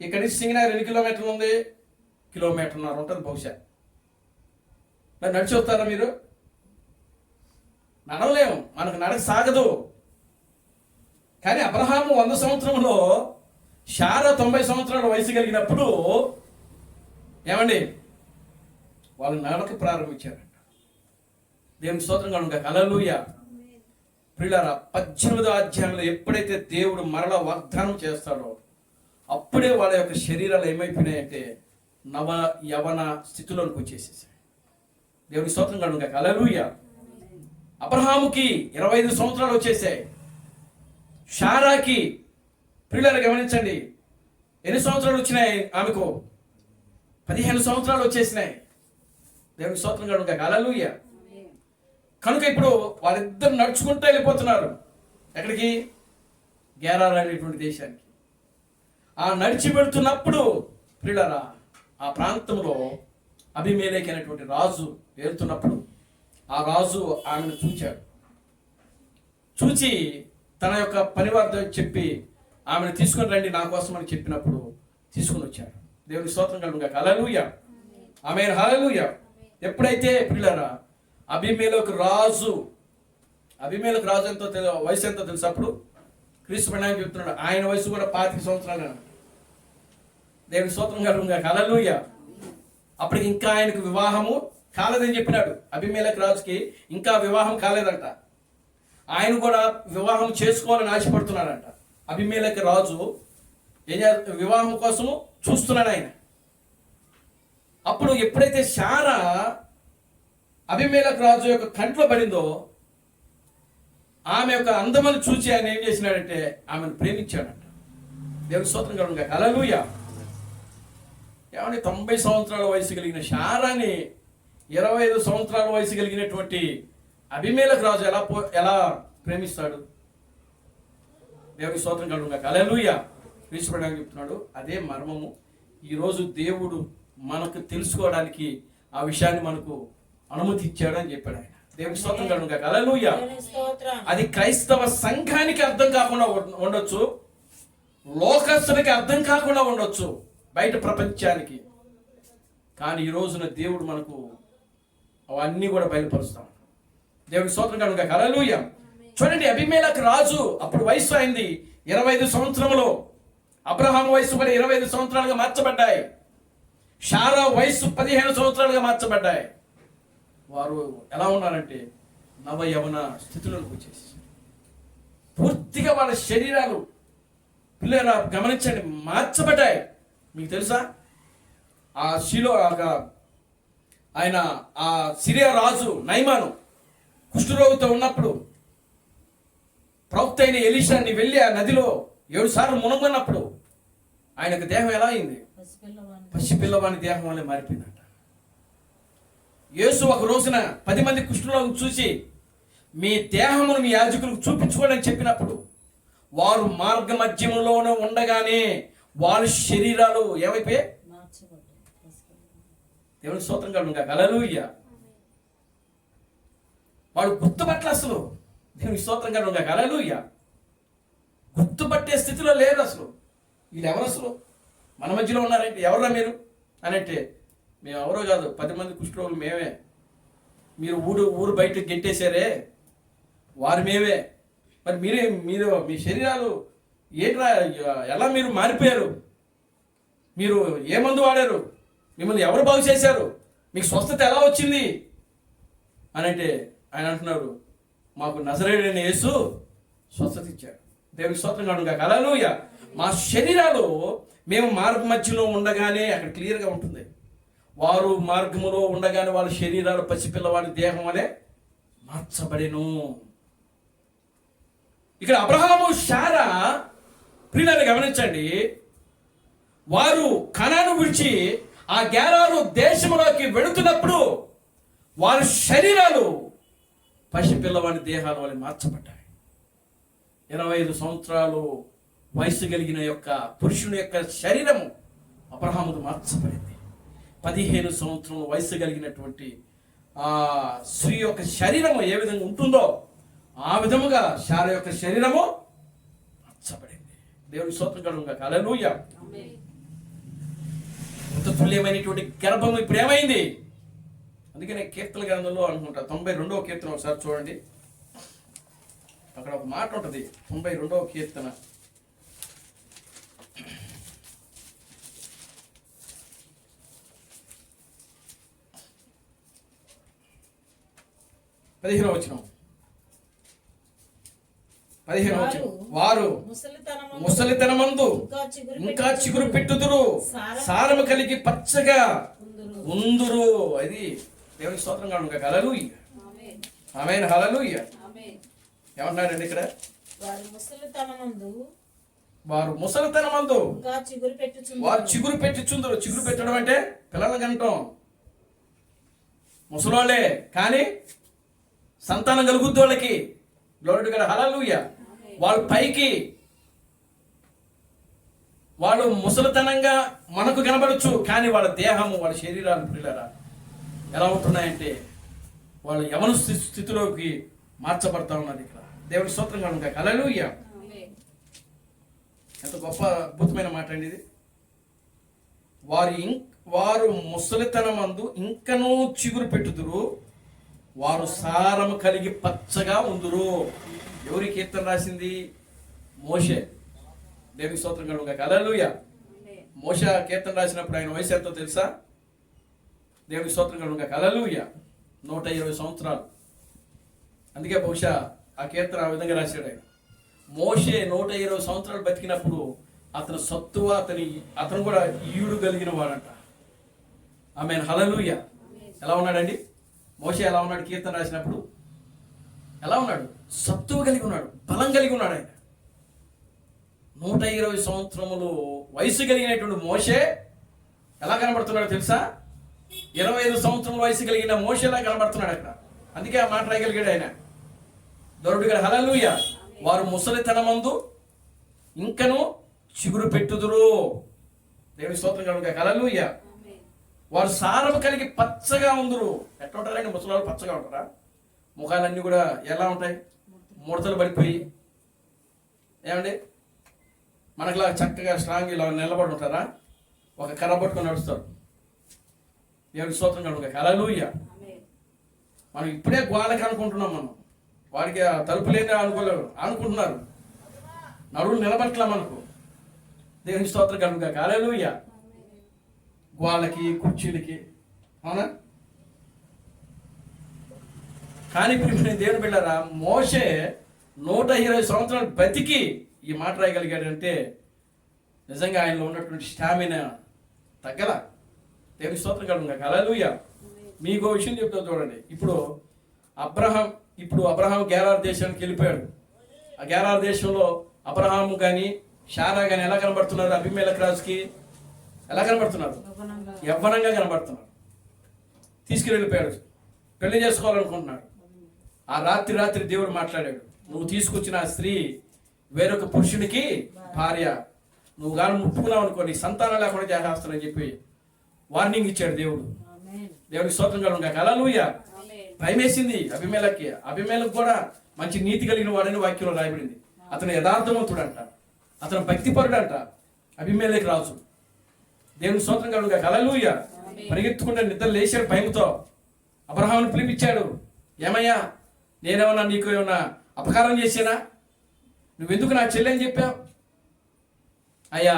ఇక్కడి నుంచి సింగనగర్ 2 కిలోమీటర్లు ఉంది, 1.5 కిలోమీటర్ ఉంటుంది బహుశా. మరి నడిచి వస్తారా మీరు? నడవలేము, మనకు నడక సాగదు. కానీ అబ్రహాము 100 సంవత్సరంలో, శారా 90 సంవత్సరాల వయసు కలిగినప్పుడు ఏమండి వాళ్ళు నడక ప్రారంభించారంట. దేవుని స్తోత్రం కనుక హల్లెలూయా. ప్రియులారా, 18వ అధ్యాయంలో ఎప్పుడైతే దేవుడు మరల వాగ్దానం చేస్తాడో అప్పుడే వాళ్ళ యొక్క శరీరాలు ఏమైపోయినాయంటే నవ యవన స్థితిలోనికి వచ్చేసేసాయి. దేవుని స్తోత్రం కనుక హల్లెలూయా. అబ్రహాముకి 25 సంవత్సరాలు వచ్చేసాయి. శారాకి ప్రియులారా గమనించండి, ఎన్ని సంవత్సరాలు వచ్చినాయి? ఆమెకు 15 సంవత్సరాలు వచ్చేసినాయి. దేవుని స్తోత్రం కనుక హల్లెలూయా. కనుక ఇప్పుడు వాళ్ళిద్దరు నడుచుకుంటూ వెళ్ళిపోతున్నారు. ఎక్కడికి? గెరార్ అనేటువంటి దేశానికి. ఆ నడిచి వెళుతున్నప్పుడు ప్రియులారా, ఆ ప్రాంతంలో అబీమెలెకు అనేటువంటి రాజు వెళ్తున్నప్పుడు ఆ రాజు ఆమెను చూచాడు. చూచి తన యొక్క పనివారితో చెప్పి ఆమెను తీసుకొని రండి నా కోసం అని చెప్పినప్పుడు తీసుకొని వచ్చాడు. దేవుని స్తోత్రం కలుగుగా హల్లెలూయా. ఆమేన్ హల్లెలూయా. ఎప్పుడైతే ప్రియులారా అబీమెలెకు రాజు ఎంతో వయసు ఎంతో తెలుసు అప్పుడు? క్రీస్తు పడినాయని చెప్తున్నాడు. ఆయన వయసు కూడా 25 సంవత్సరాలు. దేవుని స్తోత్రం కలుగుగా హల్లెలూయా. అప్పటికి ఇంకా ఆయనకు వివాహము కాలేదని చెప్పినాడు. అబీమెలెకు రాజుకి ఇంకా వివాహం కాలేదంట. ఆయన కూడా వివాహం చేసుకోవాలని ఆశపడుతున్నాడంట. అబీమెలెకు రాజు వివాహం కోసము చూస్తున్నాడు ఆయన. అప్పుడు ఎప్పుడైతే శారా అబీమెలెకు రాజు యొక్క కంట్లో పడిందో ఆమె యొక్క అందమని చూసి ఆయన ఏం చేసినాడంటే ఆమెను ప్రేమించాడంట. దేవుని స్తోత్రం కలుగుగా హల్లెలూయా. ఏమంటే 90 సంవత్సరాల వయసు కలిగిన శారాని 25 సంవత్సరాల వయసు కలిగినటువంటి అబీమెలెకు రాజు ఎలా ప్రేమిస్తాడు? దేవుని స్తోత్రం కలుగుగా హల్లెలూయా. క్రీస్తుపడానికి చెప్తున్నాడు. అదే మర్మము ఈరోజు దేవుడు మనకు తెలుసుకోవడానికి ఆ విషయాన్ని మనకు అనుమతి ఇచ్చాడు అని చెప్పాడు ఆయన. దేవుని స్తోత్రం కలుగుగా హల్లెలూయా. అది క్రైస్తవ సంఘానికి అర్థం కాకుండా ఉండొచ్చు, లోకస్తునికి అర్థం కాకుండా ఉండొచ్చు, బయట ప్రపంచానికి. కానీ ఈ రోజున దేవుడు మనకు అవన్నీ కూడా బయలుపరుస్తాం. దేవుని స్తోత్రం కలుగుగా హల్లెలూయా. చూడండి, అబీమెలెకు రాజు అప్పుడు వయసు అయింది 25 సంవత్సరంలో. అబ్రహాం వయసు కూడా 25 సంవత్సరాలుగా మార్చబడ్డాయి. శారా వయసు 15 సంవత్సరాలుగా మార్చబడ్డాయి. వారు ఎలా ఉన్నారంటే నవ యవన స్థితిలోకి వచ్చేసి పూర్తిగా వాళ్ళ శరీరాలు పిల్లలు గమనించండి మార్చబడ్డాయి. మీకు తెలుసా, ఆ ఆయన ఆ సిరియా రాజు నయమాను కుష్ఠరోగితో ఉన్నప్పుడు ప్రవక్త అయిన ఎలీషాని వెళ్ళి ఆ నదిలో 7 సార్లు మునగొన్నప్పుడు ఆయనకు దేహం ఎలా అయింది? పసిపిల్లవాని దేహం వల్ల మారిపోయిందంట. యేసు ఒక రోజున 10 మంది కుష్ఠరోగులను చూసి మీ దేహమును మీ యాజకులకు చూపించుకోండి అని చెప్పినప్పుడు వారు మార్గ మధ్యములోనే ఉండగానే వాళ్ళ శరీరాలు ఏమైపోయాయి? దేవుని స్తోత్రం కలుగుగా హల్లెలూయా. వాడు గుర్తుపట్టలే అసలు. దేవుని స్తోత్రం కలుగుగా హల్లెలూయా. గుర్తుపట్టే స్థితిలో లేరు అసలు. వీళ్ళు ఎవరు అసలు మన మధ్యలో ఉన్నారంటే ఎవరా మీరు అని అంటే మేము ఎవరో కాదు, 10 మంది కుష్ఠరోగులు మేమే. మీరు ఊరు బయటకు గెంటేశారే వారు మేమే. మరి మీరు మీ శరీరాలు ఏంట్రా, ఎలా మీరు మారిపోయారు? మీరు ఏ మందు వాడారు? మిమ్మల్ని ఎవరు బాగు చేశారు? మీకు స్వస్థత ఎలా వచ్చింది అని అంటే ఆయన అంటున్నారు, మాకు నజరేయుడైన యేసు స్వస్థత ఇచ్చాడు. దేవుని స్తోత్రం కలుగుగా హల్లెలూయా. మా శరీరాలు మేము మార్గ మధ్యలో ఉండగానే, అక్కడ క్లియర్గా ఉంటుంది, వారు మార్గములో ఉండగానే వాళ్ళ శరీరాలు పసిపిల్లవాడి దేహం వలె మార్చబడెను. ఇక్కడ అబ్రహాము శారా ప్రియులను గమనించండి, వారు కనాను విడిచి ఆ గెరారు దేశంలోకి వెళుతున్నప్పుడు వారి శరీరాలు పసిపిల్లవాడి దేహాల వలె మార్చబడ్డాయి. 25 సంవత్సరాలు వయసు కలిగిన యొక్క పురుషుని యొక్క శరీరము అబ్రహాముకు మార్చబడింది. 15 సంవత్సరం వయసు కలిగినటువంటి ఆ స్త్రీ యొక్క శరీరము ఏ విధంగా ఉంటుందో ఆ విధముగా శారా యొక్క శరీరము మార్చబడింది. దేవుని స్తోత్రం కలుగుగాక. హల్లెలూయా. తుల్యమైనటువంటి గర్భము ఇప్పుడు ఏమైంది? అందుకనే కీర్తన గ్రంథంలో అనుకుంటా 92వ కీర్తన ఒకసారి చూడండి. అక్కడ ఒక మాట ఉంటుంది. 92వ కీర్తన 15వ వచనం. వారు ముసలితనమందు ఇంకా చిగురు పెట్టుదురు, సారము కలిగి పచ్చగా ఉందురు. అది దేవుని స్తోత్రం కలుగుగాక. హల్లెలూయా. ఆమేన్. హల్లెలూయా. ఏమంటున్నారండి ఇక్కడ? వారు ముసలితనమందు వారు చిగురు పెట్టుచుందరు. చిగురు పెట్టడం అంటే పిల్లలు కనటం, ముసలోళ్ళే కానీ సంతానం కలుగుద్ది వాళ్ళకి. Glory to God. హల్లెలూయా. వాళ్ళు పైకి వాళ్ళు ముసలితనంగా మనకు కనబడచ్చు, కానీ వాళ్ళ దేహము వాళ్ళ శరీరాలు పిల్లరా ఎలా ఉంటున్నాయంటే వాళ్ళు యవన స్థితిలోకి మార్చబడతా ఉన్నారు. ఇక్కడ దేవుడి స్తోత్రం కలుగుగాక. హల్లెలూయా. ఎంత గొప్ప అద్భుతమైన మాట అండి ఇది. వారు ముసలితనమందు ఇంకనూ చిగురు పెట్టుదురు, వారు సారము కలిగి పచ్చగా ఉందురు. ఎవరి కీర్తన రాసింది? మోషే. దేవుని స్తోత్రం కలుగుగాక. హల్లెలూయా. మోషే కీర్తన రాసినప్పుడు ఆయన వయసు ఎంతో తెలుసా? దేవుని స్తోత్రం కలుగుగాక. హల్లెలూయా. 120 సంవత్సరాలు. అందుకే బహుశా ఆ కీర్తన ఆ విధంగా రాశాడు ఆయన. మోషే 120 సంవత్సరాలు బతికినప్పుడు అతను సత్తువ అతను కూడా ఈయుడు కలిగిన వాడంట. ఆమేన్. హల్లెలూయా. ఎలా ఉన్నాడండి మోషే? ఎలా ఉన్నాడు? కీర్తన రాసినప్పుడు ఎలా ఉన్నాడు? సత్తువ కలిగి ఉన్నాడు, బలం కలిగి ఉన్నాడు. ఆయన 120 సంవత్సరములు వయసు కలిగినటువంటి మోషే ఎలా కనబడుతున్నాడు తెలుసా? 25 సంవత్సరముల వయసు కలిగిన మోషేలా కనబడుతున్నాడు అక్కడ. అందుకే ఆ మాట రాయగలిగాడు ఆయన. దేవుడు గారు. హల్లెలూయా. వారు ముసలితనమందు ఇంకను చిగురు పెట్టుదురు. దేవుని స్తోత్రం కలుగుగాక. హల్లెలూయా. వారు సారము కలిగి పచ్చగా ఉందురు. ఎట్లా ఉంటారండి ముసలి? పచ్చగా ఉంటారా? ముఖాలన్నీ కూడా ఎలా ఉంటాయి? ముడతలు పడిపోయి ఏమండి మనకులా చక్కగా స్ట్రాంగ్ ఇలా నిలబడి ఉంటారా? ఒక కర్ర పట్టుకొని నడుస్తారు. దేవుని స్తోత్రం కలుగుగాక. హల్లెలూయా. మనం ఇప్పుడే గోడకి అనుకుంటున్నాం, మనం వాడికి తలుపు లేని అనుకుంటున్నారు. నడువులు నిలబట్లా మనకు. దేవుని స్తోత్రం కలుగుగాక. హల్లెలూయా. వాళ్ళకి కుర్చీలకి, అవునా? కానీ ఇప్పుడు దేవుని బిడ్డలారా, మోషే 120 సంవత్సరాలు బతికి ఈ మాట రాయగలిగాడంటే నిజంగా ఆయనలో ఉన్నటువంటి స్టామినా తగ్గల. దేవుని స్తోత్రం కలుగుగాక. హల్లెలూయా. మీకు విషయం చెప్తా చూడండి. ఇప్పుడు అబ్రహాం గెరార్ దేశానికి వెళ్ళిపోయాడు. ఆ గెరార్ దేశంలో అబ్రహాము కానీ శారా కానీ ఎలా కనబడుతున్నారు? అబీమెలెకు రాజుకి ఎలా కనబడుతున్నారు? యవ్వనంగా కనబడుతున్నారు. తీసుకువెళ్ళిపోయాడు. పెళ్లి చేసుకోవాలనుకుంటున్నాడు. ఆ రాత్రి దేవుడు మాట్లాడాడు. నువ్వు తీసుకొచ్చిన ఆ స్త్రీ వేరొక పురుషునికి భార్య, నువ్వు గాను ముట్టుకున్నావు అనుకో నీ సంతానం లేకుండా చేస్తానని చెప్పి వార్నింగ్ ఇచ్చాడు దేవుడు. దేవుడికి స్తోత్రం కలుగుగాక. హల్లెలూయా. భయమేసింది అబీమెలెకుకి. అబీమెలెకు కూడా మంచి నీతి కలిగిన వాడని వాక్యంలో రాయబడింది. అతను యథార్థవంతుడంట, అతను భక్తిపరుడంట అబీమెలెకు రాజు. దేవుని స్తోత్రం కలుగుగాక. హల్లెలూయా. పరిగెత్తుకుంటే నిద్ర లేచాడు భయంతో. అబ్రహామును పిలిపించాడు. ఏమయ్యా, నేనేమన్నా నీకు ఏమన్నా అపకారం చేసానా? నువ్వెందుకు నా చెల్లి అని చెప్పావు? అయ్యా,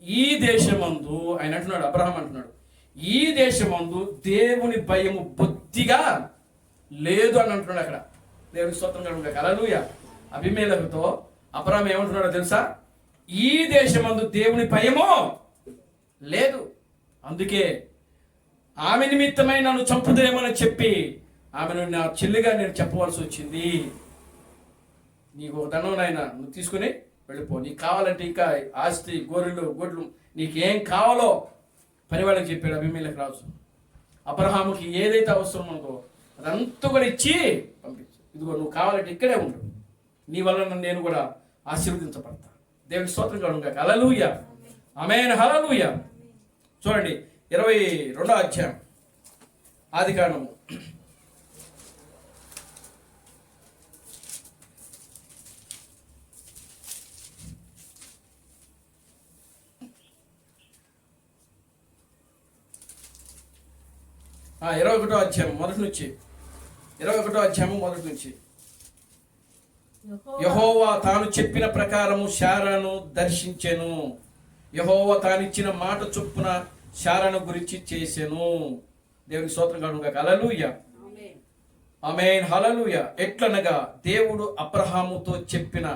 ఈ దేశమందు ఆయన అంటున్నాడు, అబ్రహాం అంటున్నాడు, ఈ దేశమందు దేవుని భయము బొత్తిగా లేదు అని అంటున్నాడు అక్కడ. దేవుని స్తోత్రం కలుగుగాక. హల్లెలూయా. అబీమెలెకుతో అబ్రహాం ఏమంటున్నాడో తెలుసా? ఈ దేశమందు దేవుని భయము లేదు, అందుకే ఆమె నిమిత్తమై నన్ను చంపుదేమని చెప్పి ఆమెను నా చెల్లిగా నేను చెప్పవలసి వచ్చింది. నీకు ఒక దండం నాయన, నువ్వు తీసుకుని వెళ్ళిపో. నీకు కావాలంటే ఇంకా ఆస్తి, గొర్రెలు, గొడ్లు, నీకేం కావాలో పనివాళ్ళకి చెప్పాడు అబీమెలెకు రాజు. అబ్రహాముకి ఏదైతే అవసరం ఉందో అదంతా కూడా ఇచ్చి పంపించు. ఇదిగో నువ్వు కావాలంటే ఇక్కడే ఉండు, నీ వలన నేను కూడా ఆశీర్వదించబడతా. దేవుని స్తోత్రం కలుగును గాక. హల్లెలూయా, ఆమేన్, హల్లెలూయా. చూడండి 22వ అధ్యాయం ఆదికాండము. ఆ 21వ అధ్యాయం మొదటి నుంచి, 21వ అధ్యాయం మొదటి నుంచి. యెహోవా తాను చెప్పిన ప్రకారము శారాను దర్శించెను. యెహోవా తానిచ్చిన మాట చొప్పున శారాను గురించి చేసెను. దేవుని స్తోత్రం కలుగును గాక. హల్లెలూయా, ఆమేన్, హల్లెలూయా. ఎట్లనగా దేవుడు అబ్రహాముతో చెప్పిన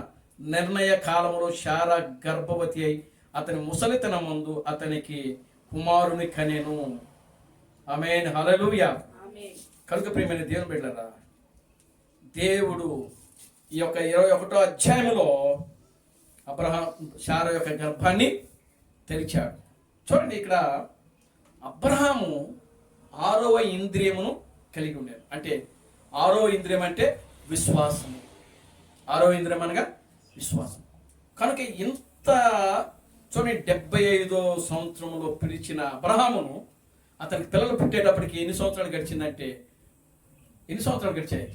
నిర్ణయ కాలములో శారా గర్భవతి అయి అతని ముసలితనమందు అతనికి కుమారుని కనెను. ఆమేన్, హల్లెలూయా. కనుక ప్రియమైన దేవుని బిడ్డలారా, దేవుడు ఈ యొక్క 21వ అధ్యాయంలో శారా యొక్క గర్భాన్ని తెరిచాడు. చూడండి, ఇక్కడ అబ్రహాము 6వ ఇంద్రియమును కలిగి ఉండేది. అంటే 6వ ఇంద్రియం అంటే విశ్వాసము. 6వ ఇంద్రియం అనగా విశ్వాసం. కనుక ఇంత చూడండి, 75వ సంవత్సరంలో పిలిచిన అబ్రహామును అతనికి పిల్లలు పుట్టేటప్పటికి ఎన్ని సంవత్సరాలు గడిచిందంటే, ఎన్ని సంవత్సరాలు గడిచాయి?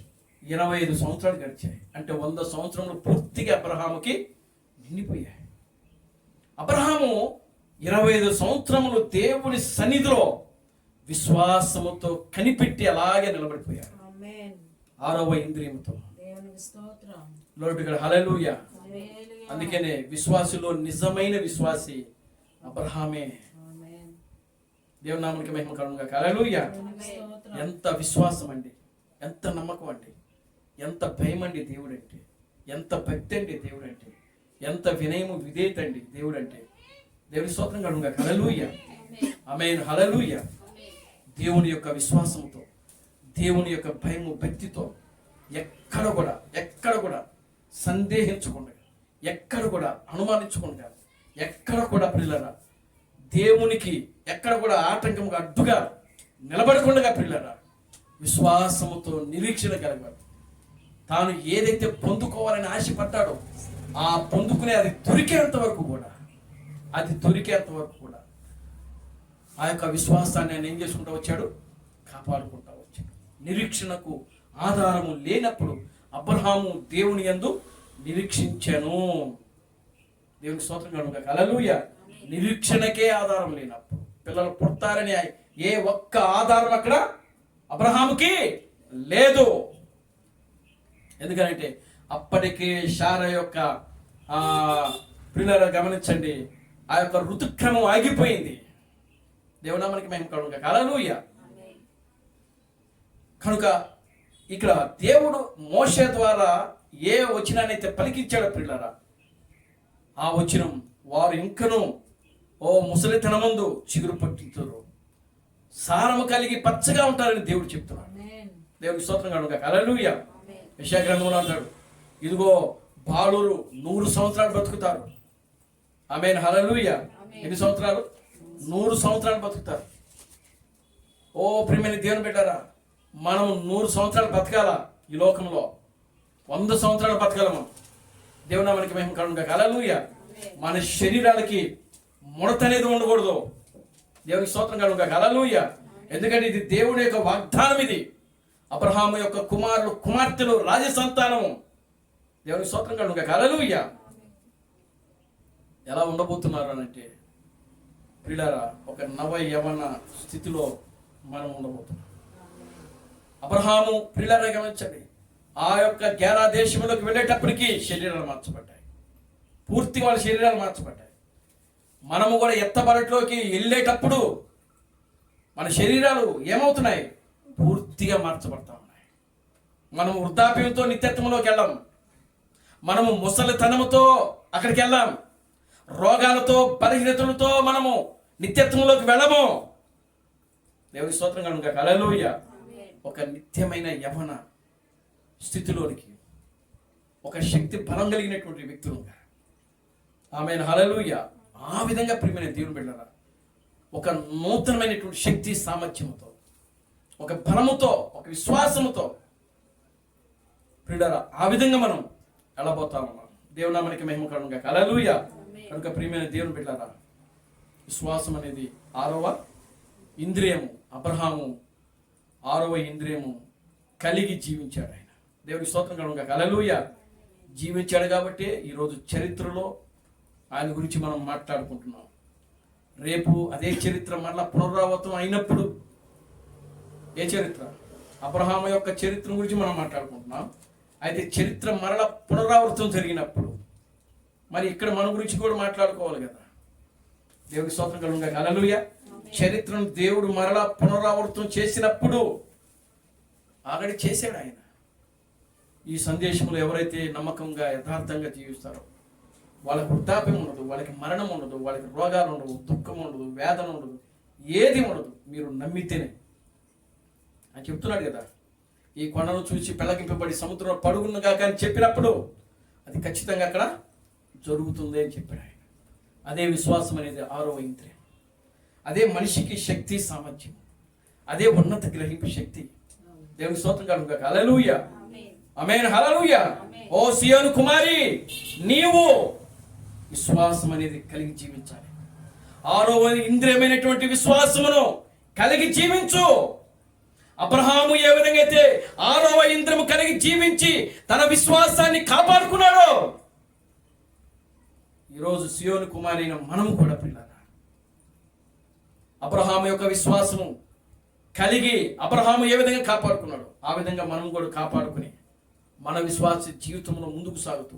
25 సంవత్సరాలు గడిచాయి. అంటే 100 సంవత్సరములు పూర్తిగా అబ్రహాముకి నిండిపోయాయి. అబ్రహాము 25 సంవత్సరములు దేవుని సన్నిధిలో విశ్వాసముతో కనిపెట్టి అలాగే నిలబడిపోయారు. 6వ ఇంద్రియముతో. హల్లెలూయా. అందుకనే విశ్వాసిలో నిజమైన విశ్వాసి అబ్రహామే. దేవుని నామమునకి మహిమ కలుగును గాక. హల్లెలూయా. ఎంత విశ్వాసం అండి, ఎంత నమ్మకం అండి, ఎంత భయం అండి దేవుడు అంటే, ఎంత భక్తి అండి దేవుడు అంటే, ఎంత వినయము విధేయత అండి దేవుడు అంటే. దేవుని స్తోత్రం కలుగును గాక. హల్లెలూయా, ఆమేన్, హల్లెలూయా. దేవుని యొక్క విశ్వాసంతో, దేవుని యొక్క భయము భక్తితో ఎక్కడ కూడా సందేహించకుండా, ఎక్కడ కూడా అనుమానించకుండా, ఎక్కడ కూడా పిల్లరా దేవునికి ఎక్కడ కూడా ఆటంకంగా అడ్డుగా నిలబడకుండా పిల్లరా విశ్వాసముతో నిరీక్షణ కలగాలి. తాను ఏదైతే పొందుకోవాలని ఆశపడ్డాడో ఆ పొందుకునే అది దొరికేంత వరకు కూడా ఆ యొక్క విశ్వాసాన్ని ఆయన ఏం చేసుకుంటూ వచ్చాడు? కాపాడుకుంటూ వచ్చాడు. నిరీక్షణకు ఆధారము లేనప్పుడు అబ్రహాము దేవుని యందు నిరీక్షించెను. దేవునికి స్తోత్రం కలుగును గాక. హల్లెలూయా. నిరీక్షణకే ఆధారం లేనప్పుడు, పిల్లలు పుడతారని ఏ ఒక్క ఆధారం అక్కడ అబ్రహాముకి లేదు. ఎందుకంటే అప్పటికి శారా యొక్క పిల్లలు గమనించండి, ఆ యొక్క ఋతుక్రమం ఆగిపోయింది. దేవునామానికి మహిమ కలుగును గాక. హల్లెలూయా. కనుక ఇక్కడ దేవుడు మోషే ద్వారా ఏ వచనాన్నైతే పలికించాడో పిల్లరా, ఆ వచనం వారు ఇంకనూ ఓ ముసలితనమందు చిగురు పట్టుతారు, సారము కలిగి పచ్చగా ఉంటారని దేవుడు చెప్తున్నాడు. దేవుడికి స్తోత్రం కలుగును గాక. హల్లెలూయా. యెషయా గ్రంథంలో అంటాడు, ఇదిగో బాలురు 100 సంవత్సరాలు బతుకుతారు. ఆమేన్, హల్లెలూయా. ఎన్ని సంవత్సరాలు? 100 సంవత్సరాలు బతుకుతారు. ఓ ప్రియమైన దేవుని బిడ్డారా, మనం 100 సంవత్సరాలు బతకాలా ఈ లోకంలో? 100 సంవత్సరాలు బతకాల మనం. దేవుని నామానికి మహిమ కలుగును గాక. హల్లెలూయా. మన శరీరాలకి ముడత అనేది ఉండకూడదు. దేవునికి స్తోత్రం కలుగును గాక. హల్లెలూయా. ఎందుకంటే ఇది దేవుని యొక్క వాగ్దానం. ఇది అబ్రహాము యొక్క కుమారులు కుమార్తెలు రాజ సంతానము. దేవునికి స్తోత్రం కలుగును గాక. హల్లెలూయా. ఎలా ఉండబోతున్నారు అనంటే ప్రియులారా, ఒక నవ యవన స్థితిలో మనం ఉండబోతున్నాం. అబ్రహాము ప్రియులారా గమనించండి, ఆ యొక్క గేరా దేశంలోకి వెళ్ళేటప్పటికీ శరీరాలు మార్చబడ్డాయి. పూర్తిగా వాళ్ళ శరీరాలు మార్చబడ్డాయి. మనము కూడా ఎత్తబడట్లోకి వెళ్ళేటప్పుడు మన శరీరాలు ఏమవుతున్నాయి? పూర్తిగా మార్చబడతా ఉన్నాయి. మనము వృద్ధాప్యంతో నిత్యత్వంలోకి వెళ్ళాం. మనము ముసలితనముతో అక్కడికి వెళ్ళాం. రోగాలతో బలహీనతలతో మనము నిత్యత్వంలోకి వెళ్ళము. దేవుని స్తోత్రం కలుగును గాక. హల్లెలూయా. ఒక నిత్యమైన యవన స్థితిలోనికి, ఒక శక్తి బలం కలిగినటువంటి వ్యక్తులుగా, ఆమేన్, హల్లెలూయా. ఆ విధంగా ప్రియమైన దేవుని బిడ్డలారా, ఒక నూతనమైనటువంటి శక్తి సామర్థ్యముతో, ఒక బలముతో, ఒక విశ్వాసముతో ప్రియులారా ఆ విధంగా మనం వెళ్ళబోతా ఉన్నాం. దేవుని నామానికి మహిమ కలుగును గాక. హల్లెలూయా. కనుక ప్రియమైన దేవుని బిడ్డలారా, విశ్వాసం అనేది 6వ ఇంద్రియము. అబ్రహాము 6వ ఇంద్రియము కలిగి జీవించాడు. ఆయన దేవునికి స్తోత్రం కలుగును గాక. హల్లెలూయా. జీవించాడు కాబట్టి ఈరోజు చరిత్రలో ఆయన గురించి మనం మాట్లాడుకుంటున్నాం. రేపు అదే చరిత్ర మరలా పునరావృతం అయినప్పుడు, ఏ చరిత్ర? అబ్రహాము యొక్క చరిత్ర గురించి మనం మాట్లాడుకుంటున్నాం. అయితే చరిత్ర మరలా పునరావృతం జరిగినప్పుడు మరి ఇక్కడ మన గురించి కూడా మాట్లాడుకోవాలి కదా. దేవునికి స్తోత్రం కలుగును గాక. హల్లెలూయా. చరిత్రను దేవుడు మరలా పునరావృతం చేసినప్పుడు, ఆల్రెడీ చేశాడు ఆయన. ఈ సందేశంలో ఎవరైతే నమ్మకంగా యథార్థంగా జీవిస్తారో వాళ్ళకి వృద్ధాప్యం ఉండదు, వాళ్ళకి మరణం ఉండదు, వాళ్ళకి రోగాలు ఉండవు, దుఃఖం ఉండదు, వేదన ఉండదు, ఏది ఉండదు, మీరు నమ్మితేనే అని చెప్తున్నాడు కదా. ఈ కొండను చూసి పెళ్ళగింపబడి సముద్రంలో పడుగునుగా కానీ చెప్పినప్పుడు అది ఖచ్చితంగా అక్కడ జరుగుతుంది అని చెప్పాడు ఆయన. అదే విశ్వాసం అనేది 6వ ఇంద్రియం. అదే మనిషికి శక్తి సామర్థ్యం, అదే ఉన్నత గ్రహింపు శక్తి. దేవుని స్తోత్రం కలుగును గాక. హల్లెలూయా. ఆమేన్. హల్లెలూయా. ఓ సియోను కుమారి, నీవు విశ్వాసం అనేది కలిగి జీవించాలి. 6వ ఇంద్రియమైనటువంటి విశ్వాసమును కలిగి జీవించు. అబ్రహాము ఏ విధంగా అయితే 6వ ఇంద్రియము కలిగి జీవించి తన విశ్వాసాన్ని కాపాడుకున్నాడు, ఈరోజు సియోను కుమారి అయిన మనము కూడా పిల్లరా అబ్రహాము యొక్క విశ్వాసము కలిగి అబ్రహాము ఏ విధంగా కాపాడుకున్నాడు ఆ విధంగా మనం కూడా కాపాడుకుని మన విశ్వాస జీవితంలో ముందుకు సాగుతూ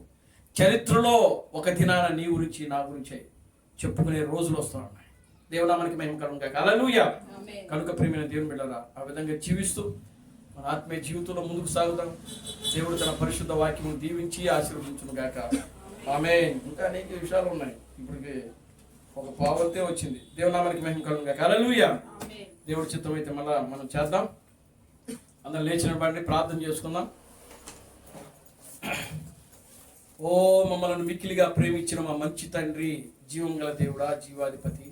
చరిత్రలో ఒక దినాన నీ గురించి నా గురించి చెప్పుకునే రోజులు వస్తూ ఉన్నాయి. దేవుడా మనకి మహిమ కలుగును గాక. హల్లెలూయా. కనుక ప్రియమైన దేవుని బిడ్డలారా, ఆ విధంగా జీవిస్తూ మన ఆత్మీయ జీవితంలో ముందుకు సాగుతాం. దేవుడు తన పరిశుద్ధ వాక్యమును దీవించి ఆశీర్వదించును గాక. ఆమేన్. ఇంకా అనేక విషయాలు ఉన్నాయి, ఇప్పటికి ఒక పావంతే వచ్చింది. దేవుడా మనకి మహిమ కలుగును గాక. హల్లెలూయా. దేవుడి చిత్తం అయితే మళ్ళా మనం చేద్దాం. అందరం లేచిన బండి ప్రార్థన చేసుకుందాం. ఓ మమ్మల్ని మిక్కిలిగా ప్రేమించిన మా మంచి తండ్రి, జీవం గల దేవుడా, జీవాధిపతి,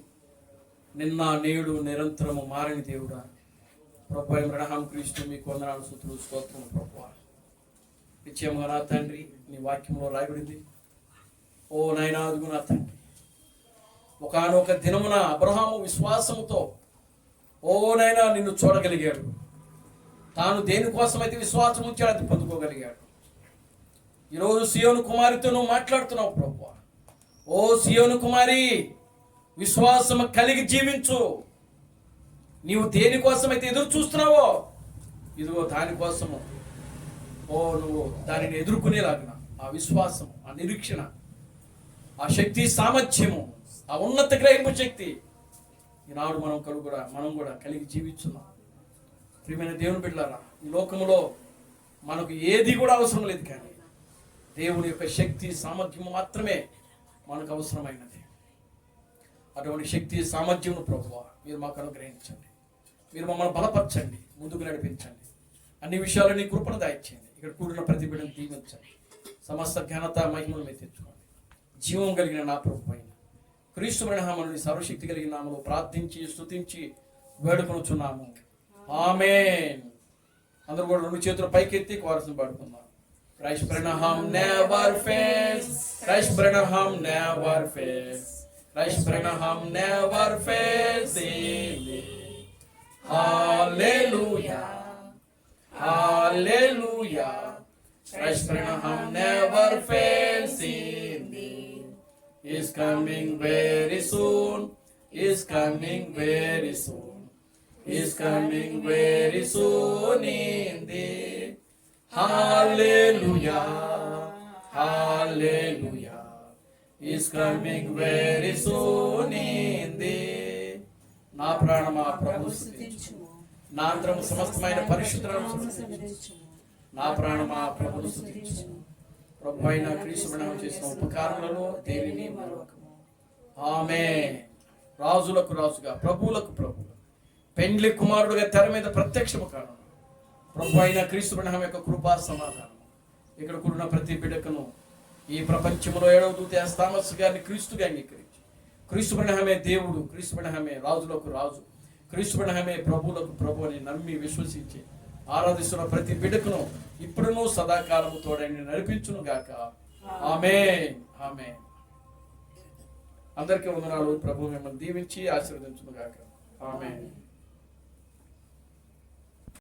నిన్న నేడు నిరంతరము మారని దేవుడా, ప్రభువా అబ్రహాం క్రీస్తు మీకు వందనాలు, స్తుతులు, స్తోత్రము. ప్రభువా నిత్యముగా నా తండ్రి నీ వాక్యంలో రాయబడింది. ఓ నాయనా, అదుగు నా తండ్రి, ఒకానొక దినమున అబ్రహాము విశ్వాసముతో ఓ నైనా నిన్ను చూడగలిగాడు. తాను దేనికోసమైతే విశ్వాసం ఉంచాడు అది పొందుకోగలిగాడు. ఈరోజు సియోను కుమారితో నువ్వు మాట్లాడుతున్నావు ప్రభువా. ఓ సియోను కుమారి, విశ్వాసము కలిగి జీవించు. నీవు దేనికోసమైతే ఎదురు చూస్తున్నావో ఇదిగో దానికోసము నువ్వు దానిని ఎదుర్కొనేలాగిన ఆ విశ్వాసం, ఆ నిరీక్షణ, ఆ శక్తి సామర్థ్యము, ఆ ఉన్నత గ్రహింపు శక్తి ఈనాడు మనం కూడా కలిగి జీవిస్తున్నాం. ప్రియమైన దేవుని బిడ్డలారా, ఈ లోకములో మనకు ఏది కూడా అవసరం లేదు, కానీ దేవుని యొక్క శక్తి సామర్థ్యము మాత్రమే మనకు అవసరమైనది. అటువంటి శక్తి సామర్థ్యమును ప్రభువా మీరు మాకు అనుగ్రహించండి. మీరు మమ్మల్ని బలపరచండి, ముందుకు నడిపించండి. అన్ని విషయాలు నీ కృపను దాయిచ్చేయండి. ఇక్కడ కూడిన ప్రతి బిడ్డను దీవించండి. సమస్త ఘనత మహిమను మీరు తెచ్చుకోండి. జీవం కలిగిన నా ప్రభు అయిన క్రీస్తు నామమున సర్వశక్తి కలిగిన నామములో ప్రార్థించి స్తుతించి వేడుకొనుచున్నాము. ఆమేన్. అందరూ కూడా రెండు చేతులు పైకెత్తి కోరసం పాడుకుందాం. Christ Branham never fails. Christ Branham never fails. Christ Branham never fails. Hallelujah. Hallelujah. Christ Branham never fails indeed. Is coming very soon. Is coming very soon. Is coming very soon indeed. Hallelujah. Hallelujah. Is coming very soon indeed. నా ప్రాణమా ప్రభు స్తుతించు, నా అంతరము సమస్తమైన పరిశుద్ధులను స్తుతించు. నా ప్రాణమా ప్రభువును స్తుతించు. ప్రభు అయిన క్రీస్తు నామమున చేసిన ఉపకారములలో దేనిని మరొకము. ఆమేన్. రాజులకు రాజుగా, ప్రభువులకు ప్రభువుగా, పెండ్లి కుమారుడుగా తెర మీద ప్రత్యక్షము కాను ప్రభు అయిన క్రీస్తు నామం యొక్క కృపా సమాధానం ఇక్కడ కూడిన ప్రతి బిడ్డకును ఈ ప్రపంచంలో 7వ దూత థామస్ గారిని క్రీస్తుగా అంగీకరించి, క్రీస్తు నామమే దేవుడు, క్రీస్తు నామమే రాజులకు రాజు, క్రీస్తు నామమే ప్రభువులకు ప్రభు అని నమ్మి విశ్వసించి ఆరాధిస్తున్న ప్రతి బిడ్డకును ఇప్పుడును సదాకాలము తోడని నడిపించును గాక. ఆమేన్ ఆమేన్. అందరికీ వందనాలు. ప్రభు మిమ్మల్ని దీవించి ఆశీర్వదించును గాక. ఆమేన్.